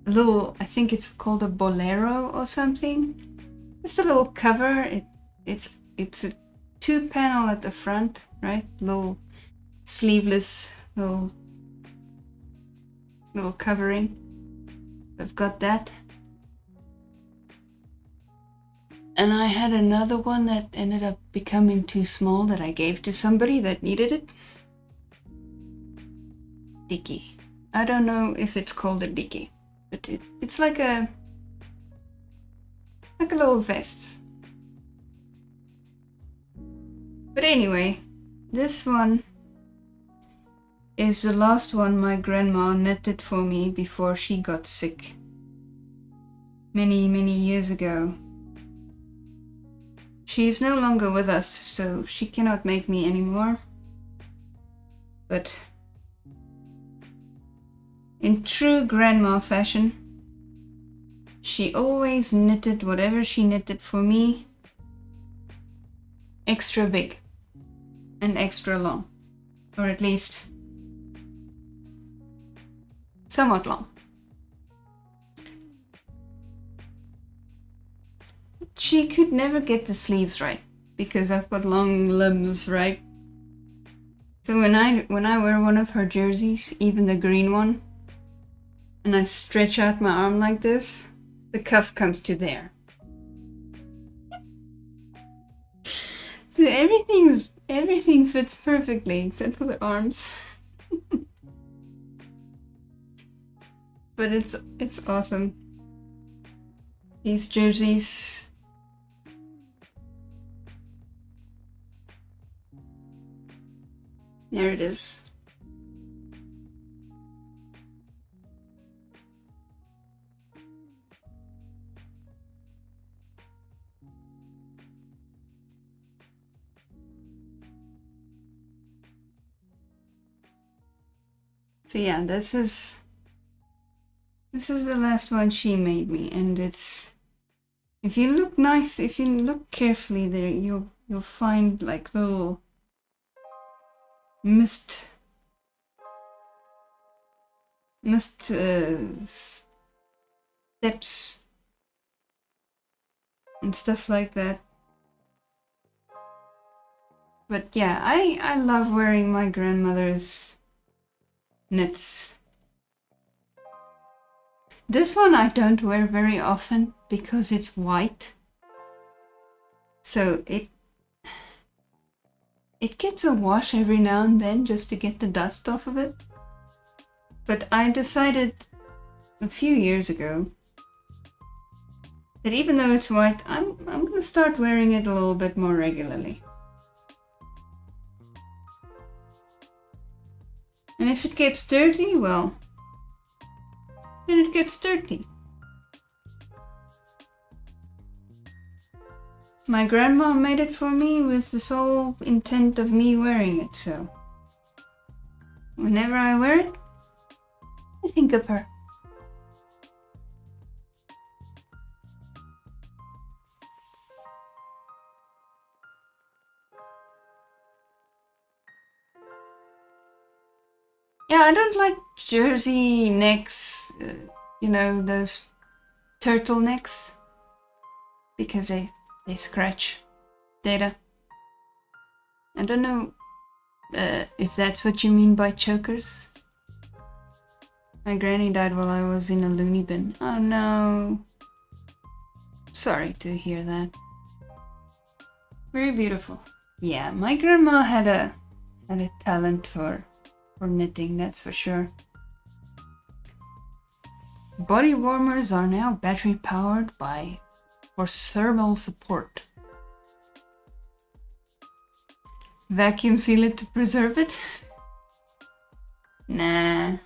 little, I think it's called a bolero or something. It's a little cover. It's a 2-panel at the front, right? Little sleeveless little covering. I've got that. And I had another one that ended up becoming too small that I gave to somebody that needed it. Dicky. I don't know if it's called a dicky, but it's like a little vest. But anyway, this one is the last one my grandma knitted for me before she got sick. Many years ago. She is no longer with us, so she cannot make me anymore. But in true grandma fashion, she always knitted whatever she knitted for me extra big and extra long, or at least somewhat long. She could never get the sleeves right because I've got long limbs, right? So when I wear one of her jerseys, even the green one, and I stretch out my arm like this, the cuff comes to there. So everything fits perfectly except for the arms. but it's awesome. These jerseys. There it is. So yeah, this is the last one she made me, and it's, if you look carefully there, you'll find like little mist steps and stuff like that. But yeah, I love wearing my grandmother's knits. This one I don't wear very often because it's white, so it gets a wash every now and then just to get the dust off of it. But I decided a few years ago that even though it's white, I'm gonna start wearing it a little bit more regularly. And if it gets dirty, well, then it gets dirty. My grandma made it for me with the sole intent of me wearing it, so whenever I wear it, I think of her. Yeah, I don't like jersey necks, those turtlenecks, because they scratch data. I don't know if that's what you mean by chokers. My granny died while I was in a loony bin. Oh no. Sorry to hear that. Very beautiful. Yeah, my grandma had a talent for knitting, that's for sure. Body warmers are now battery powered for thermal support. Vacuum seal it to preserve it? Nah.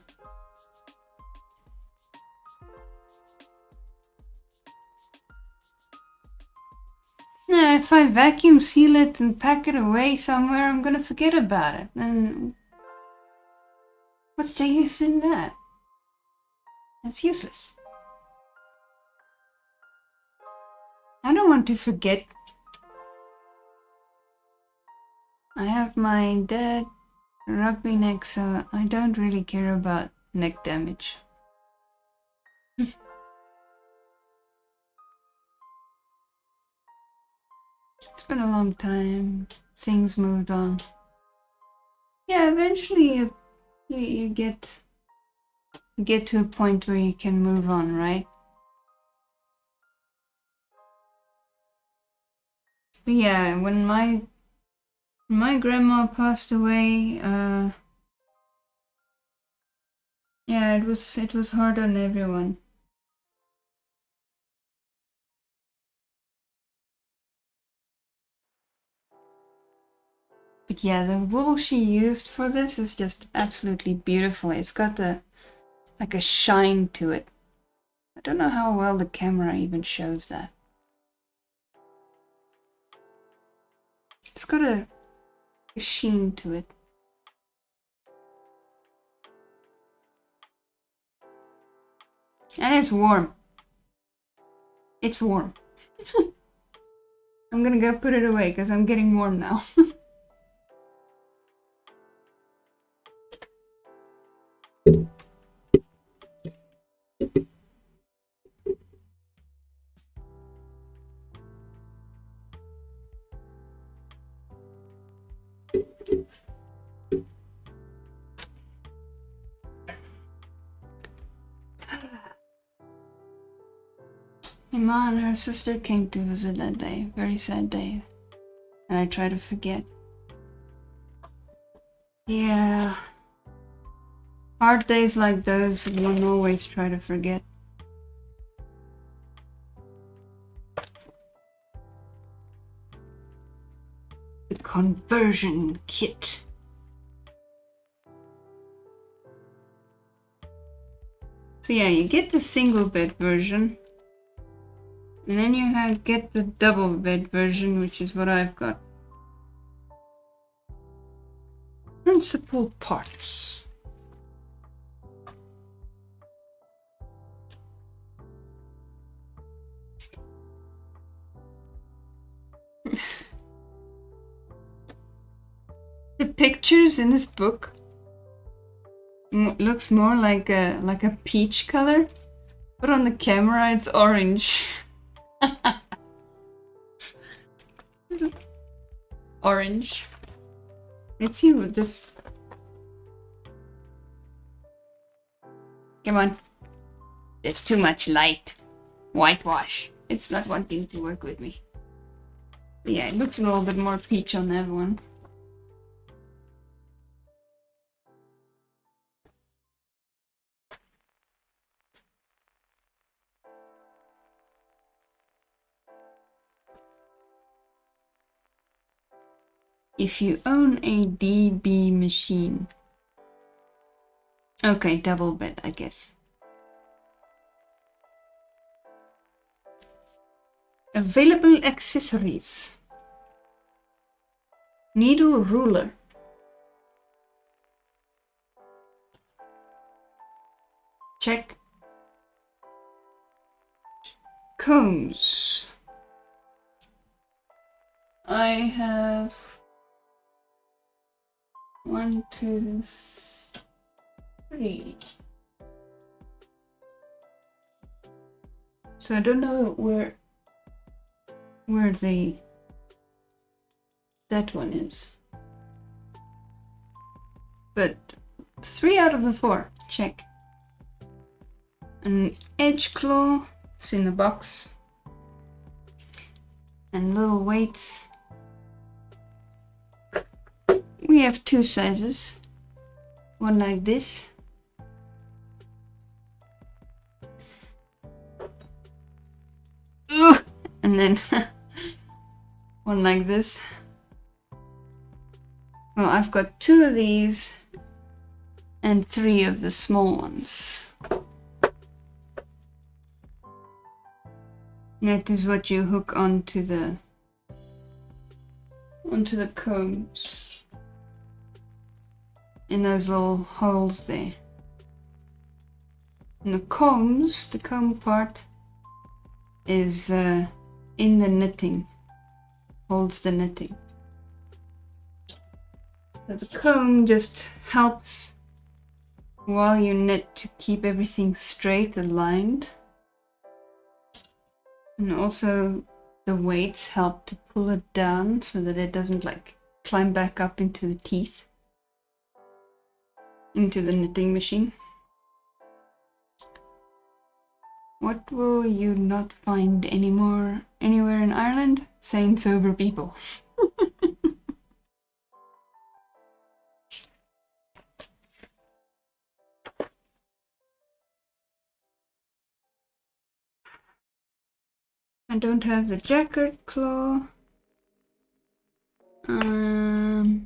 Nah, if I vacuum seal it and pack it away somewhere, I'm gonna forget about it. And what's the use in that? It's useless. I don't want to forget. I have my dead rugby neck, so I don't really care about neck damage. It's been a long time. Things moved on. Yeah, eventually you get to a point where you can move on, right? But yeah, when my grandma passed away, yeah, it was hard on everyone. But yeah, the wool she used for this is just absolutely beautiful. It's got like a shine to it. I don't know how well the camera even shows that. It's got a sheen to it. And it's warm. It's warm. I'm gonna go put it away because I'm getting warm now. My mom and her sister came to visit that day. Very sad day. And I try to forget. Yeah. Hard days like those, one always try to forget. The conversion kit. So yeah, you get the single bed version. And then you get the double bed version, which is what I've got. Principal parts. The pictures in this book looks more like a peach color, but on the camera it's orange. Orange. Let's see what this. Come on. There's too much light. Whitewash. It's not wanting to work with me. But yeah, it looks a little bit more peach on that one. If you own a DB machine. Okay, double bed, I guess. Available accessories. Needle ruler. Check. Combs. I have 1, 2, 3. So I don't know where that one is. But 3 out of the 4. Check. An edge claw. It's in the box. And little weights. We have 2 sizes. One like this. Ugh! And then one like this. Well, I've got 2 of these and 3 of the small ones. That is what you hook onto the combs in those little holes there. And the comb part is in the knitting, holds the knitting. So the comb just helps while you knit to keep everything straight and lined. And also the weights help to pull it down so that it doesn't like climb back up into the teeth, into the knitting machine. What will you not find anymore anywhere in Ireland? Sane, sober people. I don't have the jacquard claw. I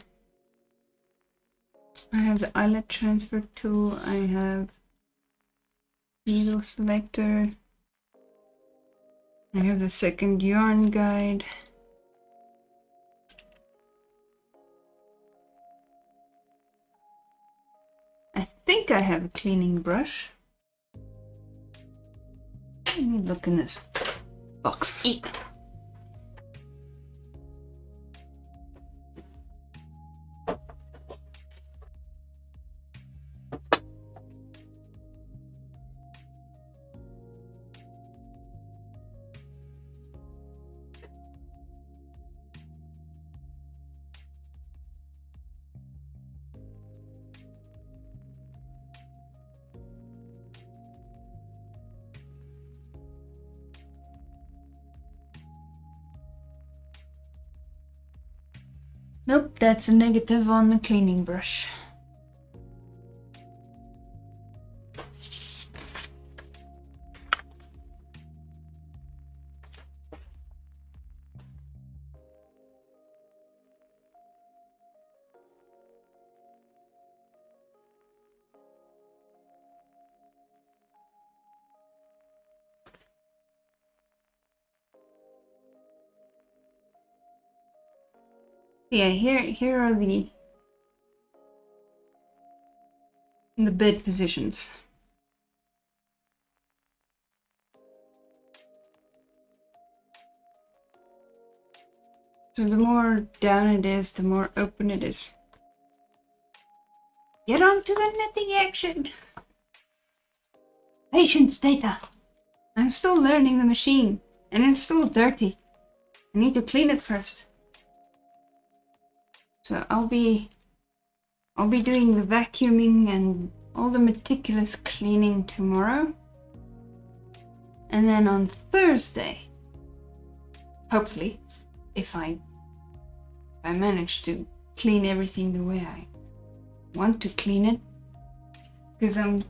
have the eyelet transfer tool. I have needle selector. I have the second yarn guide. I think I have a cleaning brush. Let me look in this box. Eat. Nope, that's a negative on the cleaning brush. Yeah, here are the bed positions. So the more down it is, the more open it is. Get on to the knitting action! Patience, Data! I'm still learning the machine, and it's still dirty. I need to clean it first. So I'll be doing the vacuuming and all the meticulous cleaning tomorrow. And then on Thursday, hopefully, if I manage to clean everything the way I want to clean it, because I'm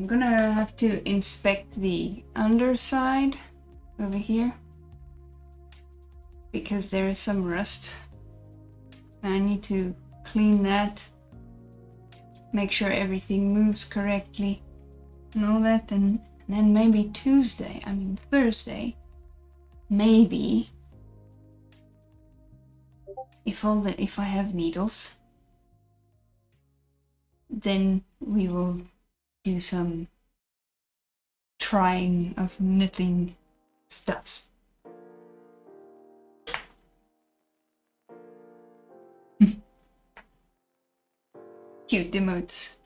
gonna have to inspect the underside over here because there is some rust. I need to clean that, make sure everything moves correctly and all that, and then maybe Thursday, maybe if I have needles, then we will do some trying of knitting stuffs. Cute emotes.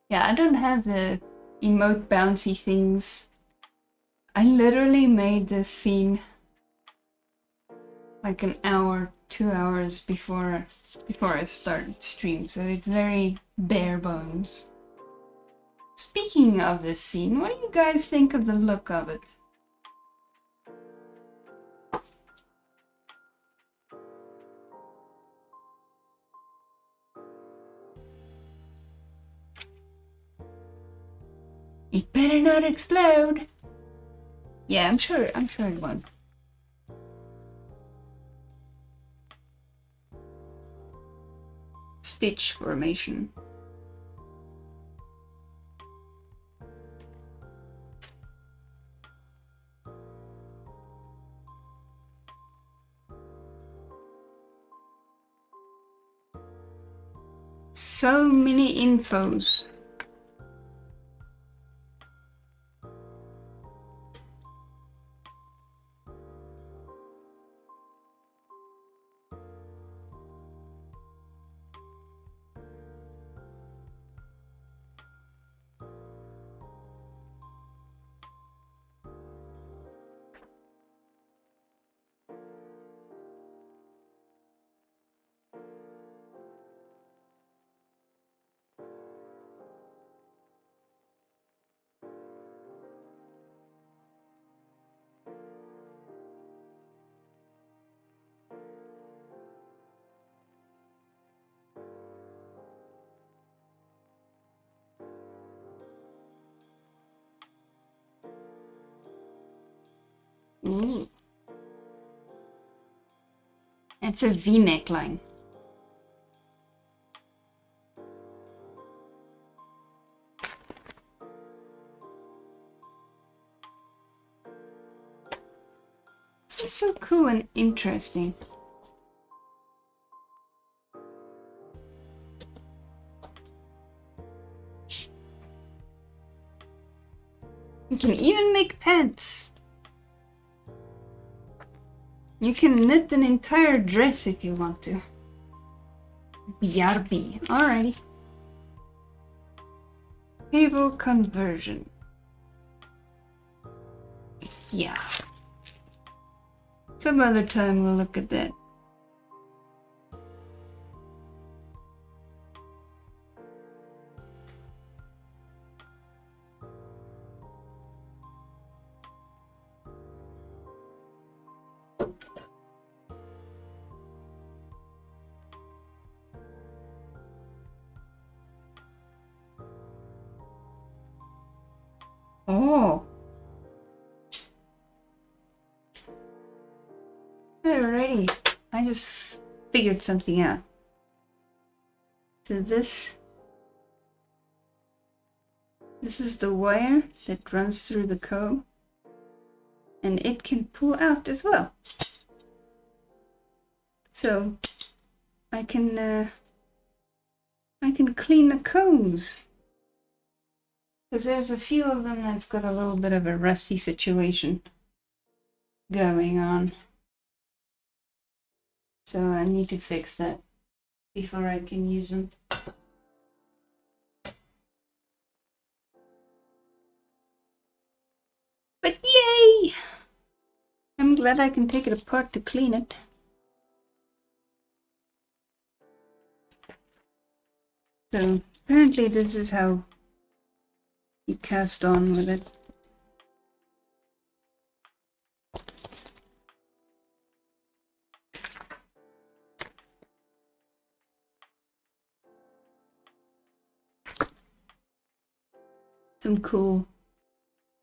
Yeah, I don't have the emote bouncy things. I literally made this scene like an hour, 2 hours before I started stream, so it's very bare bones. Speaking of this scene, what do you guys think of the look of it? It better not explode. Yeah, I'm sure it won't. Stitch formation. So many infos. Ooh. It's a V neckline. This is so cool and interesting. You can even make pants. You can knit an entire dress if you want to. BRB. Alrighty. Cable conversion. Yeah. Some other time we'll look at that. Oh. Alrighty. I just figured something out. So this is the wire that runs through the comb, and it can pull out as well. So I can clean the combs. Because there's a few of them that's got a little bit of a rusty situation going on. So I need to fix that before I can use them. But yay! I'm glad I can take it apart to clean it. So apparently this is how you cast on with it. Some cool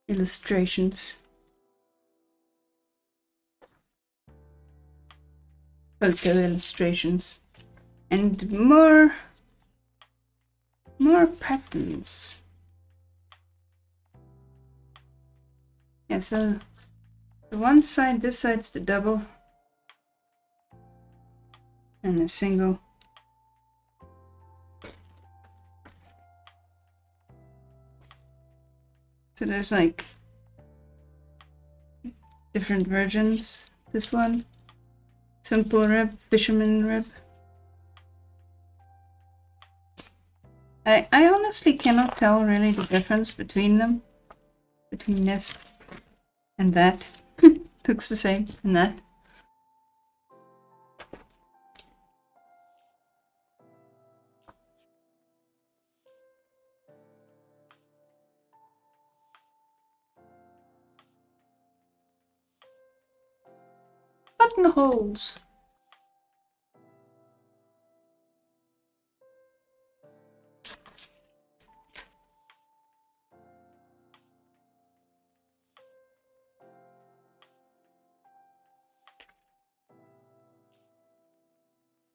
illustrations. Photo illustrations. And more patterns. Yeah, so the one side, this side's the double and the single. So there's like different versions. This one, simple rib, fisherman rib. I honestly cannot tell really the difference between them. Between this and that. Looks the same, and that. Buttonholes.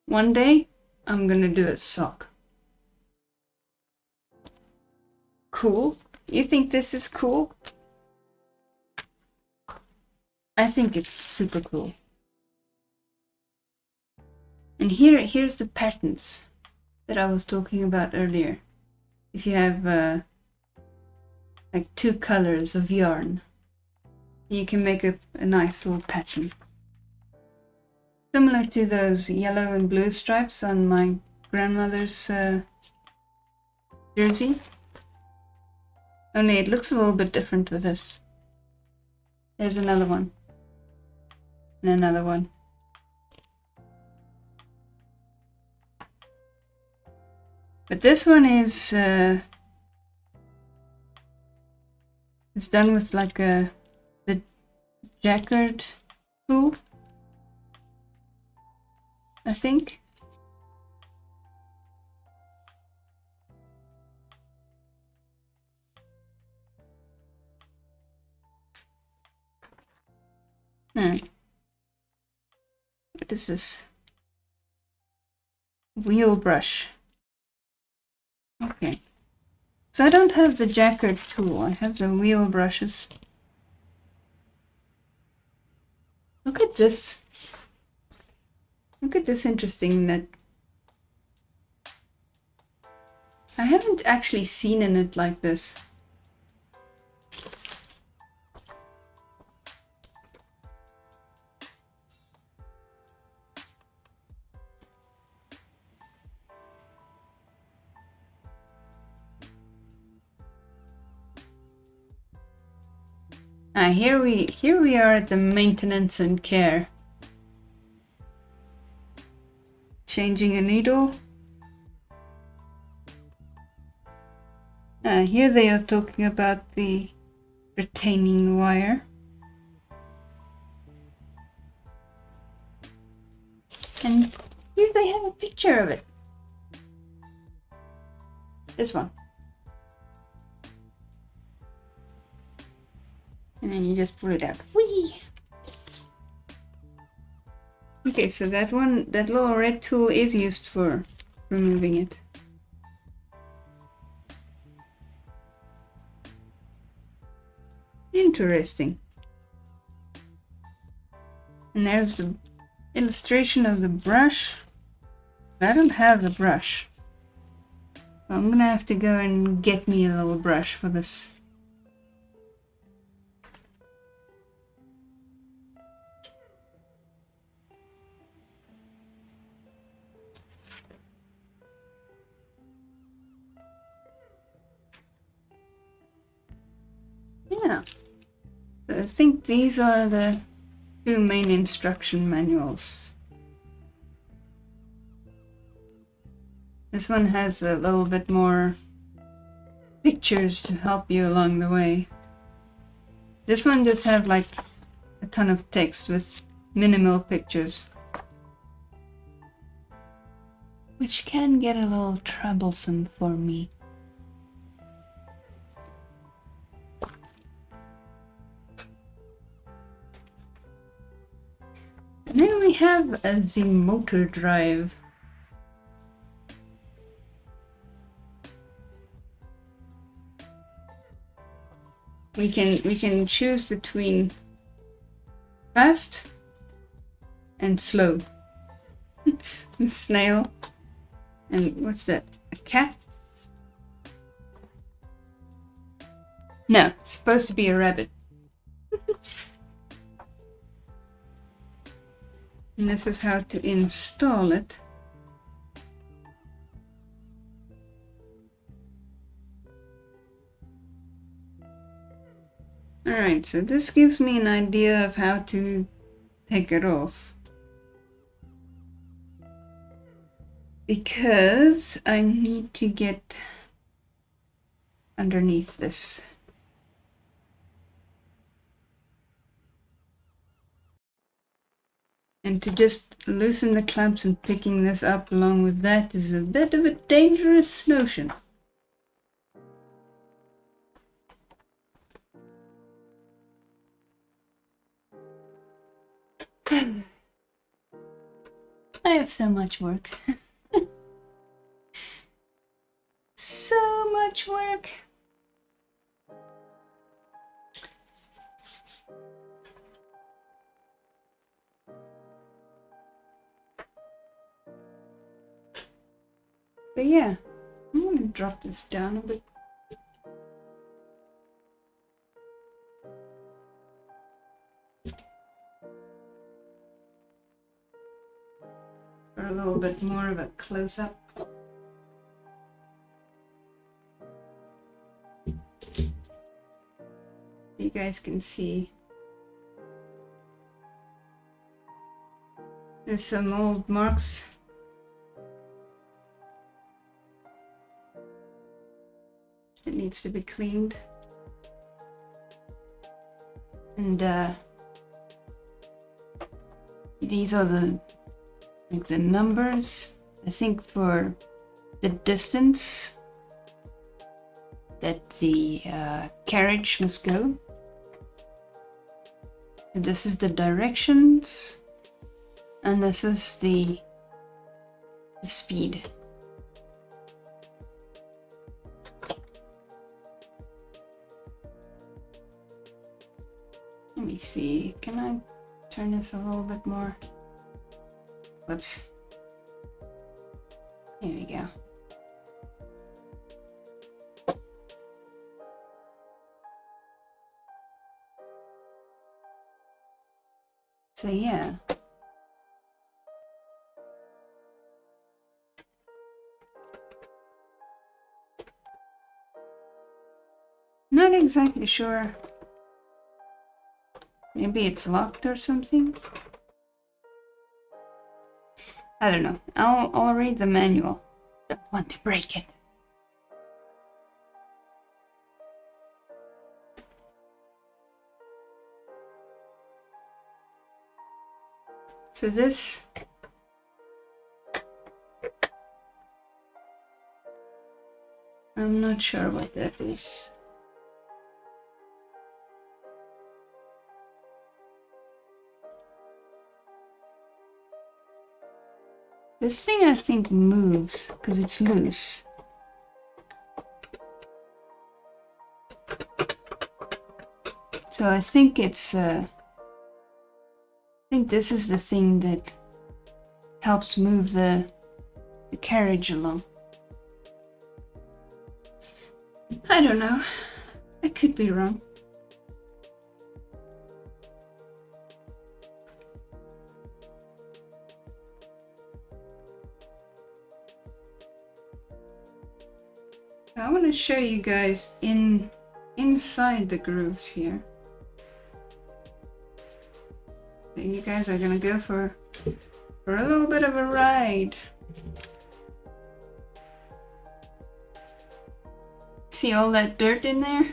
One day, I'm gonna do a sock. Cool? You think this is cool? I think it's super cool. And here's the patterns that I was talking about earlier. If you have like 2 colors of yarn, you can make a nice little pattern. Similar to those yellow and blue stripes on my grandmother's jersey. Only it looks a little bit different with this. There's another one. And another one. But this one is it's done with like the jacquard wool, I think. No. What is this? Wheel brush. Okay. So I don't have the jacquard tool, I have the wheel brushes. Look at this. Look at this interesting knit. I haven't actually seen a knit like this. Here we are at the maintenance and care. Changing a needle. Here they are talking about the retaining wire. And here they have a picture of it. This one. And then you just pull it out. Whee! Okay, so that little red tool is used for removing it. Interesting. And there's the illustration of the brush. I don't have the brush. So I'm gonna have to go and get me a little brush for this. Yeah. So I think these are the two main instruction manuals. This one has a little bit more pictures to help you along the way. This one just have like a ton of text with minimal pictures, which can get a little troublesome for me. And then we have the motor drive. We can choose between fast and slow. The snail. And what's that? A cat? No, it's supposed to be a rabbit. And this is how to install it. Alright, so this gives me an idea of how to take it off. Because I need to get underneath this. And to just loosen the clamps and picking this up along with that is a bit of a dangerous notion. I have so much work. So much work. But yeah, I'm gonna drop this down a bit. For a little bit more of a close-up. You guys can see. There's some old marks. It needs to be cleaned. And these are the numbers, I think, for the distance that the carriage must go. And this is the directions, and this is the speed. Let me see, can I turn this a little bit more? Whoops. Here we go. So yeah. Not exactly sure. Maybe it's locked or something. I don't know. I'll read the manual. Don't want to break it. So this I'm not sure what that is. This thing I think moves because it's loose. So I think it's I think this is the thing that helps move the carriage along. I don't know. I could be wrong. I want to show you guys inside the grooves here. So you guys are gonna go for a little bit of a ride. See all that dirt in there?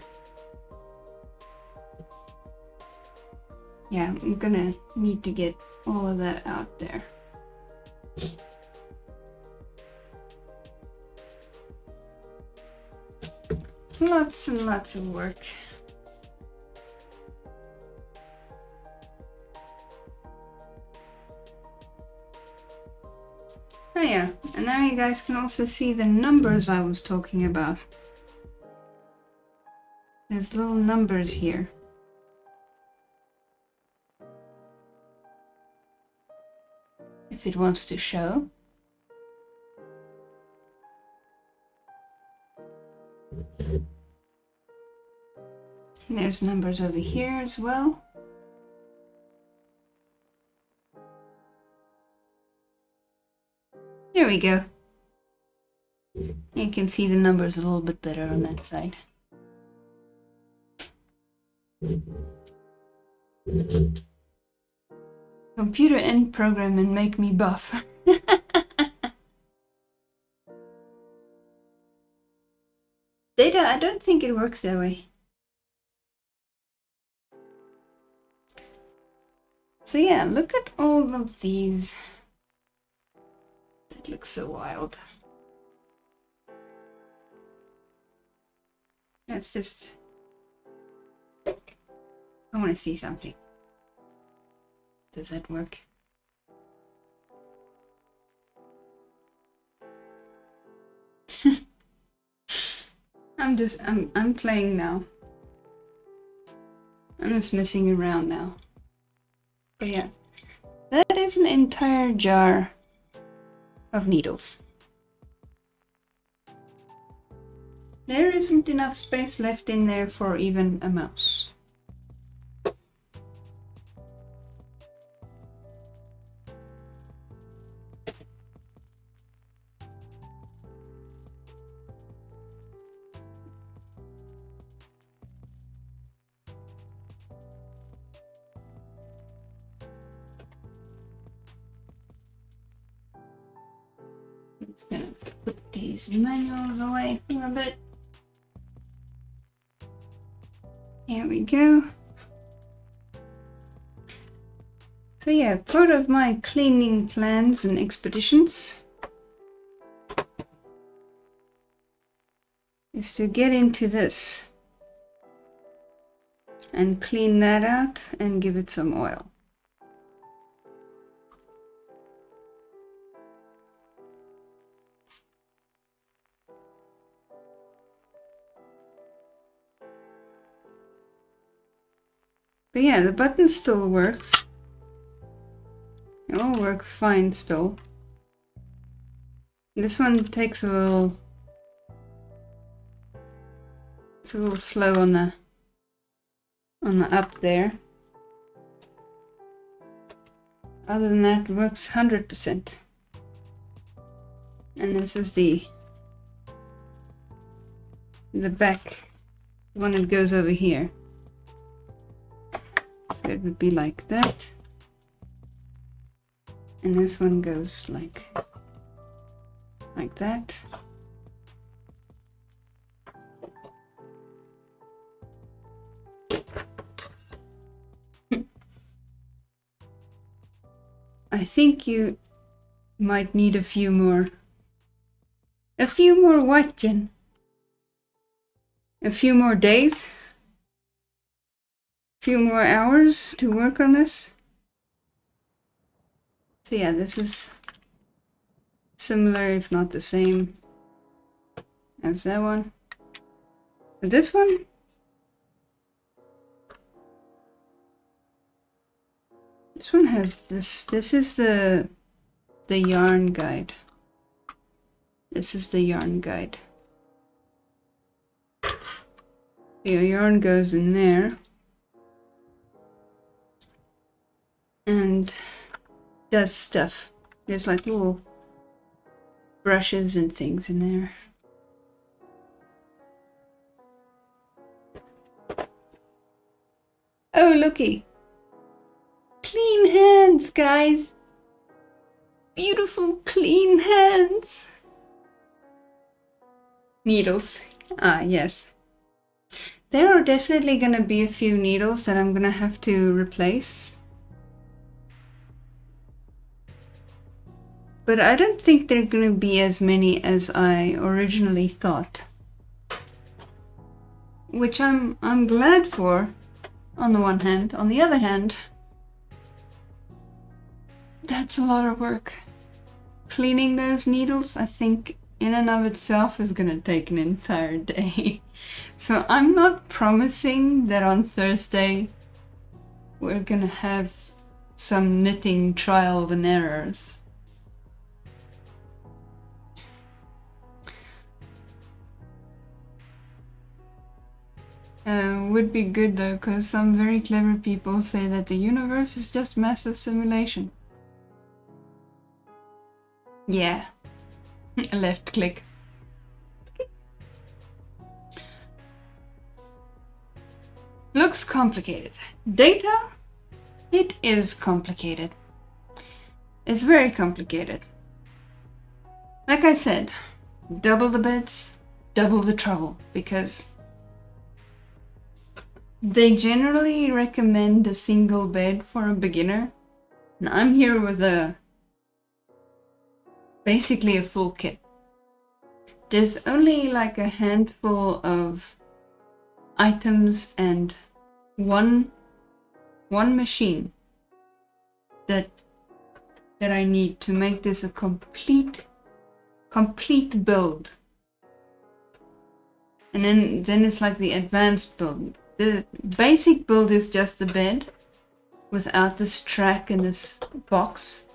Yeah, I'm gonna need to get all of that out there. Lots and lots of work. Oh yeah, and now you guys can also see the numbers I was talking about. There's little numbers here. If it wants to show. And there's numbers over here as well. There we go. You can see the numbers a little bit better on that side. Computer end program and make me buff. Data, I don't think it works that way. So yeah, look at all of these. That looks so wild. That's just... I want to see something. Does that work? I'm playing now. I'm just messing around now. But yeah, that is an entire jar of needles. There isn't enough space left in there for even a mouse. Just gonna put these manuals away for a bit. Here we go. So yeah, part of my cleaning plans and expeditions is to get into this and clean that out and give it some oil. But yeah, the button still works. They all work fine still. This one takes a little... It's a little slow on the up there. Other than that, it works 100%. And this is the back one that goes over here. So it would be like that. And this one goes like that. I think you might need a few more. A few more what, Jen? A few more days? A few more hours to work on this? So yeah, this is similar, if not the same, as that one. But this one, has this. This is the the yarn guide. This is the yarn guide. Your yarn goes in there and does stuff. There's like little brushes and things in there. Oh, looky. Clean hands, guys. Beautiful, clean hands. Needles. Ah, yes. There are definitely gonna be a few needles that I'm gonna have to replace. But I don't think there are gonna be as many as I originally thought. Which I'm glad for, on the one hand. On the other hand, that's a lot of work. Cleaning those needles, I think, in and of itself is gonna take an entire day. So I'm not promising that on Thursday we're gonna have some knitting trial and errors. Would be good though, because some very clever people say that the universe is just massive simulation. Yeah. Left click. Looks complicated. Data? It is complicated. It's very complicated. Like I said, double the beds, double the trouble, because they generally recommend a single bed for a beginner. And I'm here with basically a full kit. There's only like a handful of items and one machine that I need to make this a complete build. And then it's like the advanced build. The basic build is just the bed without this track and this box.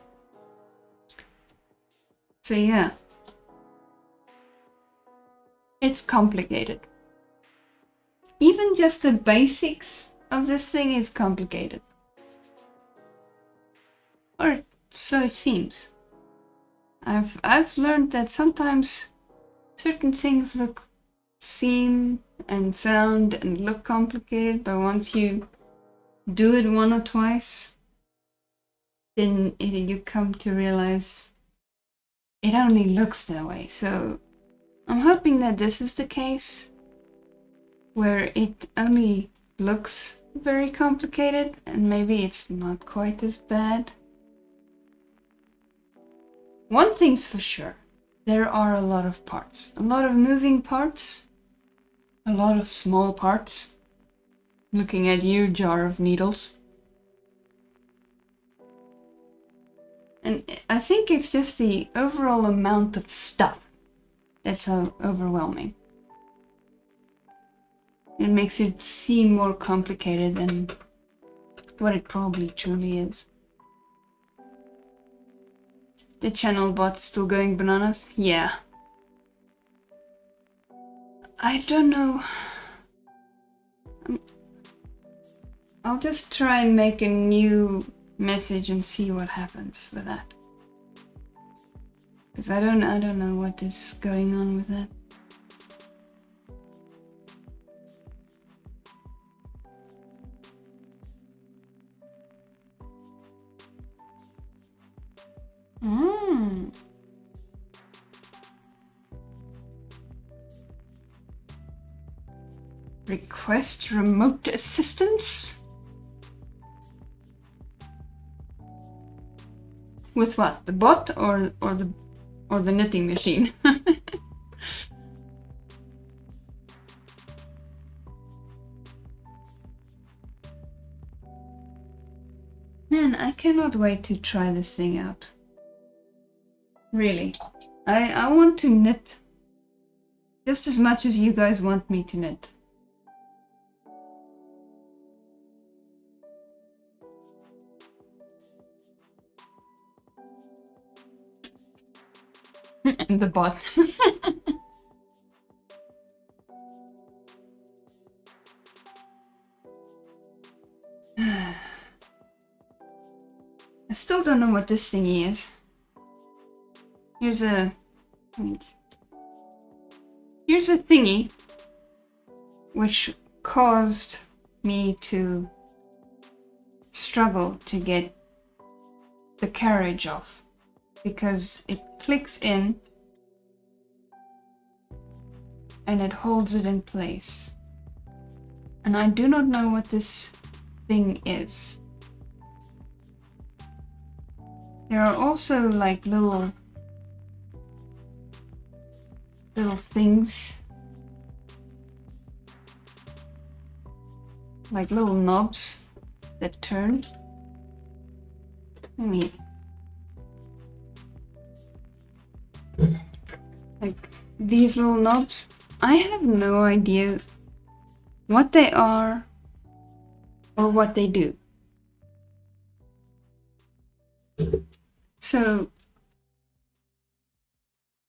So yeah, it's complicated. Even just the basics of this thing is complicated. Or so it seems. I've learned that sometimes certain things seem and sound and look complicated, but once you do it one or twice, then you come to realize it only looks that way. So I'm hoping that this is the case, where it only looks very complicated and maybe it's not quite as bad. One thing's for sure, there are a lot of parts, a lot of moving parts, a lot of small parts. Looking at you, jar of needles. And I think it's just the overall amount of stuff that's so overwhelming. It makes it seem more complicated than what it probably truly is. The channel bot still going bananas? Yeah. I don't know. I'll just try and make a new message and see what happens with that. Because I don't know what is going on with that. Request remote assistance? With what? The bot or the knitting machine? Man, I cannot wait to try this thing out. Really. I want to knit just as much as you guys want me to knit. The bot. I still don't know what this thingy is. Here's a thingy which caused me to struggle to get the carriage off because it clicks in and it holds it in place. And I do not know what this thing is. There are also like little things, like little knobs that turn. Let me, like these little knobs. I have no idea what they are or what they do. So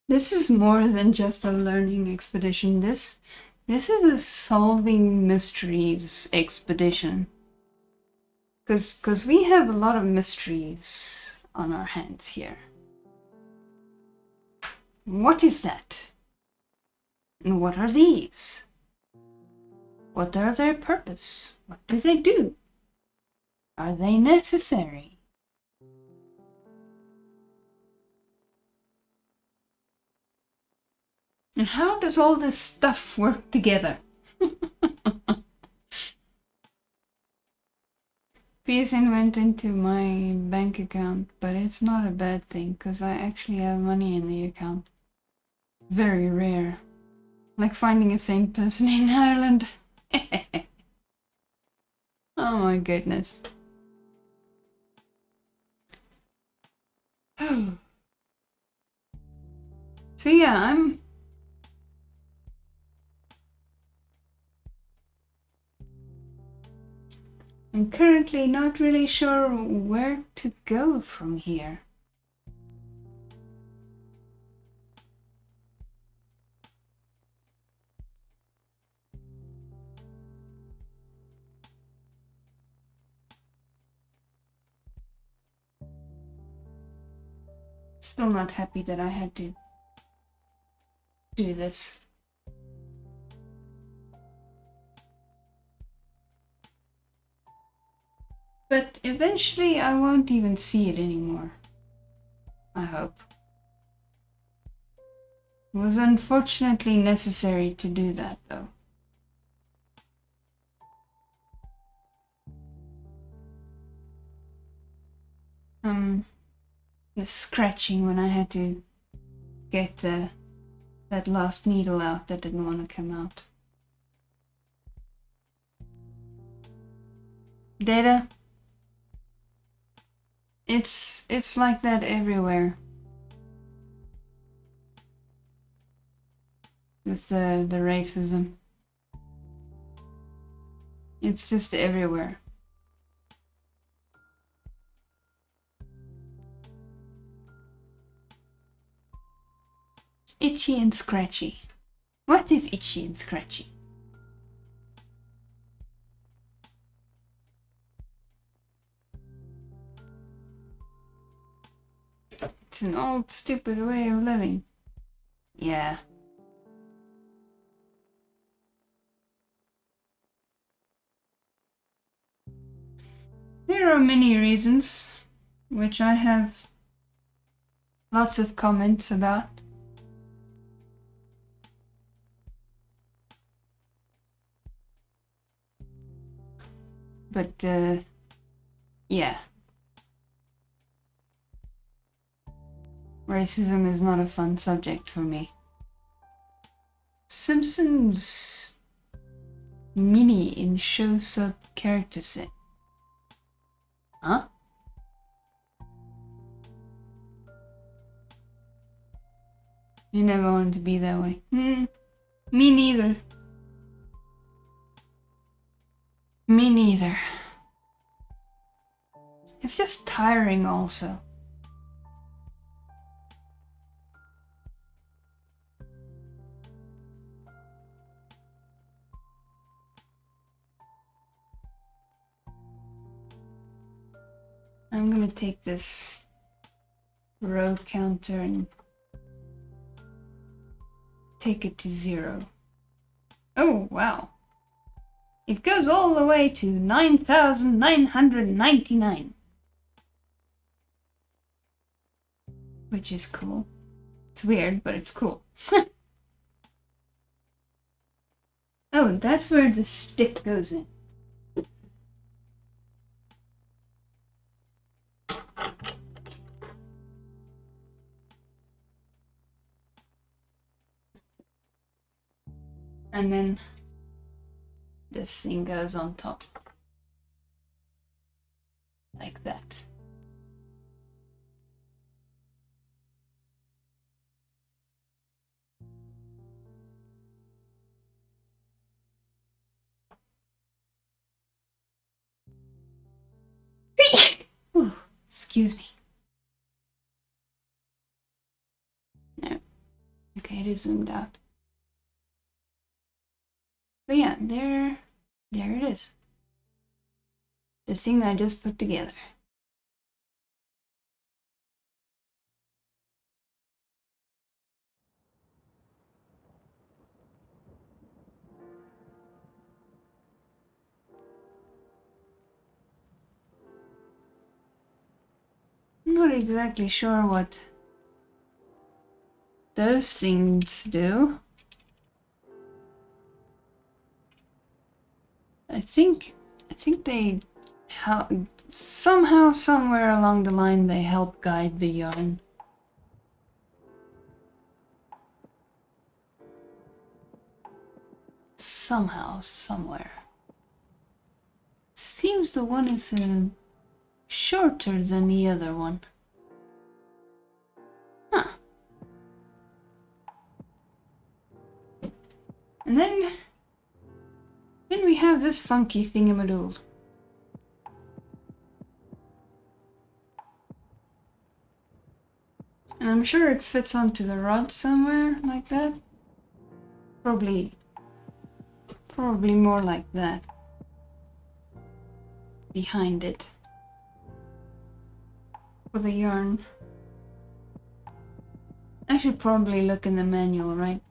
this is more than just a learning expedition. This is a solving mysteries expedition. Because we have a lot of mysteries on our hands here. What is that? And what are these? What are their purpose? What do they do? Are they necessary? And how does all this stuff work together? PSN went into my bank account, but it's not a bad thing because I actually have money in the account. Very rare. Like finding a sane person in Ireland. Oh my goodness. So yeah, I'm currently not really sure where to go from here. Still not happy that I had to do this. But eventually I won't even see it anymore. I hope. It was unfortunately necessary to do that though. The scratching when I had to get that last needle out that didn't want to come out. Data. It's like that everywhere. With the racism. It's just everywhere. Itchy and scratchy. What is itchy and scratchy? It's an old, stupid way of living. Yeah. There are many reasons, which I have lots of comments about. But, yeah. Racism is not a fun subject for me. Simpsons mini in show sub character set. Huh? You never want to be that way. Me neither. Me neither. It's just tiring also. I'm gonna take this row counter and take it to 0. Oh, wow. It goes all the way to 9,999. Which is cool. It's weird, but it's cool. Oh, that's where the stick goes in. And then this thing goes on top. Like that. Ooh, excuse me. No. Okay, it is zoomed out. But yeah, there it is. The thing I just put together. I'm not exactly sure what those things do. I think they help somehow, somewhere along the line, they help guide the yarn. Somehow, somewhere. Seems the one is shorter than the other one. Huh. And then we have this funky thingamadoodle. And I'm sure it fits onto the rod somewhere like that. Probably more like that. Behind it. For the yarn. I should probably look in the manual, right?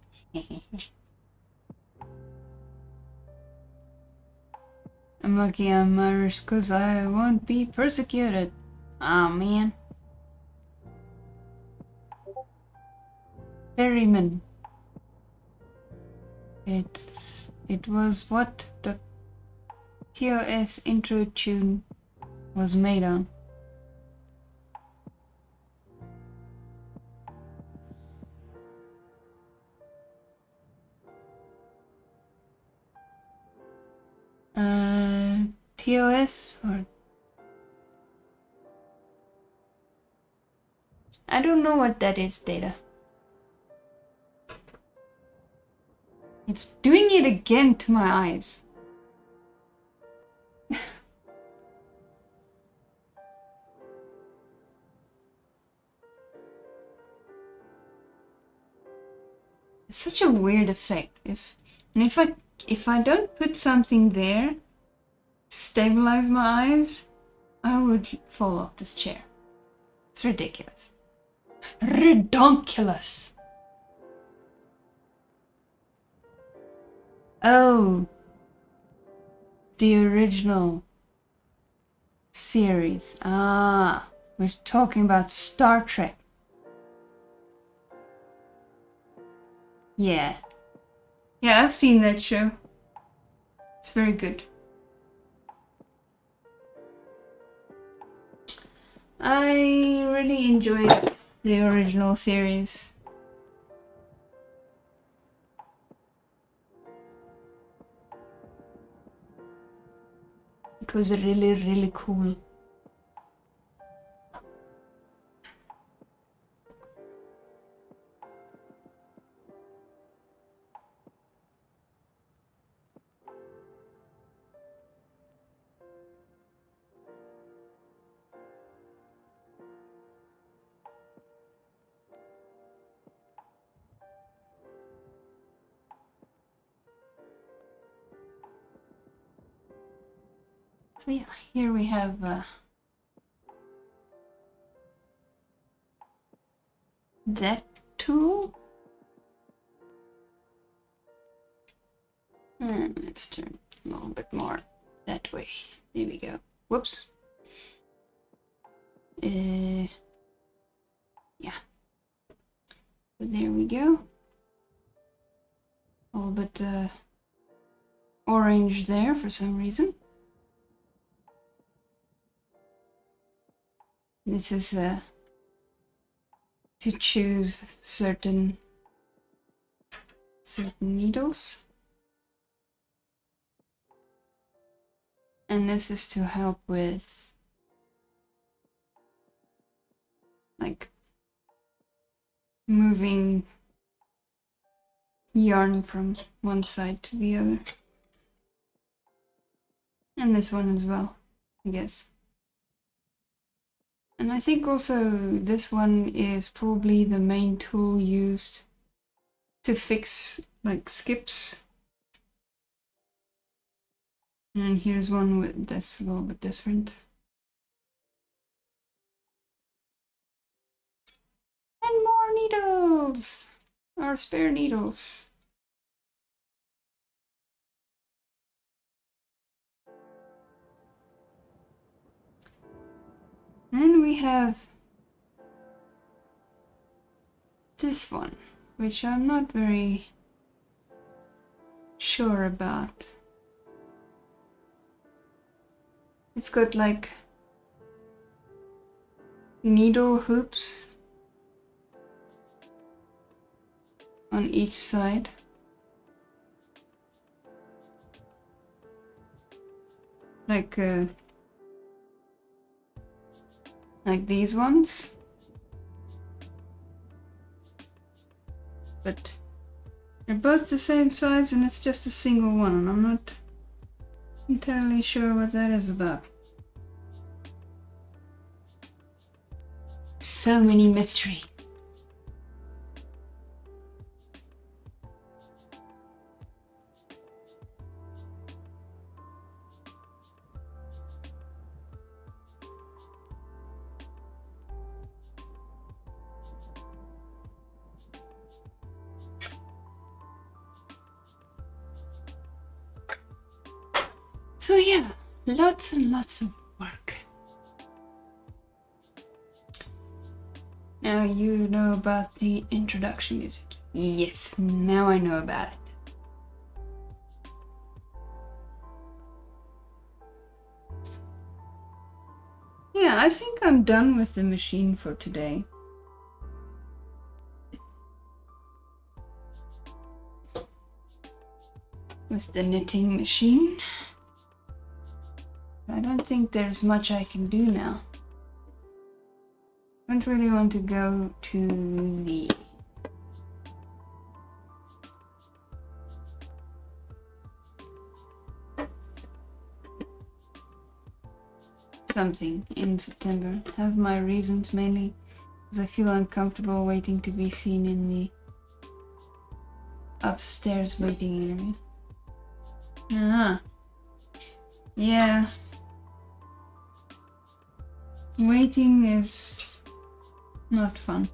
I'm lucky I'm Irish because I won't be persecuted. Aw, man. Ferryman. It was what the TOS intro tune was made on. TOS or I don't know what that is, Data. It's doing it again to my eyes. It's such a weird effect. If I don't put something there to stabilize my eyes, I would fall off this chair. It's ridiculous. Redonkulous. Oh, the original series. Ah, we're talking about Star Trek. Yeah. Yeah, I've seen that show. It's very good. I really enjoyed the original series. It was really, really cool. So yeah, here we have that tool. And let's turn a little bit more that way. There we go. Whoops. Yeah. So there we go. A little bit orange there for some reason. This is to choose certain needles. And this is to help with like moving yarn from one side to the other. And this one as well, I guess. And I think also this one is probably the main tool used to fix like skips. And here's one that's a little bit different. And more needles! Our spare needles. Then we have this one, which I'm not very sure about. It's got like needle hoops on each side. Like these ones. But they're both the same size and it's just a single one, and I'm not entirely sure what that is about. So many mystery. So yeah, lots and lots of work. Now you know about the introduction music. Yes, now I know about it. Yeah, I think I'm done with the machine for today. With the knitting machine. I don't think there's much I can do now. I don't really want to go to the something in September. Have my reasons mainly because I feel uncomfortable waiting to be seen in the upstairs waiting area. Yeah. Waiting is not fun.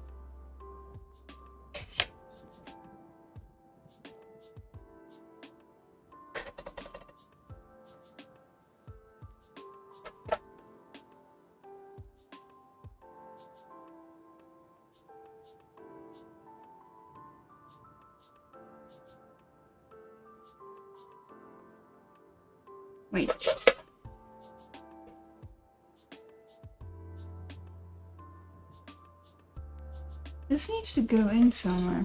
Wait. This needs to go in somewhere.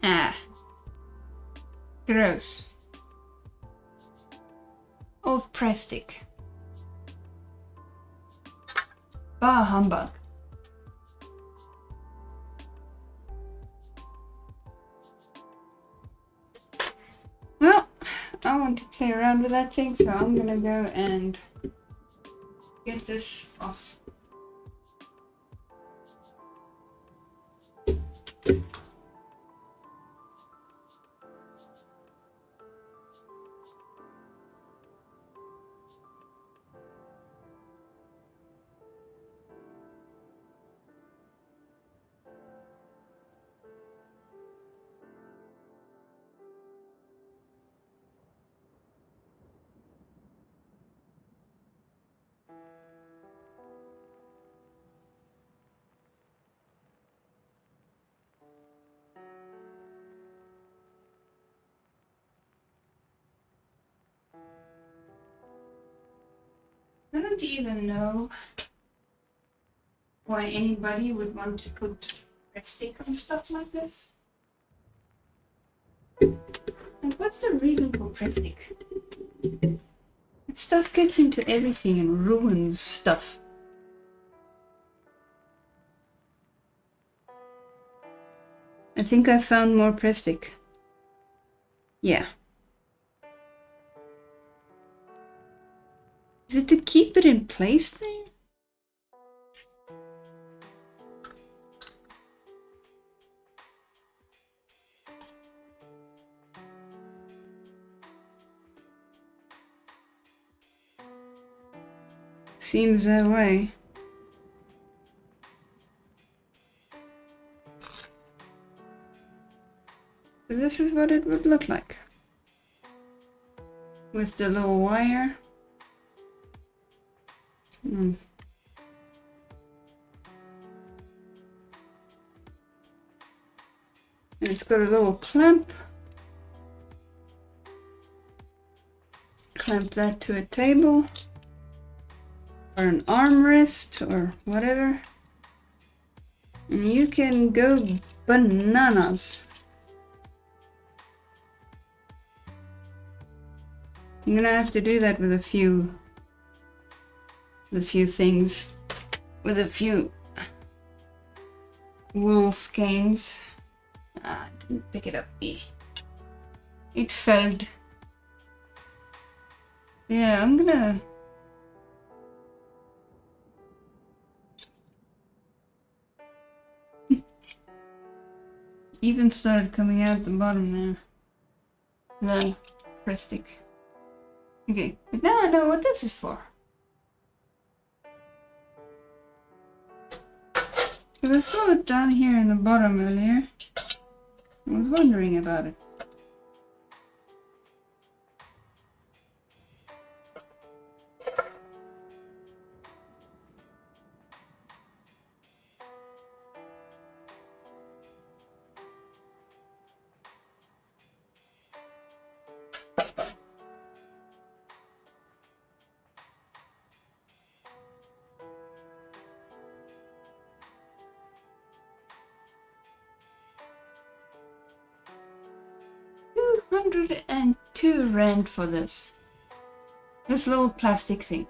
Ah. Gross. Old plastic. Bah humbug. Well, I want to play around with that thing, so I'm gonna go and get this off. don't even know why anybody would want to put red stick on stuff like this. Like, what's the reason for press stick? That stuff gets into everything and ruins stuff. I think I found more press stick. Yeah. Is it to keep it in place there? Seems that way. So this is what it would look like. With the little wire. And it's got a little clamp. Clamp that to a table. Or an armrest or whatever. And you can go bananas. I'm gonna have to do that with a few things. With a few wool skeins. I didn't pick it up. It fell. Yeah, I'm gonna... Even started coming out the bottom there. Then press stick. Okay, but now I know what this is for. Because I saw it down here in the bottom earlier. I was wondering about it. £202 for this. This little plastic thing.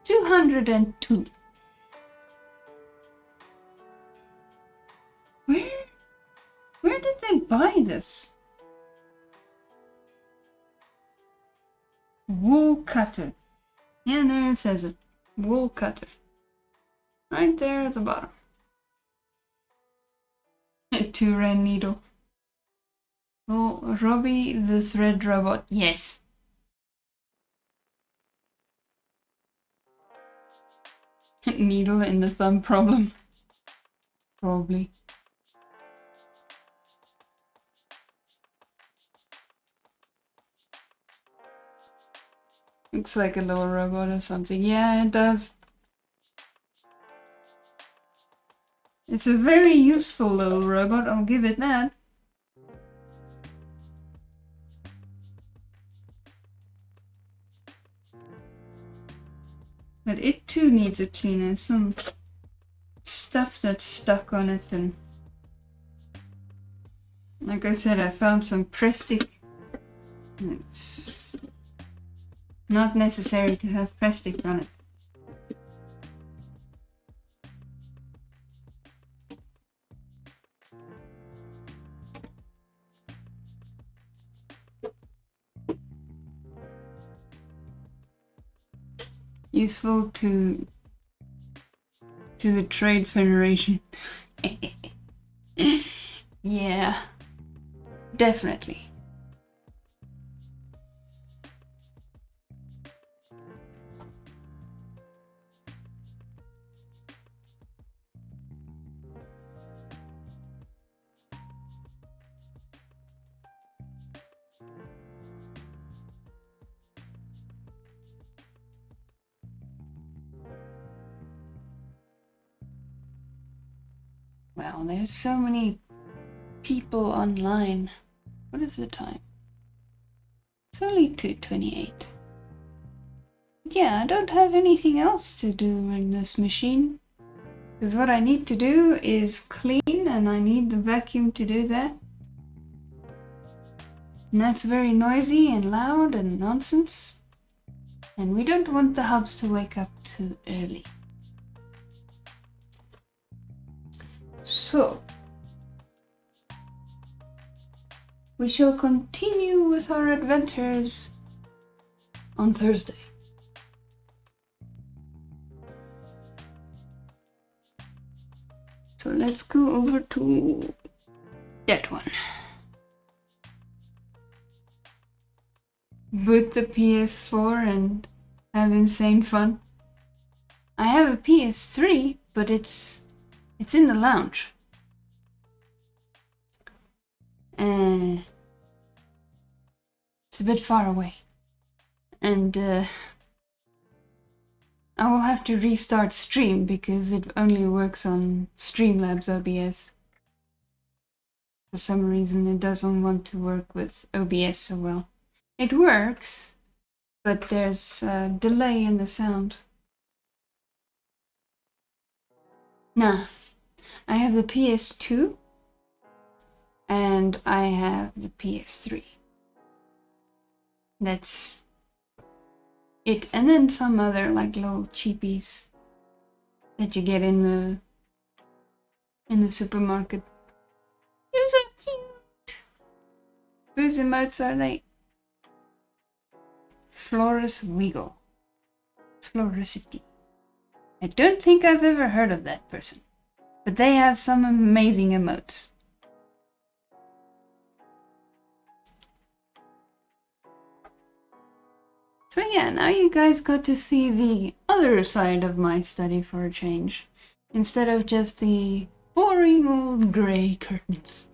202. Where did they buy this? Wool cutter. Yeah, there it says it. Wool cutter. Right there at the bottom. A £2 needle. Oh, Robbie the thread robot. Yes. Needle in the thumb problem. Probably. Looks like a little robot or something. Yeah, it does. It's a very useful little robot, I'll give it that. But it too needs a cleaner. Some stuff that's stuck on it, and like I said, I found some press stick. It's not necessary to have press stick on it. Useful to the Trade Federation. Yeah, definitely. Wow, there's so many people online. What is the time? It's only 2:28. Yeah, I don't have anything else to do in this machine. Because what I need to do is clean, and I need the vacuum to do that. And that's very noisy and loud and nonsense. And we don't want the hubs to wake up too early. So, we shall continue with our adventures on Thursday. So let's go over to that one. Boot the PS4 and have insane fun. I have a PS3, but it's in the lounge. It's a bit far away. And I will have to restart Stream because it only works on Streamlabs OBS. For some reason it doesn't want to work with OBS so well. It works, but there's a delay in the sound. Now, I have the PS2 and I have the PS3. That's it. And then some other like little cheapies that you get in the supermarket. Those are cute. Whose emotes are they? Florus Wiggle. Floricity. I don't think I've ever heard of that person, but they have some amazing emotes. So yeah, now you guys got to see the other side of my study for a change, instead of just the boring old grey curtains.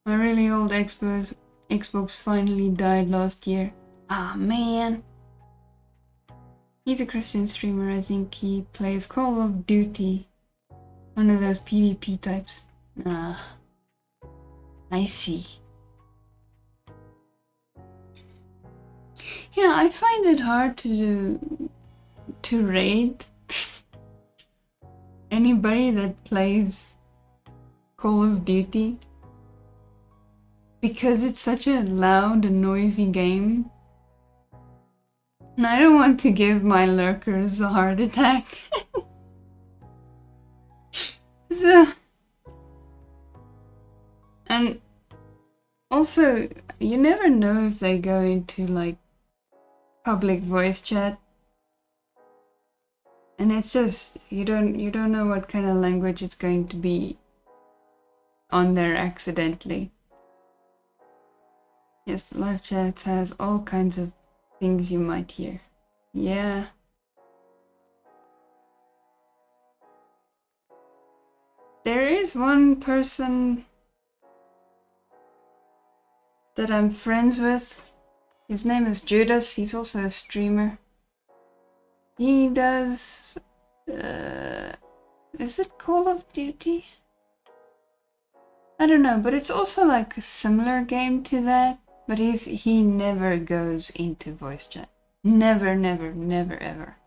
My really old Xbox finally died last year. Ah, man. He's a Christian streamer. I think he plays Call of Duty. One of those PvP types. Ah. I see. Yeah, I find it hard to raid anybody that plays Call of Duty. Because it's such a loud and noisy game. And I don't want to give my lurkers a heart attack. So, and also, you never know if they go into like public voice chat. And it's just you don't know what kind of language it's going to be on there accidentally. Yes, live chat has all kinds of things you might hear. Yeah. There is one person that I'm friends with. His name is Judas. He's also a streamer. He does... is it Call of Duty? I don't know, but it's also like a similar game to that. But he never goes into voice chat. Never, never, never, ever.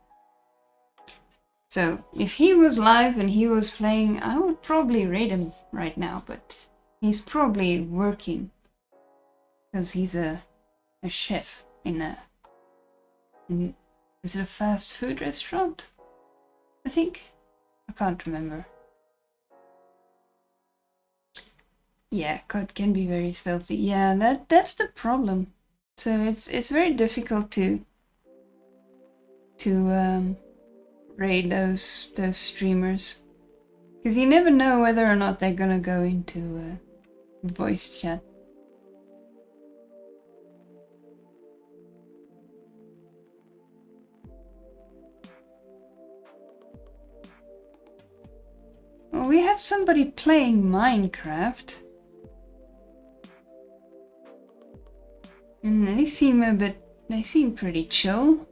So, if he was live and he was playing, I would probably raid him right now, but he's probably working. Because he's a chef in is it a fast food restaurant? I think? I can't remember. Yeah, code can be very filthy. Yeah, that's the problem. So it's very difficult to raid those streamers, because you never know whether or not they're gonna go into voice chat. Well, we have somebody playing Minecraft. And they seem pretty chill.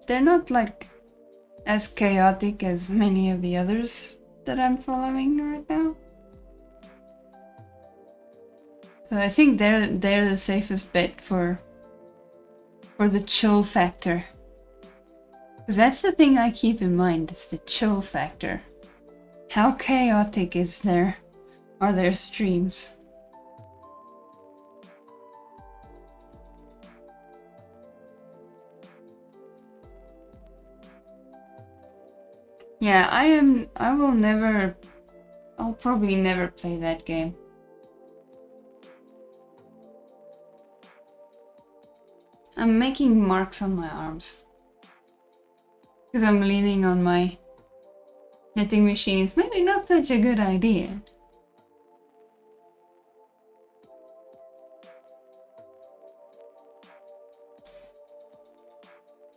They're not like as chaotic as many of the others that I'm following right now. So I think they're the safest bet for the chill factor. Because that's the thing I keep in mind, it's the chill factor. How chaotic are their streams? Yeah, I'll probably never play that game. I'm making marks on my arms. Because I'm leaning on my knitting machine. It's maybe not such a good idea.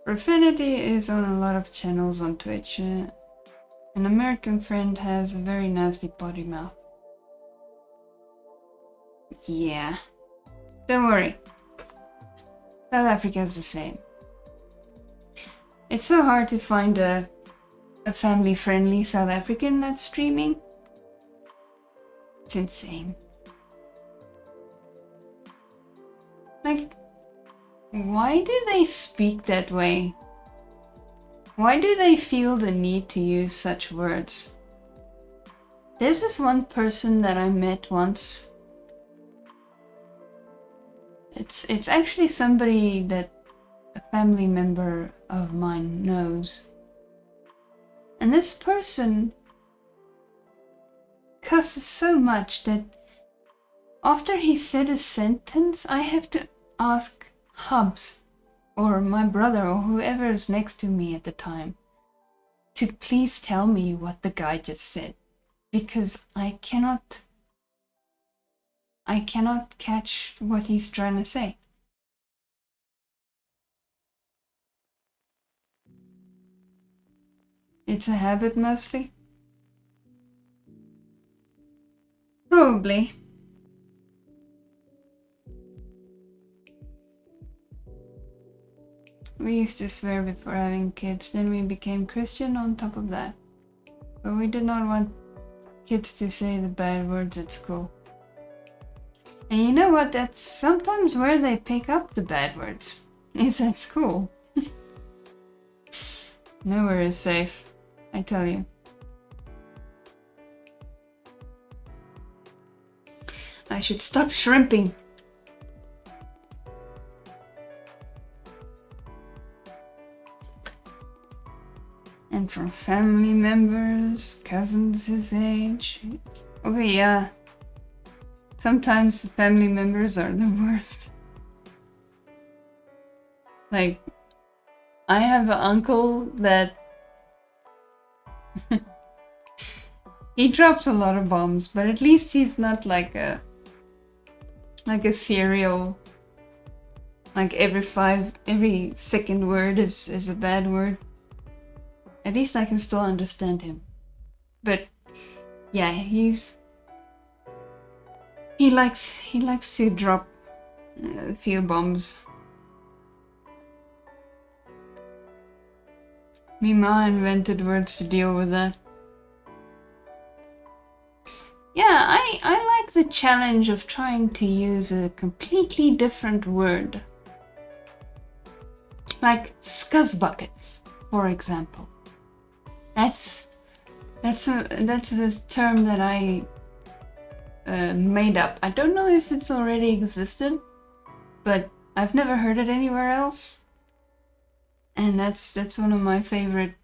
Profanity is on a lot of channels on Twitch. An American friend has a very nasty potty mouth. Yeah. Don't worry. South Africa is the same. It's so hard to find a family-friendly South African that's streaming. It's insane. Like, why do they speak that way? Why do they feel the need to use such words? There's this one person that I met once. It's actually somebody that a family member of mine knows. And this person cusses so much that after he said a sentence, I have to ask Hubs or my brother or whoever is next to me at the time to please tell me what the guy just said, because I cannot catch what he's trying to say. It's a habit mostly? Probably. We used to swear before having kids, then we became Christian on top of that. But we did not want kids to say the bad words at school. And you know what? That's sometimes where they pick up the bad words. Is at school. Nowhere is safe, I tell you. I should stop shrimping. And from family members, cousins his age. Oh yeah. Sometimes family members are the worst. Like, I have an uncle that he drops a lot of bombs, but at least he's not like a serial. Like every second word is a bad word. At least I can still understand him. But yeah, he likes to drop a few bombs. Me ma invented words to deal with that. Yeah, I like the challenge of trying to use a completely different word. Like scuzzbuckets, for example. That's a term that I made up. I don't know if it's already existed, but I've never heard it anywhere else. And that's one of my favorite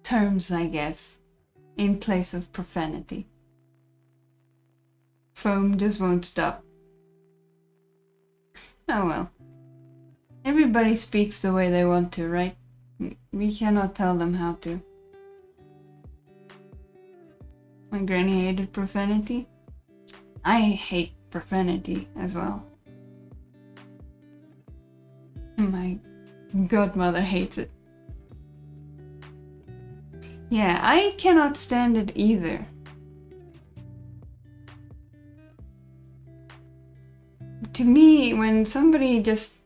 terms, I guess, in place of profanity. Foam just won't stop. Oh well. Everybody speaks the way they want to, right? We cannot tell them how to. My granny hated profanity. I hate profanity as well. My godmother hates it. Yeah, I cannot stand it either. To me, when somebody just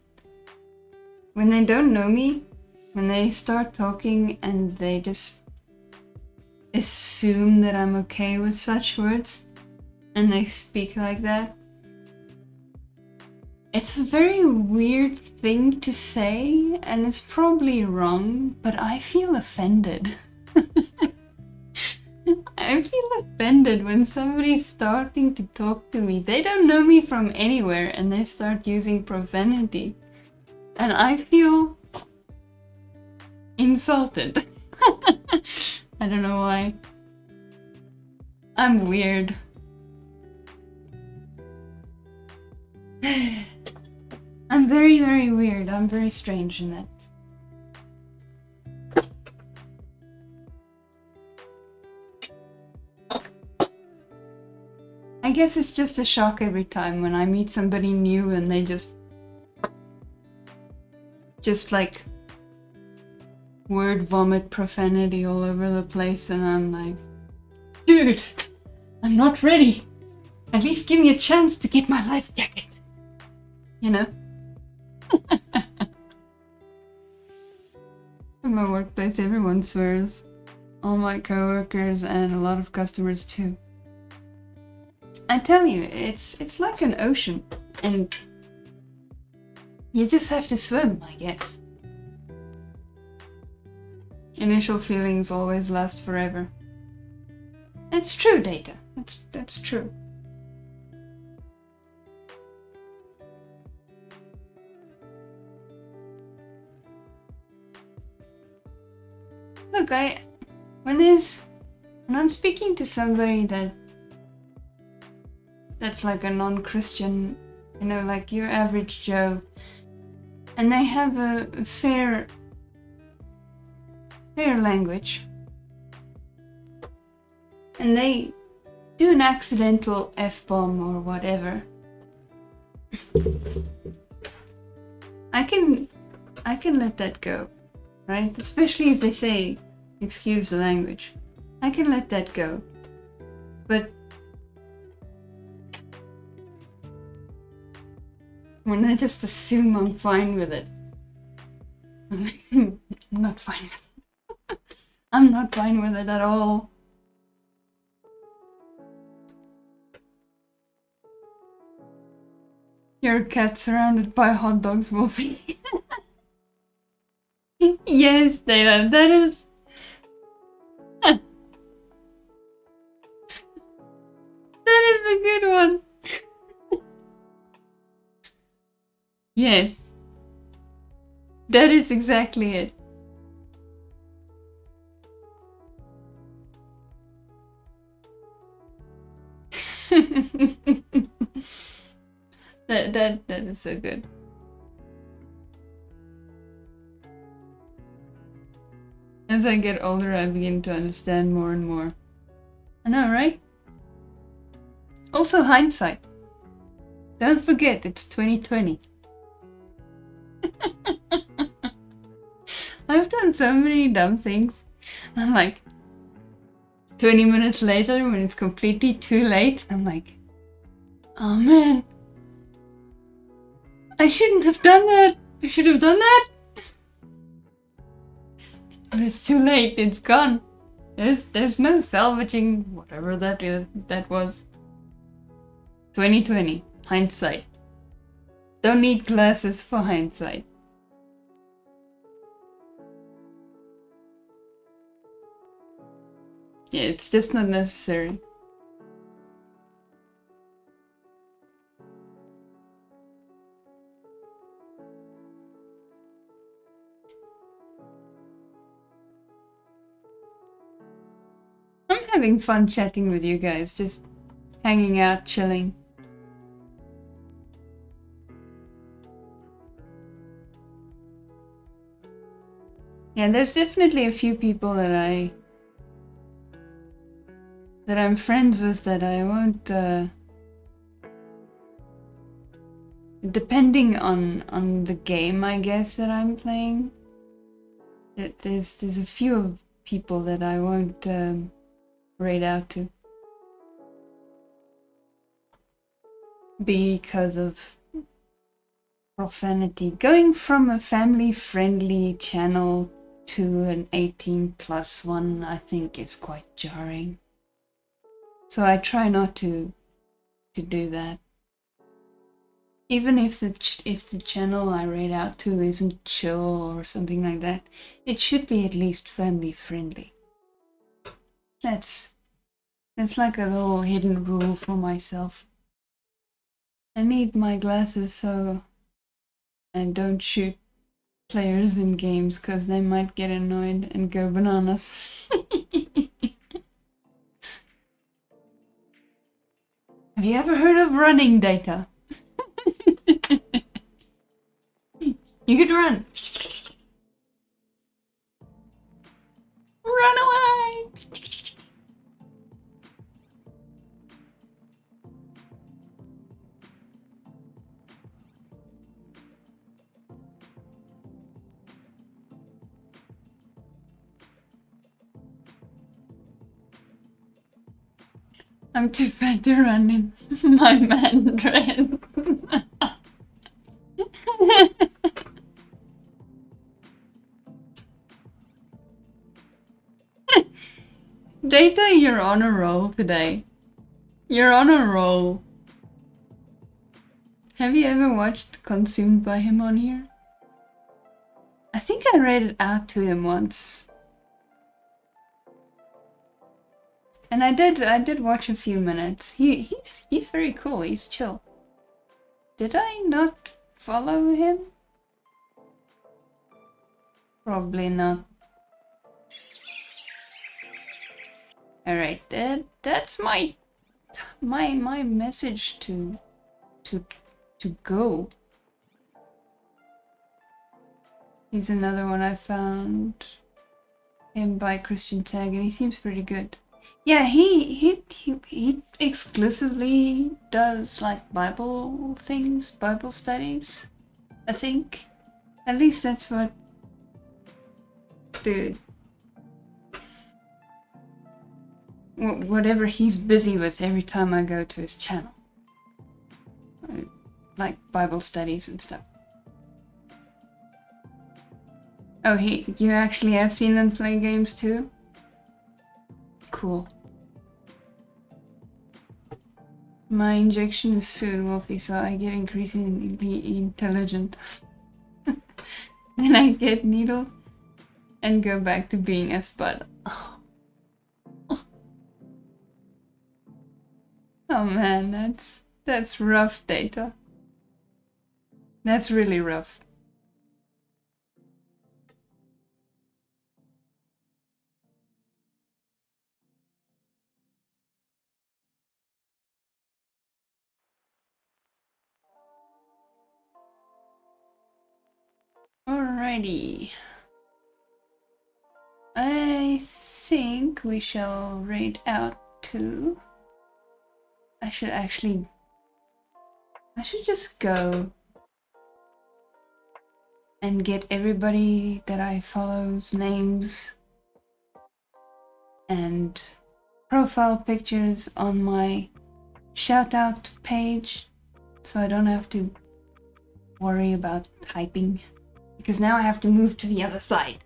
when they don't know me, when they start talking and they just assume that I'm okay with such words, and they speak like that, it's a very weird thing to say, and it's probably wrong, but I feel offended. I feel offended when somebody's starting to talk to me. They don't know me from anywhere and they start using profanity. And I feel insulted. I don't know why. I'm weird. I'm very, very weird. I'm very strange in that. I guess it's just a shock every time when I meet somebody new and they just like word vomit profanity all over the place, and I'm like, dude, I'm not ready. At least give me a chance to get my life jacket. You know? In my workplace, everyone swears. All my coworkers and a lot of customers too. I tell you, it's like an ocean, and you just have to swim, I guess. Initial feelings always last forever. It's true, Data. That's true. Look, when I'm speaking to somebody that's like a non-Christian, you know, like your average Joe, and they have a fair language, and they do an accidental F-bomb or whatever, I can let that go, right? Especially if they say, excuse the language. I can let that go. But when they just assume I'm fine with it, I'm not fine with it. I'm not fine with it at all. Your cat surrounded by hot dogs, Wolfie. Yes, Data, that is... that is a good one. Yes. That is exactly it. that is so good. As I get older, I begin to understand more and more. I know, right? Also, hindsight. Don't forget, it's 2020. I've done so many dumb things. I'm like, 20 minutes later, when it's completely too late, I'm like, oh man, I shouldn't have done that. I should have done that. But it's too late. It's gone. There's no salvaging whatever that was. 2020. Hindsight. Don't need glasses for hindsight. Yeah, it's just not necessary. I'm having fun chatting with you guys, just hanging out, chilling. Yeah, there's definitely a few people that I'm friends with that I won't depending on the game, I guess, that I'm playing. There's a few people that I won't raid out to. Because of profanity. Going from a family-friendly channel to an 18+ one, I think is quite jarring. So I try not to do that. Even if the channel I read out to isn't chill or something like that, it should be at least family-friendly. That's like a little hidden rule for myself. I need my glasses so I don't shoot players in games because they might get annoyed and go bananas. Have you ever heard of running data? You could run. Run away! I'm too fat to run in my Mandarin. Data, you're on a roll today. You're on a roll. Have you ever watched Consumed by him on here? I think I read it out to him once. And I did watch a few minutes. He's very cool, he's chill. Did I not follow him? Probably not. Alright, that's my message to go. He's another one I found. Him by Christian Tag, and he seems pretty good. Yeah, he exclusively does like Bible things, Bible studies, I think. At least that's what the whatever he's busy with every time I go to his channel. Like Bible studies and stuff. Oh, you actually have seen them play games too? Cool. My injection is soon, Wolfie, so I get increasingly intelligent. Then I get needle and go back to being a spud. Oh man, that's rough, Data. That's really rough. Alrighty. I think we shall raid out to... I should just go and get everybody that I follow's names and profile pictures on my shout-out page so I don't have to worry about typing. Because now I have to move to the other side.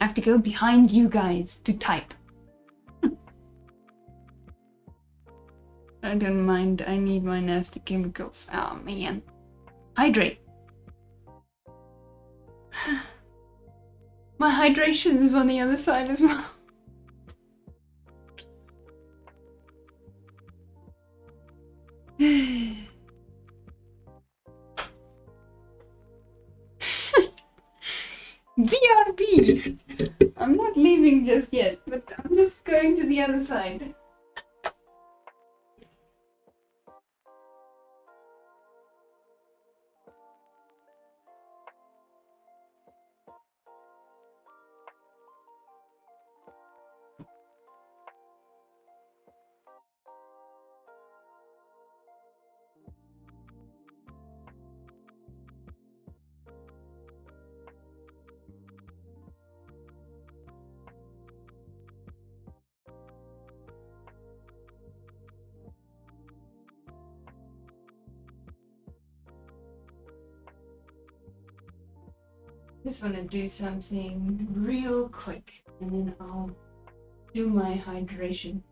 I have to go behind you guys to type. I don't mind, I need my nasty chemicals. Oh man. Hydrate. My hydration is on the other side as well. BRB! I'm not leaving just yet, but I'm just going to the other side. Just want to do something real quick and then I'll do my hydration.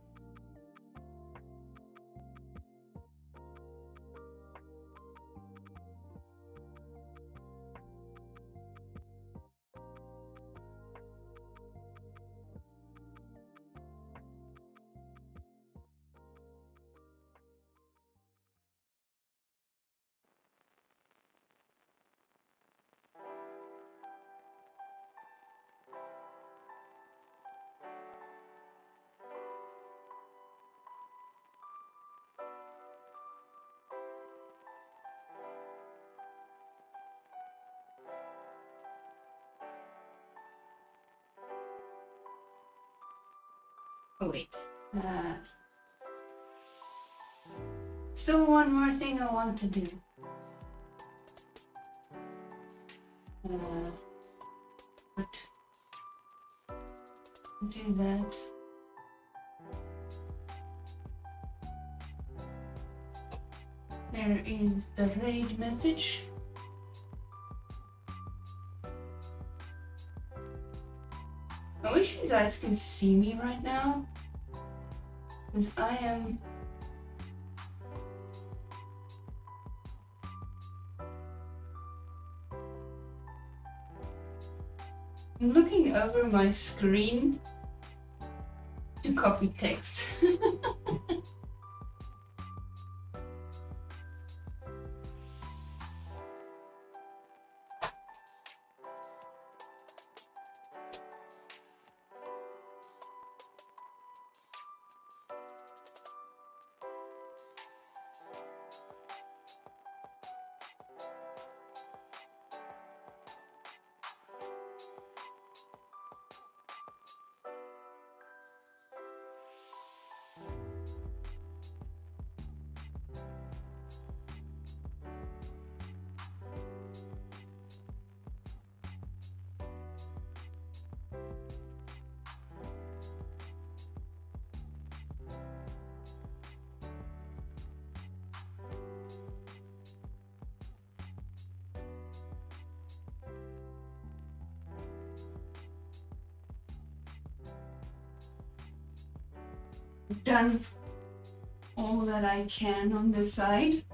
Oh wait, still one more thing I want to do. But do that. There is the raid message. I wish you guys can see me right now, because I am looking over my screen to copy text. Done all that I can on this side.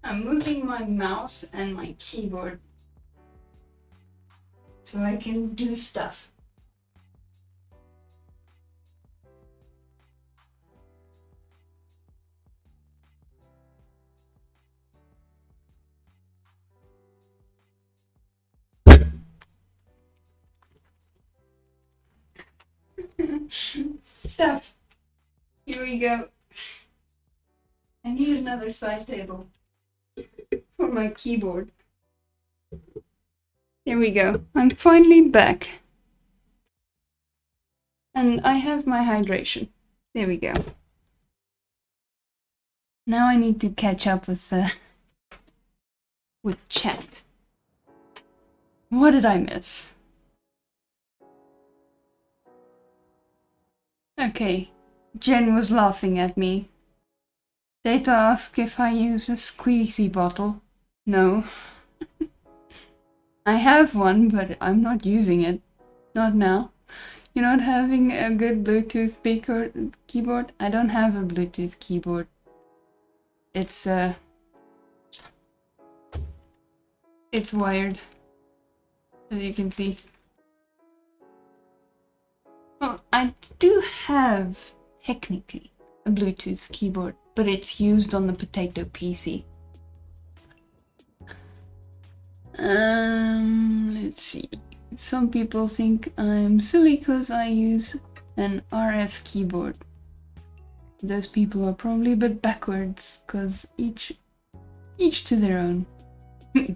I'm moving my mouse and my keyboard so I can do stuff. Stuff. Here we go. I need another side table for my keyboard. Here we go. I'm finally back. And I have my hydration. There we go. Now I need to catch up with chat. What did I miss? Okay, Jen was laughing at me. Data asked if I use a squeezy bottle. No. I have one, but I'm not using it. Not now. You're not having a good Bluetooth keyboard? I don't have a Bluetooth keyboard. It's wired, as you can see. Well, I do have, technically, a Bluetooth keyboard, but it's used on the potato PC. Let's see. Some people think I'm silly because I use an RF keyboard. Those people are probably a bit backwards, because each to their own.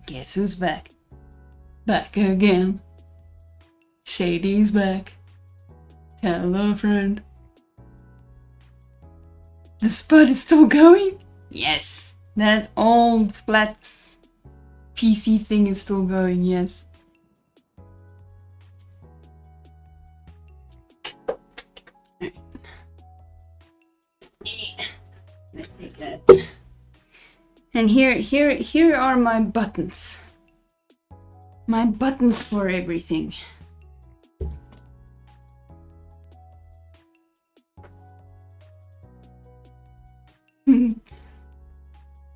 Guess who's back? Back again. Shady's back. Tell a friend. The spud is still going? Yes. That old flat PC thing is still going, yes. Right. Let's take that. And here are my buttons. My buttons for everything.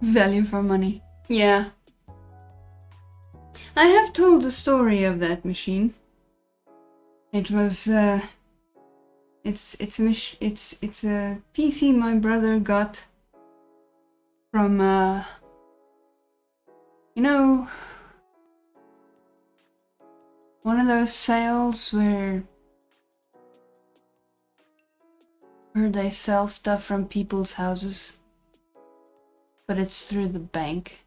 Value for money. Yeah. I have told the story of that machine. It was it's a PC my brother got from you know, one of those sales where they sell stuff from people's houses, but it's through the bank.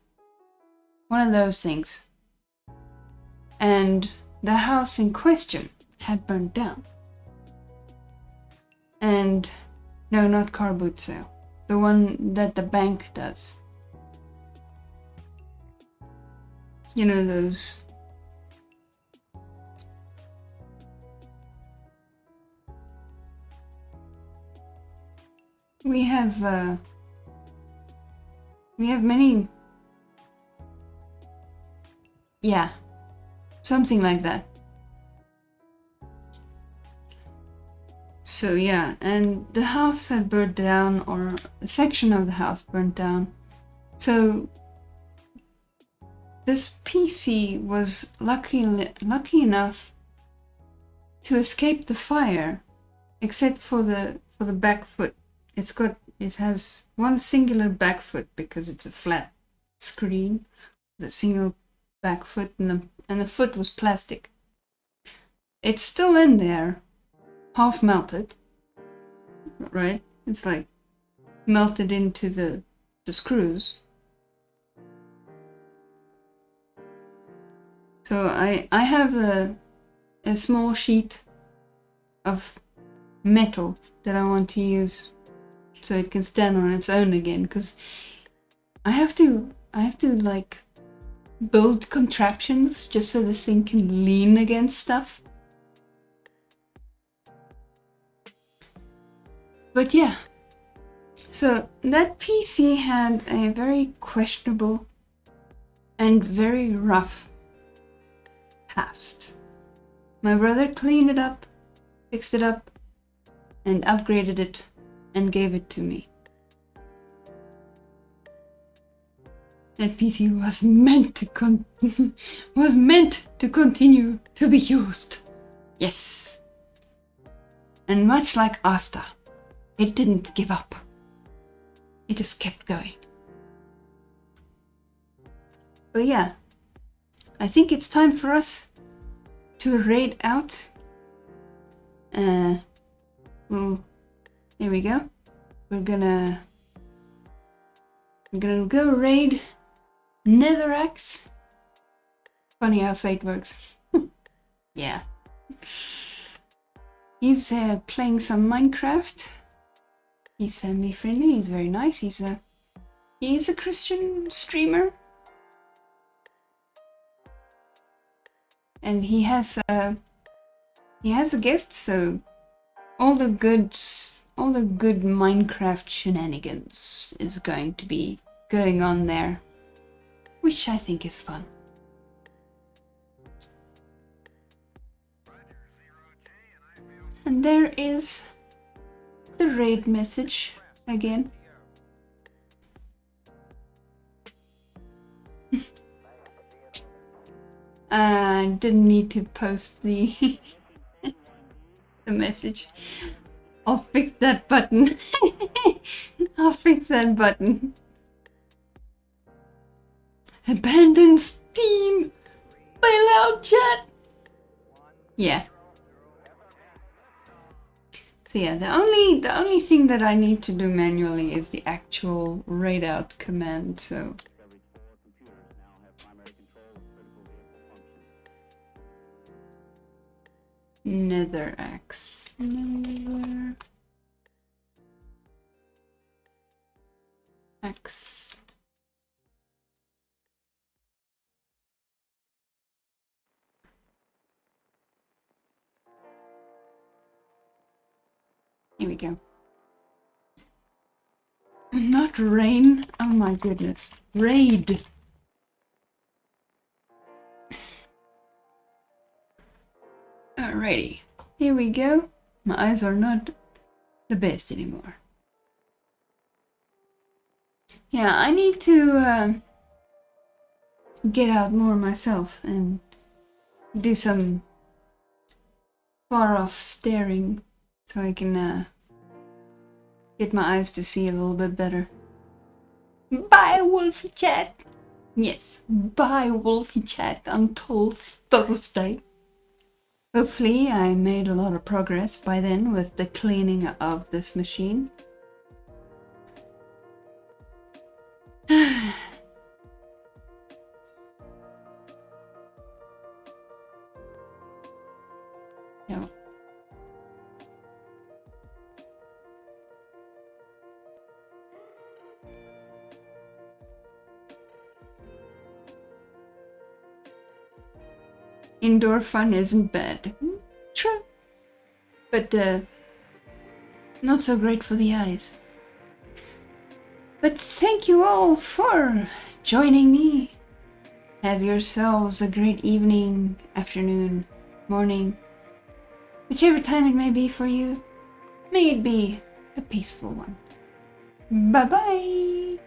One of those things. And the house in question had burned down. And no, not car boot sale. The one that the bank does. You know, those. We have many. Yeah, something like that. So yeah, and the house had burned down, or a section of the house burned down. So this PC was lucky enough to escape the fire, except for the back foot. It has one singular back foot because it's a flat screen. The single back foot, and the foot was plastic. It's still in there, half melted, right? It's like melted into the screws. So I have a small sheet of metal that I want to use so it can stand on its own again, because I have to like build contraptions just so this thing can lean against stuff. But yeah, so that PC had a very questionable and very rough past. My brother cleaned it up, fixed it up, and upgraded it and gave it to me. That PC was meant to continue to be used. Yes. And much like Asta, it didn't give up. It just kept going. But yeah, I think it's time for us to raid out. Well, there we go. We're gonna go raid Netherax. Funny how fate works. Yeah. He's playing some Minecraft. He's family friendly. He's very nice. He's a Christian streamer, and he has a guest. So all the good Minecraft shenanigans is going to be going on there, which I think is fun. And there is the raid message again. I didn't need to post the the message. I'll fix that button. I'll fix that button. Abandon Steam! Bail out, chat! Yeah. So yeah, the only thing that I need to do manually is the actual raid out command, so Netherax. Netherax. Here we go. Not rain. Oh my goodness. Raid. Alrighty. Here we go. My eyes are not the best anymore. Yeah, I need to get out more myself and do some far off staring so I can get my eyes to see a little bit better. Bye, Wolfie Chat! Yes, bye, Wolfie Chat, until Thursday. Hopefully I made a lot of progress by then with the cleaning of this machine. Yeah. Indoor fun isn't bad. True. But not so great for the eyes. But thank you all for joining me. Have yourselves a great evening, afternoon, morning, whichever time it may be for you. May it be a peaceful one. Bye-bye.